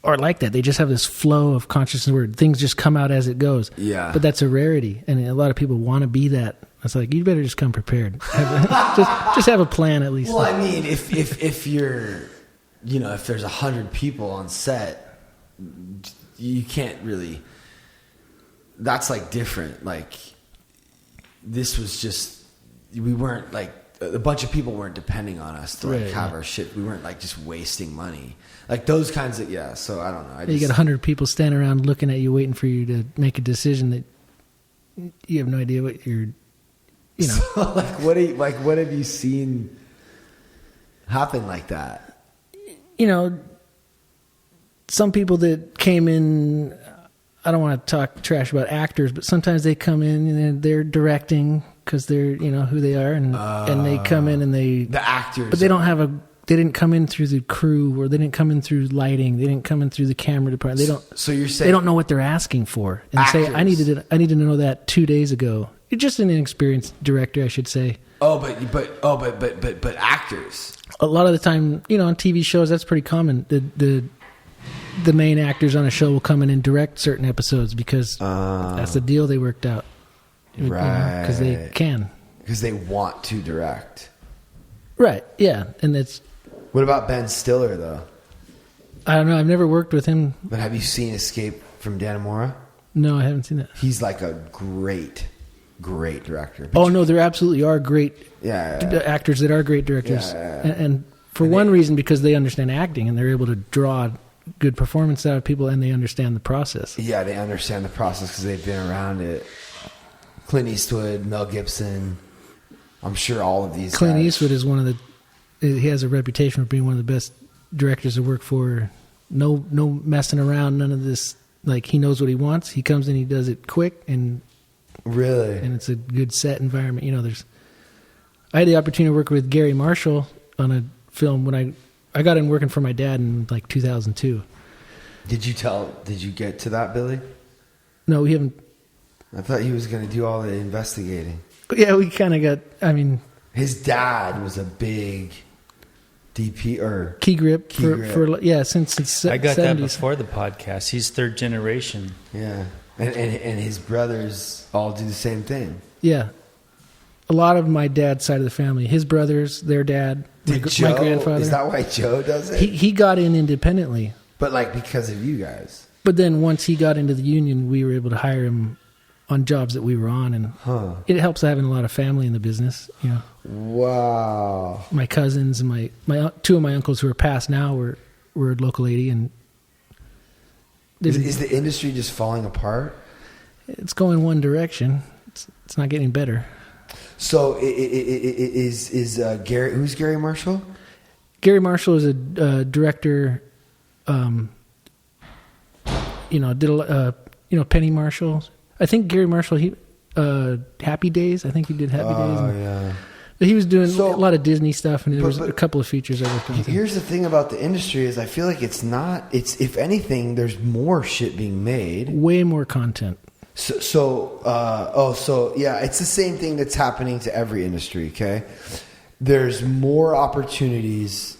C: are like that. They just have this flow of consciousness where things just come out as it goes.
A: Yeah.
C: But that's a rarity. And a lot of people want to be that. It's like, you better just come prepared. just have a plan at least.
A: Well, I mean, if you're, if there's 100 people on set, you can't really, that's like different. Like, this was just, we weren't like, a bunch of people weren't depending on us to like have our shit. We weren't like just wasting money. Like those kinds of, so I don't know.
C: You got 100 people standing around looking at you, waiting for you to make a decision that you have no idea what you're,
A: So, what have you seen happen like that?
C: Some people that came in, I don't want to talk trash about actors, but sometimes they come in and they're directing because they're, who they are, and they come in and the
A: actors,
C: but they don't have they didn't come in through the crew, or they didn't come in through lighting, they didn't come in through the camera department. They don't. So you're saying they don't know what they're asking for, and actors. Say, I need to know that 2 days ago. You're just an inexperienced director, I should say. But
A: actors.
C: A lot of the time, on TV shows, that's pretty common. the main actors on a show will come in and direct certain episodes because that's the deal they worked out.
A: Right.
C: Because they can.
A: Because they want to direct.
C: Right, yeah. And it's...
A: What about Ben Stiller, though?
C: I don't know. I've never worked with him.
A: But have you seen Escape from Dannemora?
C: No, I haven't seen that.
A: He's like a great director.
C: Oh, no, there absolutely are great
A: yeah.
C: actors that are great directors.
A: Yeah.
C: And for one reason, because they understand acting and they're able to draw good performance out of people and they understand the process.
A: Yeah, they understand the process because they've been around it. Clint Eastwood, Mel Gibson, I'm sure all of these
C: Clint
A: guys.
C: Eastwood is he has a reputation for being one of the best directors to work for. No messing around, none of this. Like, he knows what he wants. He comes in, he does it quick, and
A: really,
C: and it's a good set environment. I had the opportunity to work with Gary Marshall on a film when I got in working for my dad in like 2002.
A: Did you get to that, Billy?
C: No, we haven't.
A: I thought he was going to do all the investigating.
C: Yeah, we kind of got,
A: his dad was a big DP or
C: key grip. For since the
B: I got
C: 70s.
B: that before the podcast. He's third generation.
A: Yeah. And his brothers all do the same thing.
C: Yeah. A lot of my dad's side of the family, his brothers, their dad, my grandfather.
A: Is that why Joe does it?
C: He got in independently.
A: But like because of you guys.
C: But then once he got into the union, we were able to hire him on jobs that we were on, and it helps having a lot of family in the business.
A: Wow.
C: My cousins and my two of my uncles who are passed now were local 80, and
A: is the industry just falling apart?
C: It's going one direction. It's not getting better.
A: So is Gary? Who's Gary Marshall?
C: Gary Marshall is a director. Did Penny Marshall. I think Gary Marshall. Happy Days. I think he did Happy Days.
A: Oh yeah.
C: But he was doing a lot of Disney stuff, and there was a couple of features I worked on.
A: Here's the thing about the industry is I feel like it's if anything, there's more shit being made.
C: Way more content.
A: So it's the same thing that's happening to every industry, okay? There's more opportunities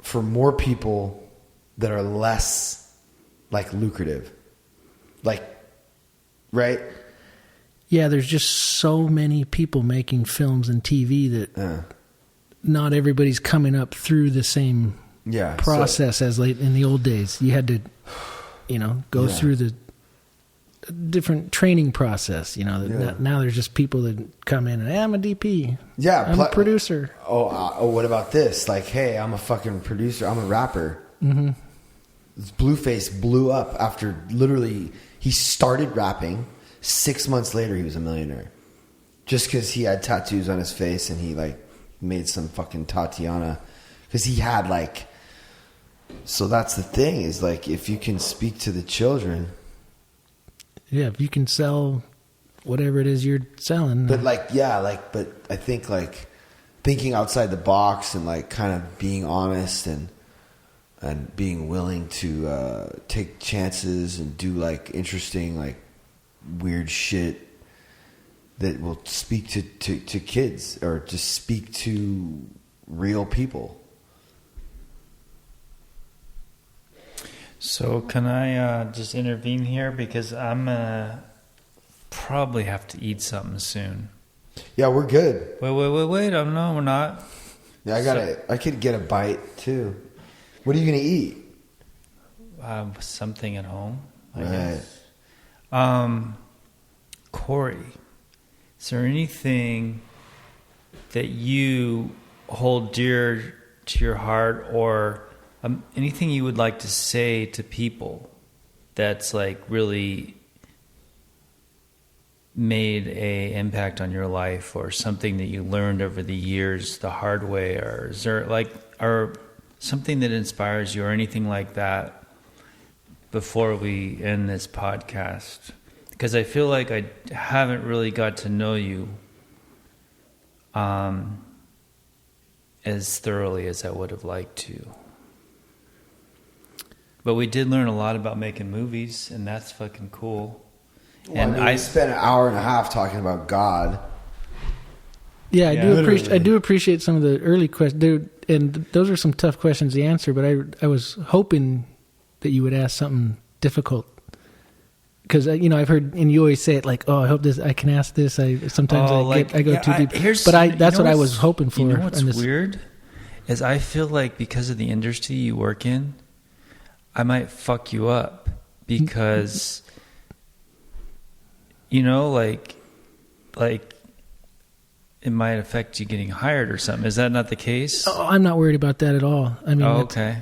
A: for more people that are less like lucrative. Like, right?
C: Yeah, there's just so many people making films and TV that not everybody's coming up through the same process as late in the old days. You had to, go through the different training process. Now there's just people that come in and, hey, I'm a DP.
A: Yeah,
C: I'm a producer.
A: What about this? Like, hey, I'm a fucking producer. I'm a rapper.
C: Mm-hmm.
A: Blueface blew up after literally he started rapping. 6 months later, he was a millionaire. Just because he had tattoos on his face and he made some fucking Tatiana. Because he had so that's the thing is if you can speak to the children.
C: Yeah, if you can sell whatever it is you're selling.
A: But but I think thinking outside the box and kind of being honest and being willing to take chances and do interesting weird shit that will speak to kids or just speak to real people.
B: So can I just intervene here because I'm gonna probably have to eat something soon.
A: Yeah, we're good.
B: Wait! No, we're not.
A: Yeah, I could get a bite too. What are you gonna eat?
B: Something at home, I guess. Cory, is there anything that you hold dear to your heart or anything you would like to say to people that's really made a impact on your life or something that you learned over the years the hard way, or is there or something that inspires you or anything like that before we end this podcast? Because I feel like I haven't really got to know you as thoroughly as I would have liked to. But we did learn a lot about making movies, and that's fucking cool.
A: Well, and I spent an hour and a half talking about God.
C: Yeah,
B: Yeah.
C: I do appreciate some of the early questions, and those are some tough questions to answer. But I was hoping that you would ask something difficult, because I've heard, and you always say it like, "Oh, I hope I can ask this." I go too deep, but that's what I was hoping for.
B: You know what's weird is I feel like because of the industry you work in, I might fuck you up because like it might affect you getting hired or something. Is that not the case?
C: Oh, I'm not worried about that at all. I mean,
B: okay.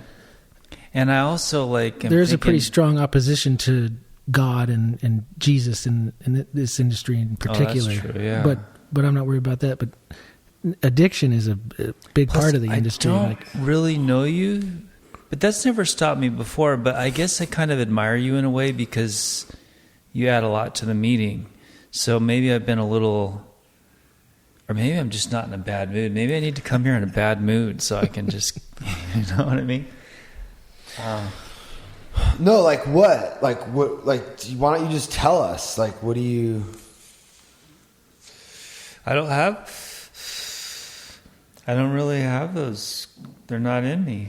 B: And I also
C: there's a pretty strong opposition to God and Jesus in this industry in particular.
B: Oh, that's true, yeah.
C: But I'm not worried about that. But addiction is a big part of the industry.
B: I don't really know you, but that's never stopped me before. But I guess I kind of admire you in a way because you add a lot to the meeting. So maybe I've been a little... Or maybe I'm just not in a bad mood. Maybe I need to come here in a bad mood so I can just, you know what I mean?
A: No, like what? Like what? Like, why don't you just tell us? Like, what do you?
B: I don't really have those. They're not in me.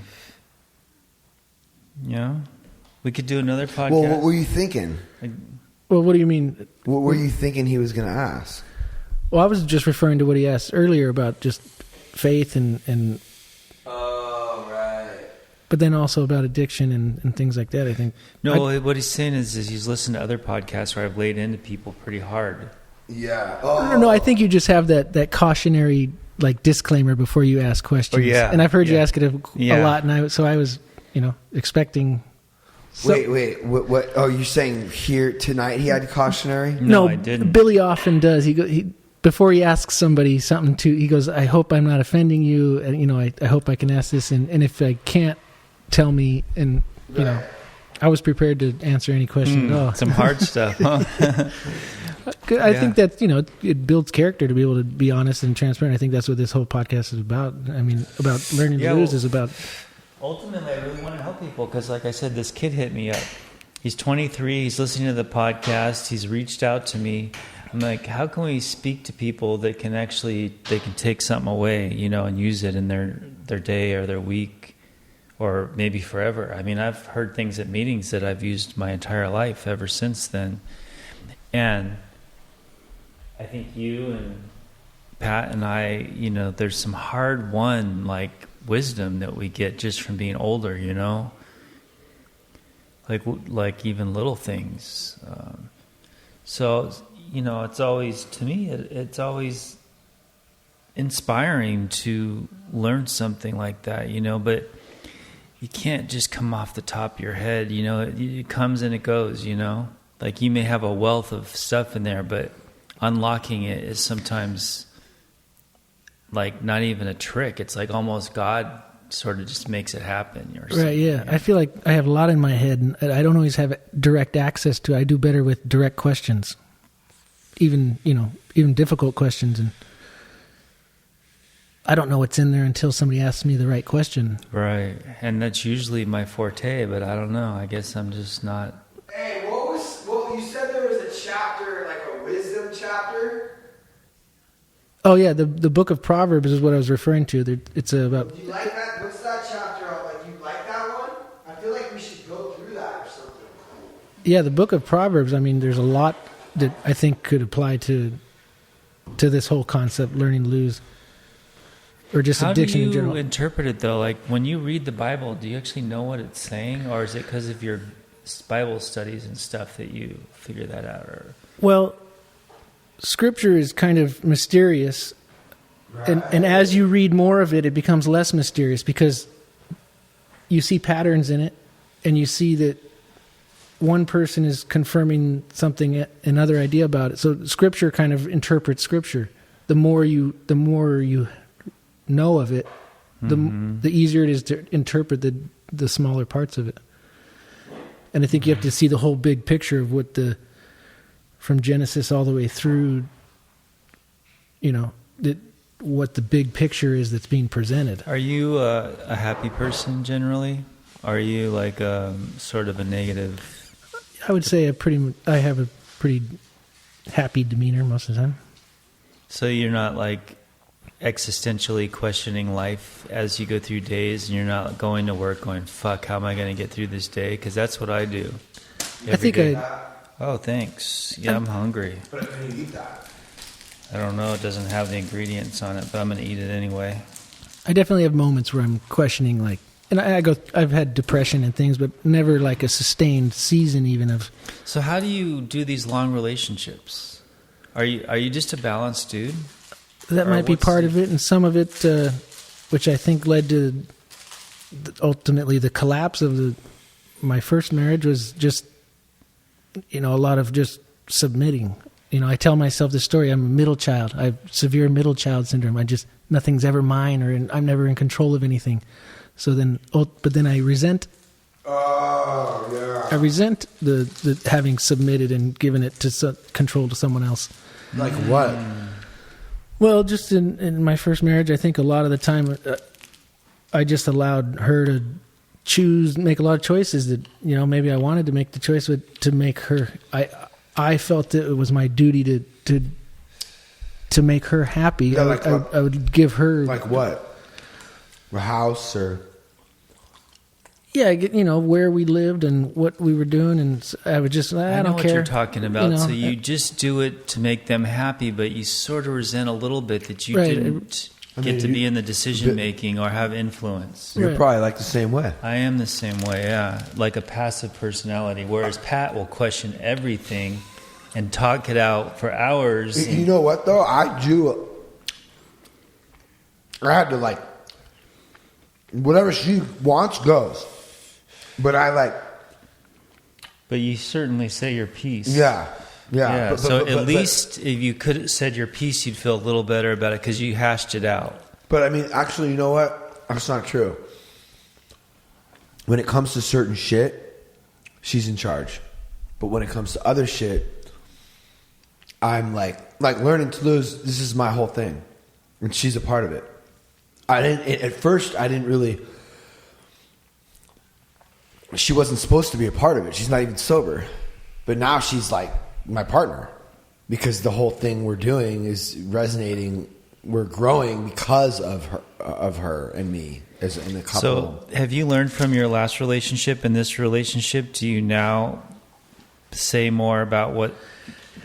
B: You know? We could do another podcast.
A: Well, what were you thinking?
C: Well, what do you mean?
A: What were you thinking he was going to ask?
C: Well, I was just referring to what he asked earlier about just faith and
A: oh, right.
C: But then also about addiction and things like that, I think.
B: No, what he's saying is he's listened to other podcasts where I've laid into people pretty hard.
A: Yeah.
C: Oh. No, I think you just have that cautionary like disclaimer before you ask questions.
B: Oh, yeah.
C: And I've heard you ask it a lot, and I was expecting.
A: Wait. What? Oh, you're saying here tonight he had cautionary?
B: No, I didn't.
C: Billy often does. He before he asks somebody something he goes, "I hope I'm not offending you, and I hope I can ask this, and if I can't, tell me." And I was prepared to answer any question at all.
B: Some hard stuff, huh?
C: I think that it builds character to be able to be honest and transparent. I think that's what this whole podcast is about. I mean, about learning to lose is about.
B: Ultimately, I really want to help people because, like I said, this kid hit me up. He's 23. He's listening to the podcast. He's reached out to me. I'm like, how can we speak to people that can take something away, and use it in their day or their week or maybe forever. I mean, I've heard things at meetings that I've used my entire life ever since then. And I think you and Pat and I, there's some hard-won, like, wisdom that we get just from being older, like even little things. So, it's always, to me, it's always inspiring to learn something like that, but you can't just come off the top of your head, it comes and it goes, like you may have a wealth of stuff in there, but unlocking it is sometimes like not even a trick. It's like almost God sort of just makes it happen.
C: Right, yeah. I feel like I have a lot in my head, and I don't always have direct access to it. I do better with direct questions, even difficult questions, and I don't know what's in there until somebody asks me the right question.
B: Right, and that's usually my forte, but I don't know. I guess I'm just not...
A: Hey, you said there was a chapter, like a wisdom chapter?
C: Oh, yeah, the book of Proverbs is what I was referring to. It's about...
A: Do you like that? What's that chapter? Like, you like that one? I feel like we should go through that or something.
C: Yeah, the book of Proverbs, I mean, there's a lot that I think could apply to this whole concept, learning to lose, or just addiction in general.
B: How do you interpret it, though? Like, when you read the Bible, do you actually know what it's saying? Or is it because of your Bible studies and stuff that you figure that out? Or...
C: Well... Scripture is kind of mysterious, and as you read more of it, it becomes less mysterious because you see patterns in it, and you see that one person is confirming something, another idea about it. So Scripture kind of interprets Scripture. The more you know of it, the easier it is to interpret the smaller parts of it. And I think you have to see the whole big picture of what from Genesis all the way through, what the big picture is that's being presented.
B: Are you a happy person generally? Are you like sort of a negative?
C: I would say I have a pretty happy demeanor most of the time.
B: So you're not like existentially questioning life as you go through days, and you're not going to work going, fuck, how am I going to get through this day? Because that's what I do.
C: I think
B: Oh, thanks. Yeah, I'm hungry.
A: But can you eat that?
B: I don't know. It doesn't have the ingredients on it, but I'm going to eat it anyway.
C: I definitely have moments where I'm questioning, like, and I've had depression and things, but never like a sustained season even of.
B: So how do you do these long relationships? Are you just a balanced dude?
C: That might be part of it, and some of it, which I think led to ultimately the collapse of my first marriage, was just, a lot of just submitting. I tell myself this story. I'm a middle child. I have severe middle child syndrome. Nothing's ever mine, or I'm never in control of anything. So then, but then I resent.
A: Oh yeah.
C: I resent the having submitted and given it to control to someone else.
A: Like what?
C: Well, just in my first marriage, I think a lot of the time I just allowed her to make a lot of choices that, maybe I wanted to make the choice to make her. I felt that it was my duty to make her happy.
A: Yeah,
C: I would give her.
A: Like what? A house or?
C: Yeah, where we lived and what we were doing, and I would just, I
B: know
C: don't
B: what
C: care.
B: you're talking about. So you just do it to make them happy, but you sort of resent a little bit that you didn't get to be in the decision making or have influence.
A: You're probably like the same way.
B: I am the same way, yeah. Like a passive personality, whereas Pat will question everything and talk it out for hours.
A: You know what though? I had to whatever she wants goes. But
B: But you certainly say your piece.
A: Yeah.
B: So at least if you could have said your piece, you'd feel a little better about it because you hashed it out.
A: But I mean, actually, you know what? That's not true. When it comes to certain shit, she's in charge. But when it comes to other shit, I'm like learning to lose. This is my whole thing, and she's a part of it. At first, I didn't really. She wasn't supposed to be a part of it. She's not even sober. But now she's like my partner because the whole thing we're doing is resonating. We're growing because of her and me as in a couple.
B: So have you learned from your last relationship and this relationship? Do you now say more about what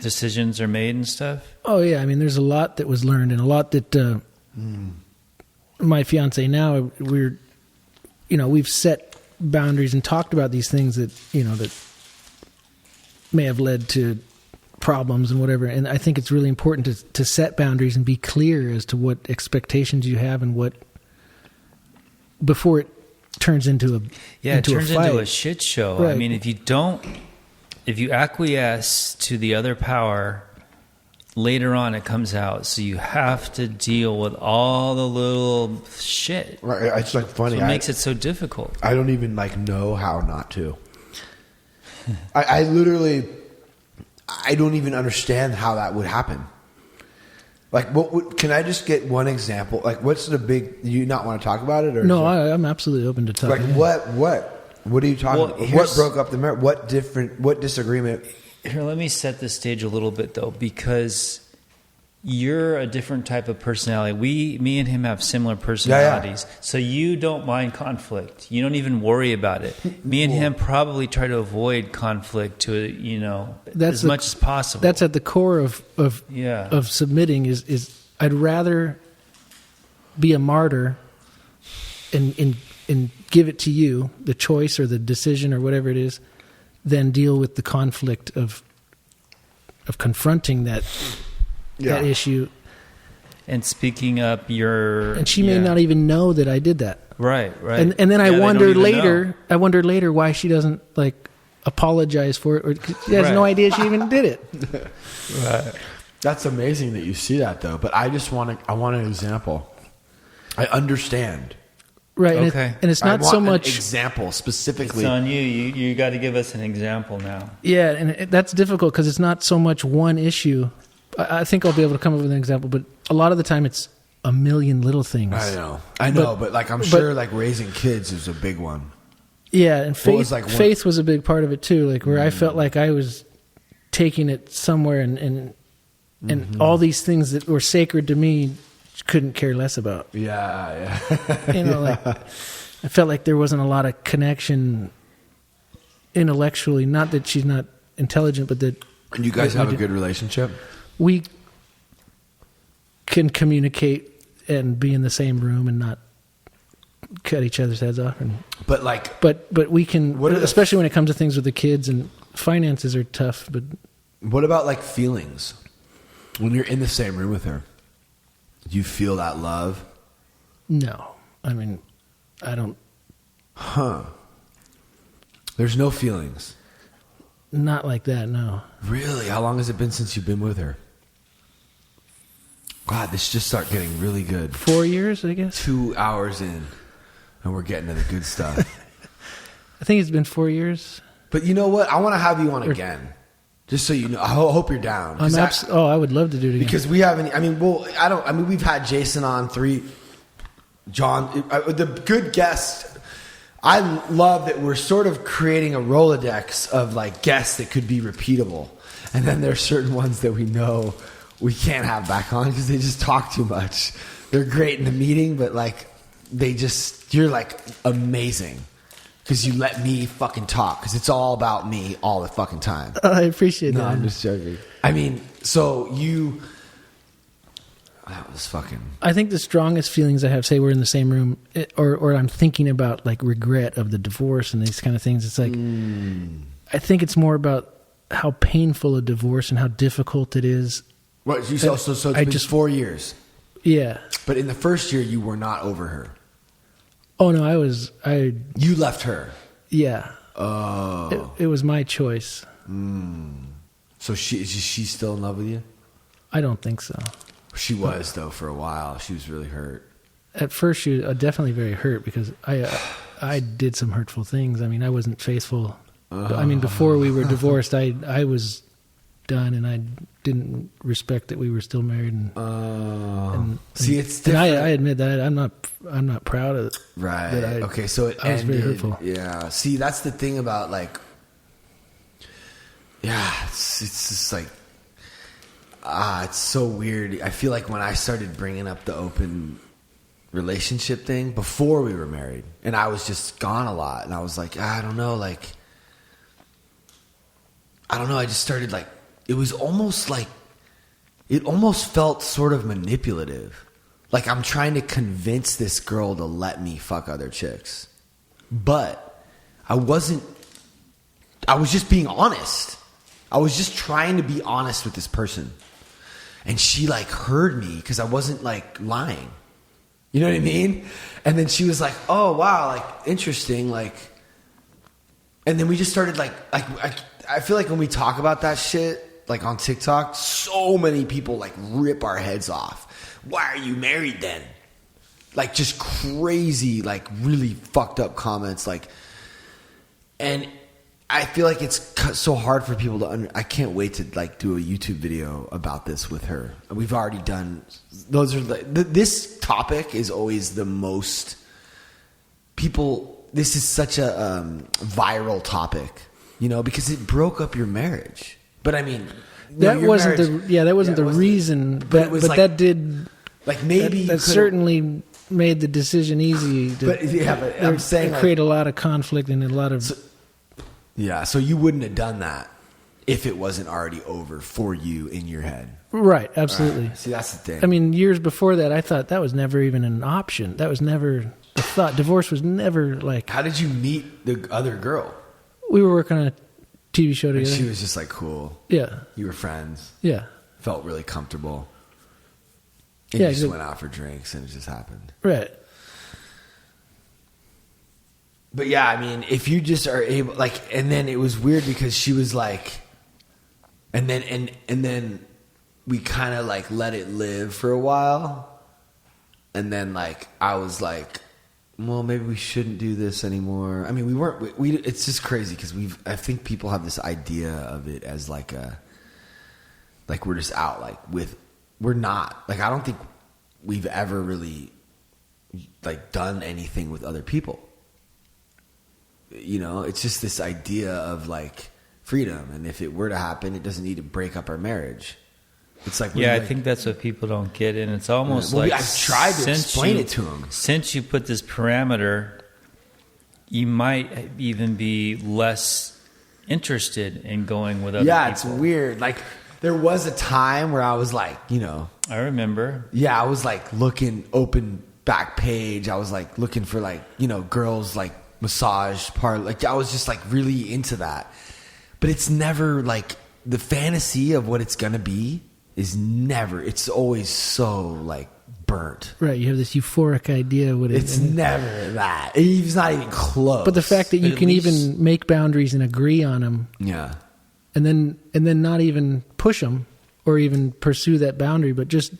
B: decisions are made and stuff?
C: Oh, yeah. I mean, there's a lot that was learned and a lot that my fiance now, we've set boundaries and talked about these things that that may have led to problems and whatever. And I think it's really important to set boundaries and be clear as to what expectations you have and what before it turns into a into a
B: shit show.
C: Right.
B: I mean, if you acquiesce to the other power, later on it comes out. So you have to deal with all the little shit.
A: Right, it's like funny.
B: So it makes it so difficult.
A: I don't even know how not to. I literally, I don't even understand how that would happen. Like, can I just get one example? Like, what's the big? Do you not want to talk about it? Or
C: no, I'm absolutely open to talking.
A: Like, what are you talking about? What broke up the marriage? What disagreement?
B: Here, let me set the stage a little bit, though, because you're a different type of personality. Me and him have similar personalities.
A: Yeah.
B: So you don't mind conflict. You don't even worry about it. Me and him probably try to avoid conflict as much as possible.
C: That's at the core of submitting is I'd rather be a martyr and give it to you, the choice or the decision or whatever it is, than deal with the conflict of confronting that issue.
B: And speaking up
C: and she may not even know that I did that.
B: Right.
C: And then I wonder later why she doesn't apologize for it, or she has no idea she even did it.
A: Right. That's amazing that you see that though. But I want an example. I understand.
C: Right.
B: Okay.
C: And it's not so much
A: an example specifically.
B: It's on you. You got to give us an example now.
C: Yeah, and that's difficult because it's not so much one issue. I think I'll be able to come up with an example, but a lot of the time it's a million little things.
A: I know, but I'm sure raising kids is a big one.
C: Yeah, and faith was a big part of it too, where I felt like I was taking it somewhere and all these things that were sacred to me couldn't care less about.
A: Yeah.
C: Like I felt like there wasn't a lot of connection intellectually. Not that she's not intelligent, but that.
A: And you guys have a good relationship?
C: We can communicate and be in the same room and not cut each other's heads off. But we can, especially when it comes to things with the kids, and finances are tough. But
A: what about like feelings? When you're in the same room with her, do you feel that love?
C: No. I mean, I don't.
A: Huh. There's no feelings?
C: Not like that, no.
A: Really? How long has it been since you've been with her? God, this just started getting really good.
C: 4 years, I guess.
A: 2 hours in, and we're getting to the good stuff.
C: I think it's been 4 years.
A: But you know what? I want to have you on again. Just so you know. I hope you're down.
C: I would love to do it again.
A: Because we haven't, we've had Jason on 3, John, the good guest. I love that we're sort of creating a Rolodex of like guests that could be repeatable. And then there's certain ones that we know we can't have back on because they just talk too much. They're great in the meeting, but like you're like amazing because you let me fucking talk because it's all about me all the fucking time.
C: I appreciate that.
A: No, I'm just joking. I mean, that was fucking.
C: I think the strongest feelings I have, say we're in the same room, or I'm thinking about like regret of the divorce and these kind of things. It's like, I think it's more about how painful a divorce and how difficult it is.
A: What you so it's been 4 years.
C: Yeah.
A: But in the first year, you were not over her.
C: Oh no,
A: You left her.
C: Yeah.
A: Oh.
C: It was my choice.
A: So is she still in love with you?
C: I don't think so.
A: She was though for a while. She was really hurt.
C: At first, she was definitely very hurt because I did some hurtful things. I mean, I wasn't faithful. I mean, before we were divorced, I was done, and I didn't respect that we were still married. And
A: see, it's different.
C: And I admit that I'm not proud of it.
A: Right.
C: Okay.
A: So it
C: I was
A: ended.
C: very hurtful.
A: Yeah. See, that's the thing about like. Yeah, it's just like. It's so weird. I feel like when I started bringing up the open relationship thing before we were married, and I was just gone a lot, and I was like, I don't know. I just started like, it was almost like, it almost felt sort of manipulative. Like I'm trying to convince this girl to let me fuck other chicks. But I was just being honest. I was just trying to be honest with this person. And she like heard me because I wasn't like lying. You know what I mean? And then she was like, oh wow, like interesting. Like, and then we just started like I feel like when we talk about that shit, like on TikTok, so many people like rip our heads off. Why are you married then? Like just crazy, like really fucked up comments. Like, and I feel like it's so hard for people to I can't wait to like do a YouTube video about this with her. We've already done. Those are this topic is always the most people. This is such a viral topic, you know, because it broke up your marriage. But I mean,
C: that wasn't the reason. But that did.
A: Like maybe
C: that certainly made the decision easy.
A: But I'm saying
C: create a lot of conflict and a lot of.
A: Yeah, so you wouldn't have done that if it wasn't already over for you in your head.
C: Right, absolutely.
A: Right. See, that's the thing.
C: I mean, years before that, I thought that was never even an option. That was never the thought. Divorce was never like...
A: How did you meet the other girl?
C: We were working on a TV show together.
A: And she was just like, cool.
C: Yeah.
A: You were friends.
C: Yeah.
A: Felt really comfortable. And you just went out for drinks and it just happened.
C: Right.
A: But yeah, I mean, if you just are able, like, and then it was weird because she was like, and then we kind of like let it live for a while, and then like I was like, well, maybe we shouldn't do this anymore. I mean, we it's just crazy because I think people have this idea of it as like we're just out we're not, like I don't think we've ever really like done anything with other people. You know, it's just this idea of like freedom, and if it were to happen, it doesn't need to break up our marriage. It's like,
B: I think that's what people don't get, and it's almost like
A: I've tried to explain it to them.
B: Since you put this parameter, you might even be less interested in going with other people.
A: Yeah, it's weird. Like, there was a time where I was like,
B: I remember.
A: Yeah, I was like looking open back page. I was like looking for like, girls like massage part. Like, I was just like really into that. But it's never like the fantasy of what it's going to be is never, it's always so like burnt.
C: Right. You have this euphoric idea.
A: It's never that. It's not even close.
C: But the fact that you can even make boundaries and agree on them.
A: Yeah.
C: And then not even push them or even pursue that boundary, but just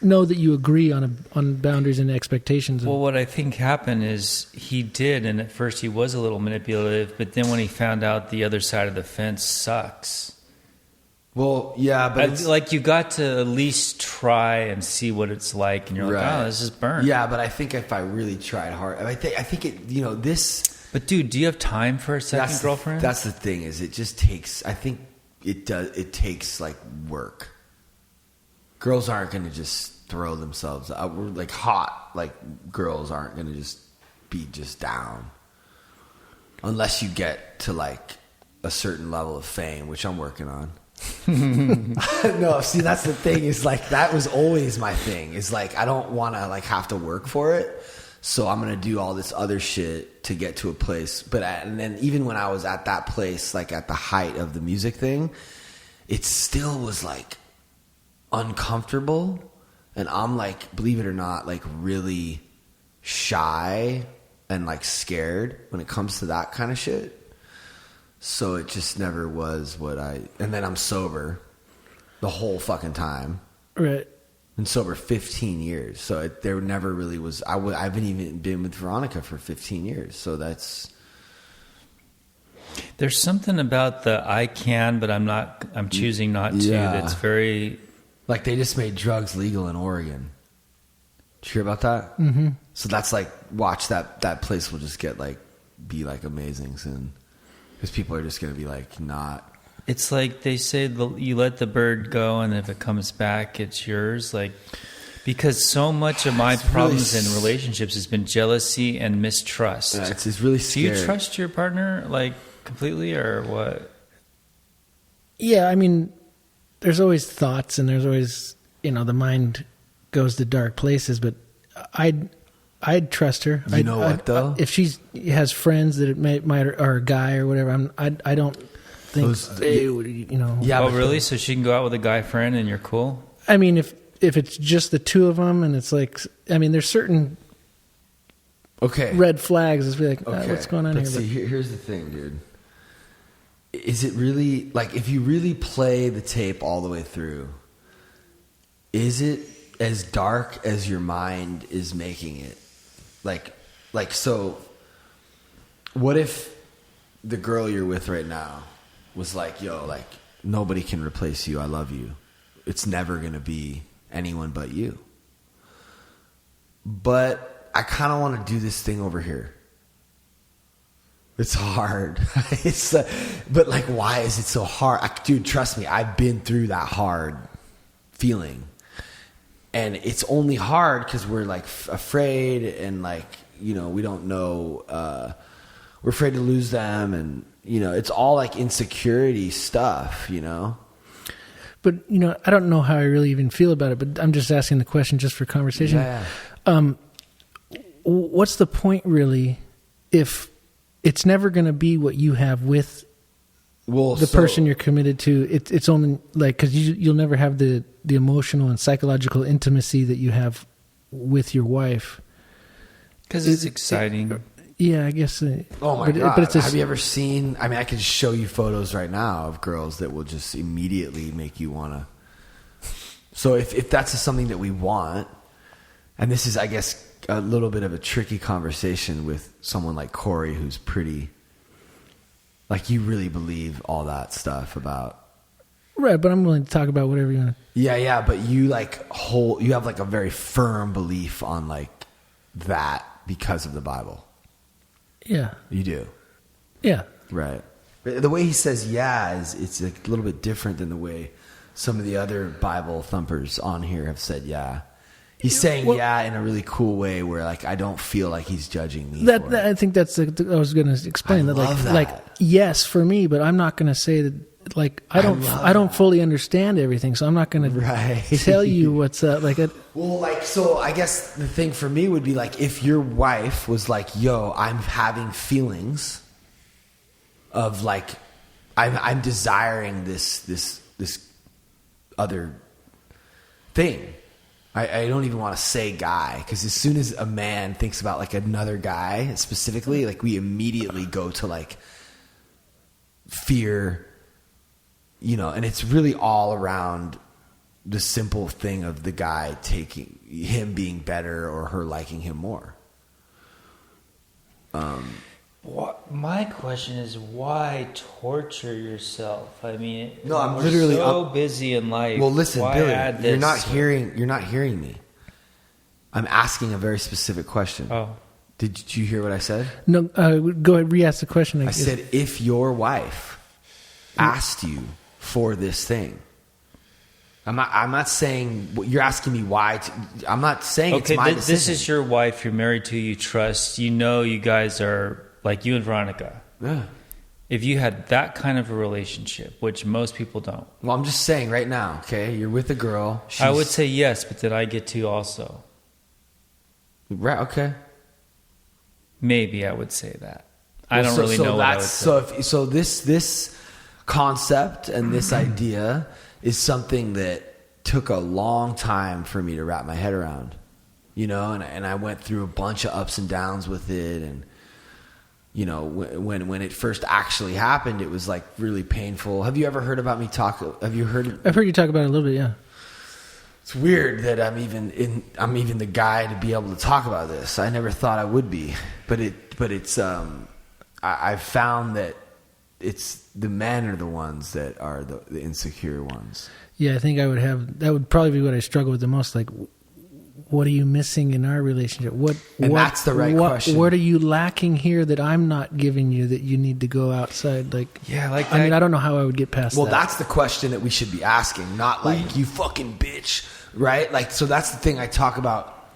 C: know that you agree on boundaries and expectations.
B: Well, what I think happened is he did, and at first he was a little manipulative, but then when he found out the other side of the fence sucks.
A: Well, yeah, but
B: like you got to at least try and see what it's like, and you're like, oh, this is burnt.
A: Yeah, but I think if I really tried hard, I think it, this.
B: But dude, do you have time for a second girlfriend?
A: That's the thing. Is it just takes? I think it does. It takes like work. Girls aren't going to just throw themselves out. We're like hot. Like girls aren't going to just be just down, unless you get to like a certain level of fame, which I'm working on. No, see, that's the thing. Is like that was always my thing. Is like I don't want to like have to work for it, so I'm gonna do all this other shit to get to a place. But and then even when I was at that place, like at the height of the music thing, it still was like uncomfortable, and I'm like, believe it or not, like really shy and like scared when it comes to that kind of shit. So it just never was and then I'm sober the whole fucking time.
C: Right.
A: Been sober 15 years. So there never really was, I haven't even been with Veronica for 15 years. So
B: there's something about the I can, but I'm choosing not to.
A: Yeah.
B: That's very.
A: Like they just made drugs legal in Oregon. Did you hear about that?
C: Mm-hmm.
A: So that's like, watch that place will just be like amazing soon. Because people are just going to be like, not.
B: It's like they say you let the bird go, and if it comes back, it's yours. Like, because so much of my problems in relationships has been jealousy and mistrust.
A: Yeah, it's really scary.
B: Do you trust your partner like completely, or what?
C: Yeah, I mean, there's always thoughts, and there's always the mind goes to dark places. But I'd trust her.
A: You know what though?
C: If she has friends that it might or a guy or whatever, I don't think
A: Yeah.
B: Oh, really? So she can go out with a guy friend and you're cool?
C: I mean, if it's just the two of them, and it's like, I mean, there's certain red flags. It's like, what's going on here?
A: See, here's the thing, dude. Is it really like if you really play the tape all the way through? Is it as dark as your mind is making it? Like so what if the girl you're with right now was like, yo, like nobody can replace you, I love you, it's never gonna be anyone but you, but I kind of want to do this thing over here. It's hard. But like, why is it so hard? Dude, trust me, I've been through that hard feeling. And it's only hard because we're like afraid, and like, we don't know, we're afraid to lose them, and it's all like insecurity stuff,
C: But I don't know how I really even feel about it, but I'm just asking the question just for conversation.
A: Yeah.
C: What's the point really if it's never going to be what you have with the person you're committed to? It's only like, because you'll never have the emotional and psychological intimacy that you have with your wife.
B: Because it's exciting.
C: Yeah, I guess.
A: Oh my God. But have you ever seen, I mean, I could show you photos right now of girls that will just immediately make you want to. So if that's something that we want, and this is, I guess, a little bit of a tricky conversation with someone like Cory, who's pretty, like, you really believe all that stuff about.
C: Right, but I'm willing to talk about whatever you want.
A: Yeah, but you you have like a very firm belief on like that because of the Bible.
C: Yeah.
A: You do.
C: Yeah.
A: Right. But the way he says it's like a little bit different than the way some of the other Bible thumpers on here have said yeah. He's saying
C: Well,
A: yeah in a really cool way where like I don't feel like he's judging me.
C: That,
A: for
C: that
A: it.
C: I think that's I was going to explain
A: I
C: that
A: love that.
C: like yes for me, but I'm not going to say that like I don't fully understand everything, so I'm not going to tell you what's up.
A: Well, like so, I guess the thing for me would be like if your wife was like, "Yo, I'm having feelings of like I'm desiring this other thing." I don't even want to say guy because as soon as a man thinks about like another guy specifically, like we immediately go to like fear, you know, and it's really all around the simple thing of the guy taking him being better or her liking him more.
B: My question is, why torture yourself? I mean,
A: No, I'm
B: we're
A: literally
B: so busy in life.
A: Well, listen,
B: why
A: Billy,
B: add
A: you're
B: this?
A: not hearing me. I'm asking a very specific question.
B: Oh,
A: did you hear what I said?
C: No, go ahead, re-ask the question.
A: I said if your wife asked you for this thing. I'm not saying you're asking me why. I'm not saying
B: okay.
A: it's my decision.
B: This is your wife. You're married to. You trust. You know. You guys are like you and Veronica.
A: Yeah.
B: If you had that kind of a relationship, which most people don't.
A: Well, I'm just saying right now. Okay, you're with a girl.
B: I would say yes, but did I get to also?
A: Right. Okay.
B: Maybe I would say that. I don't really know what I would say.
A: So this concept and this idea is something that took a long time for me to wrap my head around, you know, and I went through a bunch of ups and downs with it. And, you know, when it first actually happened, it was like really painful. Have you ever heard about me talk? Have you heard?
C: I've heard you talk about it a little bit. Yeah.
A: It's weird that I'm even the guy to be able to talk about this. I never thought I would be, but it's I've found that it's the men are the ones that are the insecure ones.
C: Yeah, I think that would probably be what I struggle with the most. Like, what are you missing in our relationship?
A: That's the right question.
C: What are you lacking here that I'm not giving you that you need to go outside? Like,
B: yeah, like
C: I mean, I don't know how I would get past that.
A: Well, that's the question that we should be asking, not like you fucking bitch, right? Like, so that's the thing I talk about,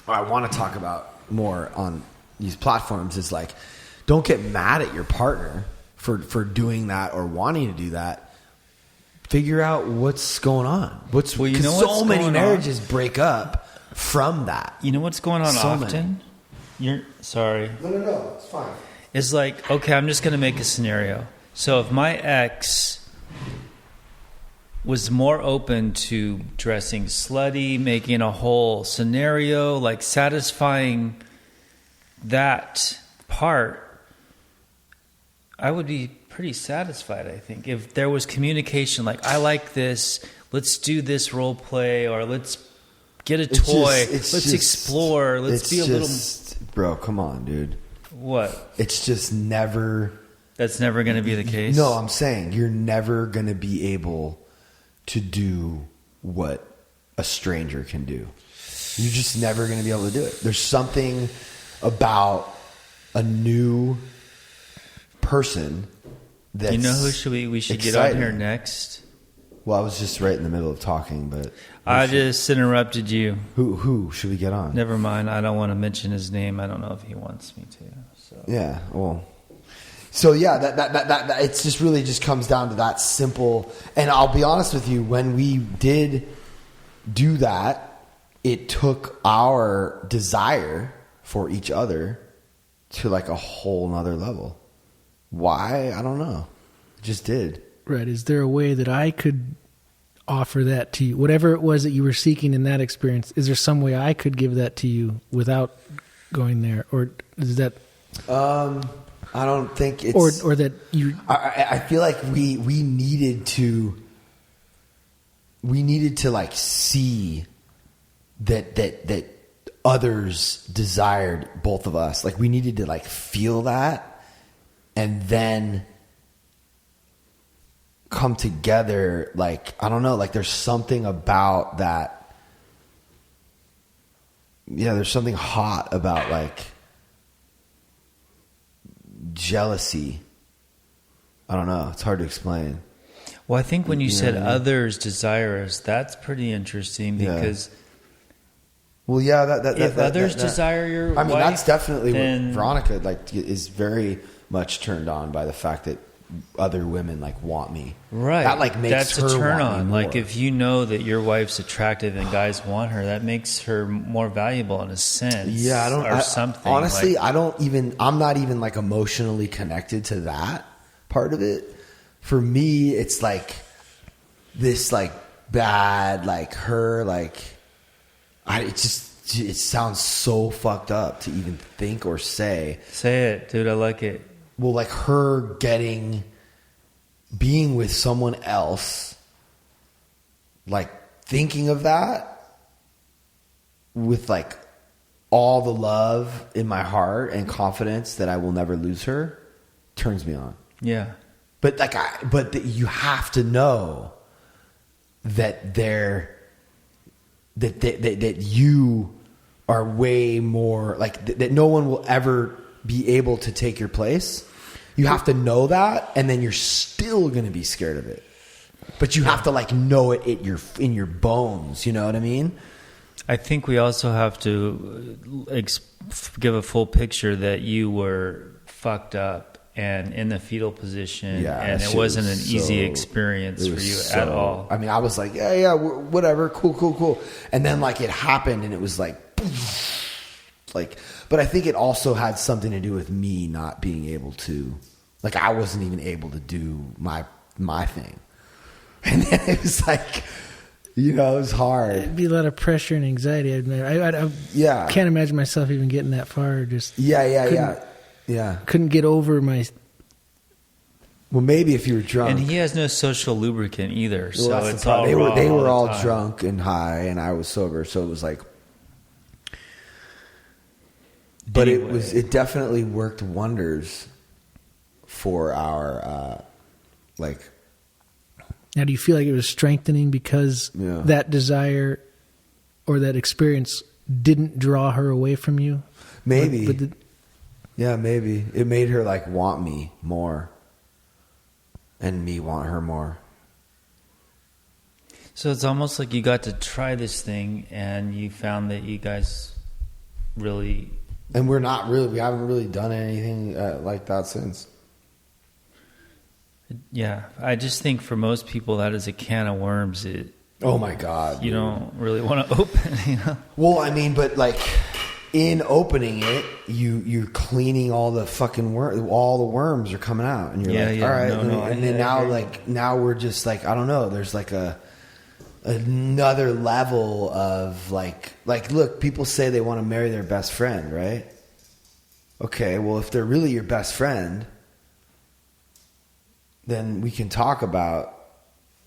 A: or I want to talk about more on these platforms is like, don't get mad at your partner for doing that or wanting to do that. Figure out what's going on. So many marriages break up from that.
B: You know what's going on
A: So
B: often? You're sorry.
A: No, it's fine.
B: It's like, okay, I'm just going to make a scenario. So if my ex was more open to dressing slutty, making a whole scenario, like satisfying that part, I would be pretty satisfied, I think. If there was communication, like, I like this, let's do this role play, or let's get a toy, let's explore, let's be a little...
A: Bro, come on, dude.
B: What?
A: It's just never...
B: That's never going to be the case?
A: No, I'm saying you're never going to be able to do what a stranger can do. You're just never going to be able to do it. There's something about a new person that's
B: You know who we should get on here next?
A: Well, I was just right in the middle of talking, but...
B: I just interrupted you.
A: Who should we get on?
B: Never mind. I don't want to mention his name. I don't know if he wants me to. So.
A: Yeah, well... So yeah, that it's just really just comes down to that simple. And I'll be honest with you, when we did do that, it took our desire for each other to like a whole nother level. Why? I don't know. It just did.
C: Right. Is there a way that I could offer that to you? Whatever it was that you were seeking in that experience, is there some way I could give that to you without going there? Or is that...
A: I don't think it's...
C: Or that you...
A: I feel like we needed to like see that others desired both of us. Like we needed to like feel that and then come together. Like, I don't know, like there's something about that. Yeah, there's something hot about like jealousy. I don't know. It's hard to explain.
B: Well, I think when you said others desire us, that's pretty interesting because
A: well, yeah,
B: if others desire your wife,
A: that's definitely
B: then,
A: what Veronica like is very much turned on by the fact that other women like want me.
B: Right.
A: That like makes
B: that's
A: her
B: a turn
A: want me
B: on.
A: more.
B: Like if you know that your wife's attractive and guys want her, that makes her more valuable in a sense.
A: Yeah, I don't.
B: Or something.
A: Honestly,
B: like,
A: I'm not even like emotionally connected to that part of it. For me, it's like this like bad like her like it sounds so fucked up to even think or say.
B: Say it, dude. I like it.
A: Well, like her being with someone else, like thinking of that with like all the love in my heart and confidence that I will never lose her turns me on.
B: Yeah.
A: But you have to know that that you are way more like that no one will ever be able to take your place. You have to know that, and then you're still going to be scared of it. But you have to like know it in your bones. You know what I mean?
B: I think we also have to give a full picture that you were fucked up and in the fetal position, and it wasn't an easy experience for you at all.
A: I mean, I was like, yeah, whatever, cool. And then like it happened, and it was like, but I think it also had something to do with me not being able to, like, I wasn't even able to do my thing. And then it was like, it was hard.
C: It'd be a lot of pressure and anxiety. I can't imagine myself even getting that far. Just couldn't get over my.
A: Well, maybe if you were drunk,
B: and he has no social lubricant either, so
A: well,
B: it's all
A: they were all
B: time.
A: drunk and high, and I was sober, so it was like. But
B: anyway.
A: it definitely worked wonders for our like.
C: Now, do you feel like it was strengthening because that desire or that experience didn't draw her away from you?
A: Maybe. Yeah, maybe. It made her like want me more and me want her more.
B: So it's almost like you got to try this thing and you found that you guys really...
A: And we haven't really done anything like that since.
B: Yeah, I just think for most people that is a can of worms.
A: Oh my God.
B: You don't really want to open,
A: Well, I mean, but like in opening it, you're cleaning all the fucking all the worms are coming out, and you're like, all right. Now we're just like, I don't know. There's like another level of like look, people say they want to marry their best friend, right? Okay, well, if they're really your best friend, then we can talk about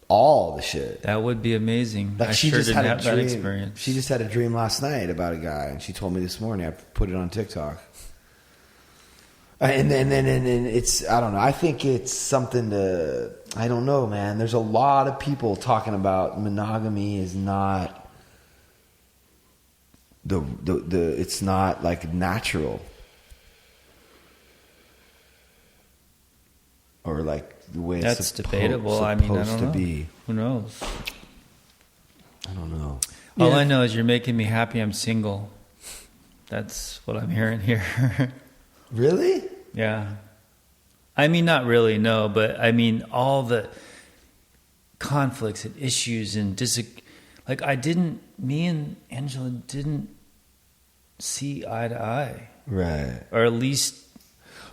A: all the shit.
B: That would be amazing.
A: Like
B: she just had that experience.
A: She just had a dream last night about a guy, and she told me this morning. I put it on TikTok. And then it's, I don't know. I think it's something to, I don't know, man. There's a lot of people talking about monogamy is not it's not like natural. Or like the way
B: that's debatable. I mean, I don't know.
A: Be.
B: Who knows?
A: I don't know.
B: All I know is you're making me happy I'm single. That's what I'm hearing here.
A: Really?
B: Yeah. I mean, not really, no, but I mean, all the conflicts and issues and me and Angela didn't see eye to eye.
A: Right.
B: Or at least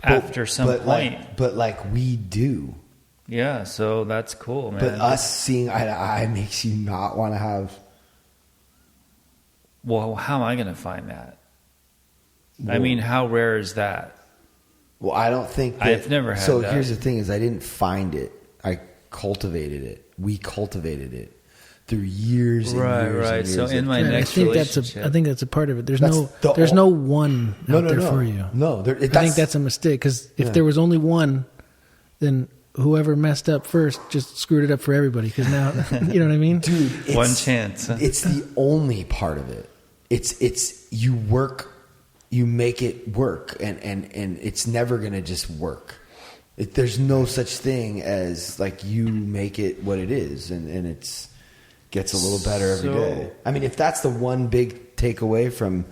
B: after some point.
A: But like we do.
B: Yeah, so that's cool, man.
A: But us seeing eye to eye makes you not want to have.
B: Well, how am I going to find that? Well, I mean, how rare is that?
A: Well, I don't think
B: I've never had
A: so
B: that.
A: Here's the thing is I didn't find it. I cultivated it. We cultivated it through years and years and years.
B: So in my next relationship.
C: I think that's a part of it. There's no one out there for you.
A: No,
C: I think that's a mistake because if there was only one, then whoever messed up first just screwed it up for everybody. Because now, you know what I mean,
A: dude.
B: One chance. Huh?
A: It's the only part of it. It's you work, you make it work, and it's never gonna just work. There's no such thing as like you make it what it is, and it's gets a little better every day. I mean, if that's the one big takeaway from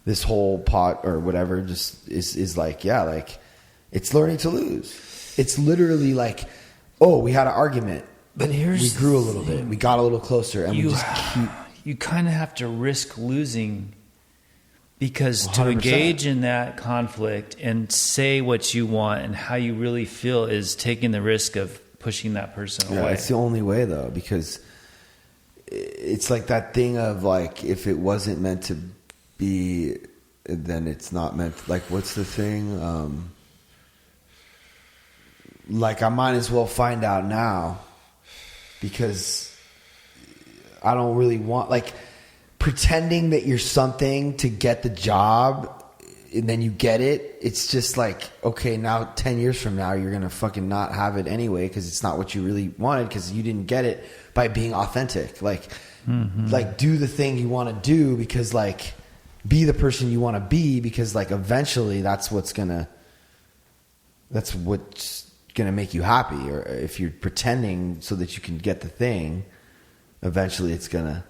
A: this whole pot or whatever, just is like, yeah, like it's learning to lose. It's literally like, oh, we had an argument, but we grew a little bit, we got a little closer, and we just keep.
B: You kind of have to risk losing, because 100%. To engage in that conflict and say what you want and how you really feel is taking the risk of pushing that person away.
A: Yeah, it's the only way though, because it's like that thing of like, if it wasn't meant to be, then it's not meant. Like, what's the thing? Like, I might as well find out now, because I don't really want, like, pretending that you're something to get the job and then you get it. It's just like, okay, now 10 years from now, you're going to fucking not have it anyway, because it's not what you really wanted, because you didn't get it by being authentic. Like, like, do the thing you want to do, because like, be the person you want to be, because like, eventually that's what's going to make you happy. Or if you're pretending so that you can get the thing, eventually it's gonna.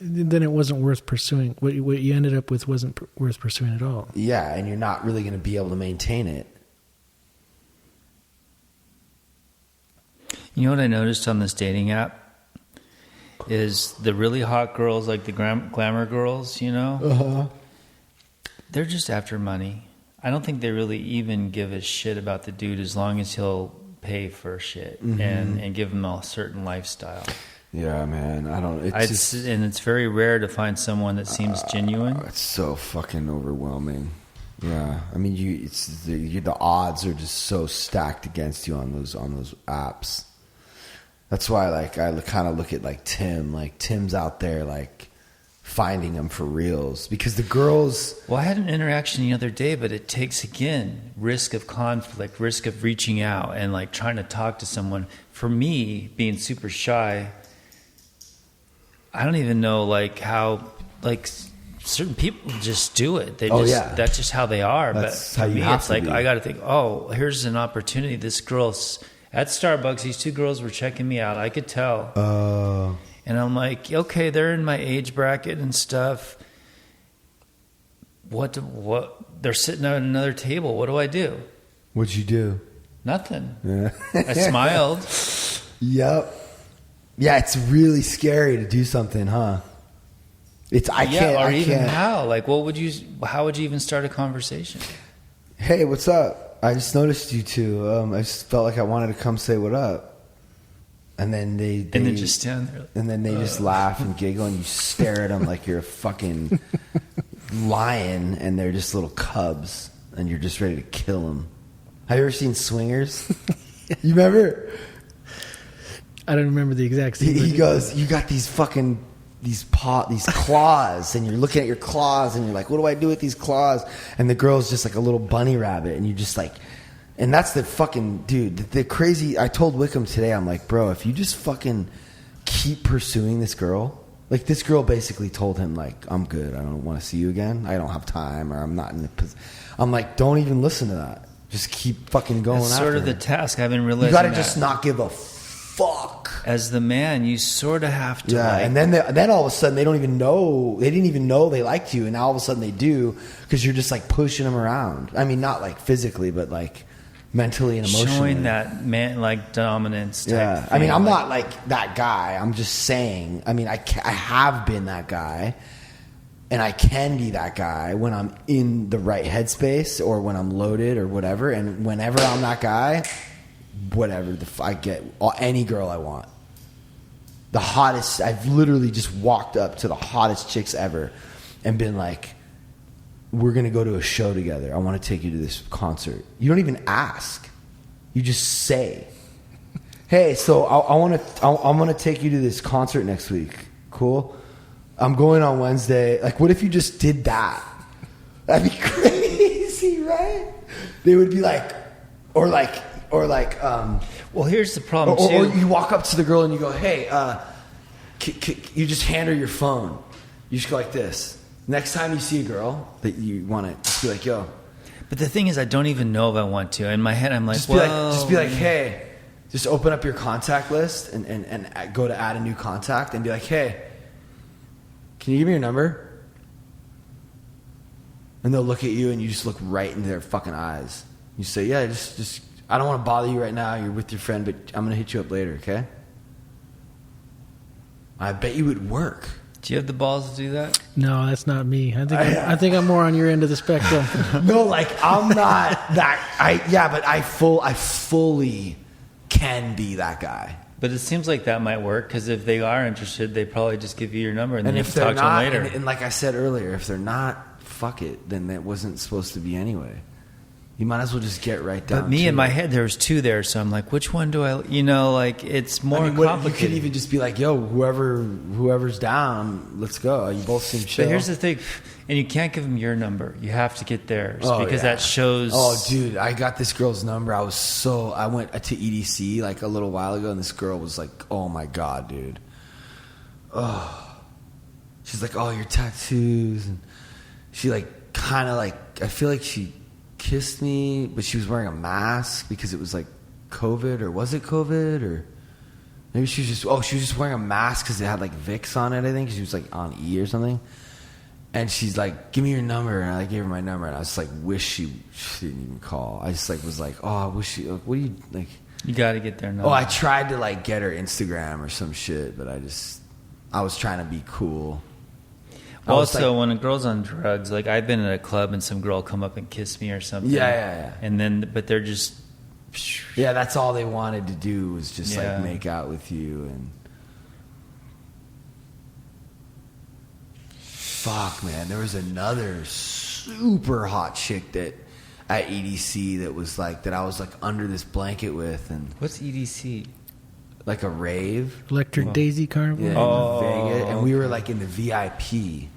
C: Then it wasn't worth pursuing. What you ended up with wasn't worth pursuing at all.
A: Yeah, and you're not really going to be able to maintain it.
B: You know what I noticed on this dating app is the really hot girls, like the glamour girls, you know, they're just after money. I don't think they really even give a shit about the dude, as long as he'll pay for shit and give him a certain lifestyle.
A: Yeah, man. I don't.
B: And it's very rare to find someone that seems genuine.
A: It's so fucking overwhelming. Yeah, I mean, the odds are just so stacked against you on those apps. That's why, like, I kind of look at like Tim. Like, Tim's out there like finding them for reals, because the girls.
B: Well, I had an interaction the other day, but it takes, again, risk of conflict, risk of reaching out and like trying to talk to someone. For me, being super shy, I don't even know like how, like, certain people just do it. They that's just how they are.
A: That's
B: but
A: how
B: for
A: you
B: me,
A: have
B: it's
A: to
B: like,
A: be.
B: I got to think, oh, here's an opportunity. This girl's at Starbucks. These two girls were checking me out. I could tell. And I'm like, okay, they're in my age bracket and stuff. What? They're sitting at another table. What do I do?
A: What'd you do?
B: Nothing.
A: Yeah.
B: I smiled.
A: Yep. Yeah, it's really scary to do something, huh? I can't.
B: How? Like, how would you even start a conversation?
A: Hey, what's up? I just noticed you two. I just felt like I wanted to come say what up. And then they
B: just stand there.
A: And then they just laugh and giggle, and you stare at them like you're a fucking lion, and they're just little cubs, and you're just ready to kill them. Have you ever seen Swingers? You remember?
C: I don't remember the exact scene.
A: He goes, you got these fucking these claws, and you're looking at your claws, and you're like, what do I do with these claws? And the girl's just like a little bunny rabbit, and you just like. And that's the fucking dude. The crazy. I told Wickham today. I'm like, bro, if you just fucking keep pursuing this girl, like this girl basically told him, like, I'm good. I don't want to see you again. I don't have time, or I'm not in the position. I'm like, don't even listen to that. Just keep fucking going.
B: That's
A: after
B: sort of
A: her.
B: the task. I've been realizing.
A: You got to just not give a fuck.
B: As the man, you sort of have to.
A: Yeah, and then all of a sudden they don't even know. They didn't even know they liked you, and now all of a sudden they do, because you're just like pushing them around. I mean, not like physically, but like. Mentally and emotionally.
B: Showing that man, like, dominance type thing.
A: I mean, I'm not like that guy. I'm just saying. I mean, I have been that guy, and I can be that guy when I'm in the right headspace or when I'm loaded or whatever. And whenever I'm that guy, whatever, I get any girl I want. The hottest. I've literally just walked up to the hottest chicks ever and been like, we're going to go to a show together. I want to take you to this concert. You don't even ask. You just say, hey, so I'm going to take you to this concert next week. Cool? I'm going on Wednesday. Like, what if you just did that? That'd be crazy, right? They would be like, well,
B: here's the problem,
A: or you walk up to the girl and you go, hey, you just hand her your phone. You just go like this. Next time you see a girl that you want to, just be like, yo.
B: But the thing is, I don't even know if I want to. In my head, I'm like,
A: just be like, hey, just open up your contact list and go to add a new contact and be like, hey, can you give me your number? And they'll look at you and you just look right into their fucking eyes. You say, yeah, just I don't want to bother you right now. You're with your friend, but I'm going to hit you up later, okay? I bet you it would work.
B: Do you have the balls to do that?
C: No, that's not me. I think I'm more on your end of the spectrum.
A: No, like I'm not that. But I fully can be that guy.
B: But it seems like that might work because if they are interested, they probably just give you your number and then
A: if
B: you can
A: they're
B: talk to
A: not,
B: them later.
A: And like I said earlier, if they're not, fuck it. Then that wasn't supposed to be anyway. You might as well just get right down.
B: But me
A: to
B: in my
A: it.
B: head, there was two there, so I'm like, which one do I? Like it's more complicated.
A: You could even just be like, yo, whoever's down, let's go. You both seem chill.
B: But here's the thing, and you can't give them your number. You have to get theirs because that shows.
A: Oh, dude, I got this girl's number. I went to EDC like a little while ago, and this girl was like, oh my God, dude. Oh, she's like, oh, your tattoos, and she like kind of like, I feel like she kissed me, but she was wearing a mask because it was like COVID, or was it COVID, or maybe she was just wearing a mask because it had like Vicks on it. I think she was like on E or something. And she's like, give me your number, and I gave her my number, and I just like wish she didn't even call. I just like was like, oh, I wish she. What do you like?
B: You got to get their number.
A: Oh, I tried to like get her Instagram or some shit, but I was trying to be cool.
B: Also, when a girl's on drugs, like I've been at a club and some girl come up and kiss me or something.
A: Yeah.
B: And then, but they're just.
A: Yeah, that's all they wanted to do was just like make out with you and. Fuck, man. There was another super hot chick that at EDC that was like that I was like under this blanket with. And
B: what's EDC?
A: Like a rave.
C: Electric Daisy Carnival.
A: Yeah, in Vegas. And we were like in the VIP,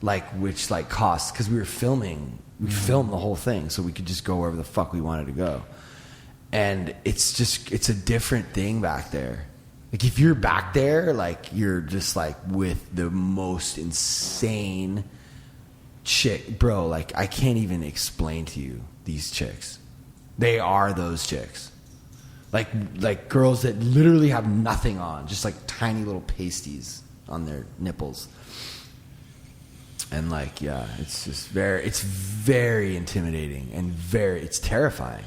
A: like which like costs because we were filming. We filmed the whole thing, so we could just go wherever the fuck we wanted to go. And it's a different thing back there. Like if you're back there, like you're just like with the most insane chick, bro. Like I can't even explain to you these chicks. They are those chicks. Like girls that literally have nothing on, just like tiny little pasties on their nipples. And like, yeah, it's very intimidating and it's terrifying.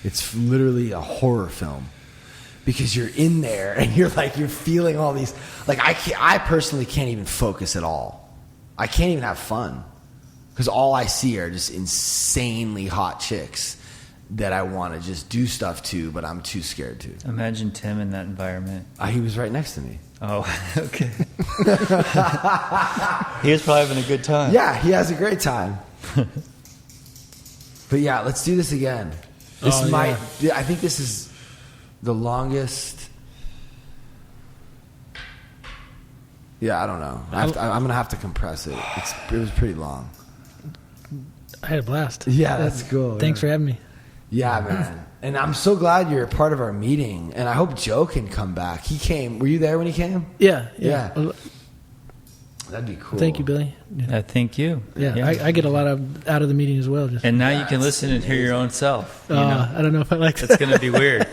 A: It's literally a horror film because you're in there and you're feeling all these, like I personally can't even focus at all. I can't even have fun because all I see are just insanely hot chicks that I want to just do stuff to, but I'm too scared to.
B: Imagine Tim in that environment.
A: He was right next to me.
B: Oh, okay. He was probably having a good time.
A: Yeah, he has a great time. But yeah, let's do this again. I think this is the longest. Yeah, I don't know. I'm going to have to compress it. It was pretty long.
C: I had a blast.
A: Yeah, that's cool.
C: Thanks for having me.
A: Yeah, man. And I'm so glad you're a part of our meeting. And I hope Joe can come back. He came. Were you there when he came?
C: Yeah.
A: That'd be cool.
C: Thank you, Billy.
B: Thank you.
C: Yeah. I get a lot out of the meeting as well.
B: And now you can listen and hear your own self.
C: I don't know if I like that.
B: That's going to be weird.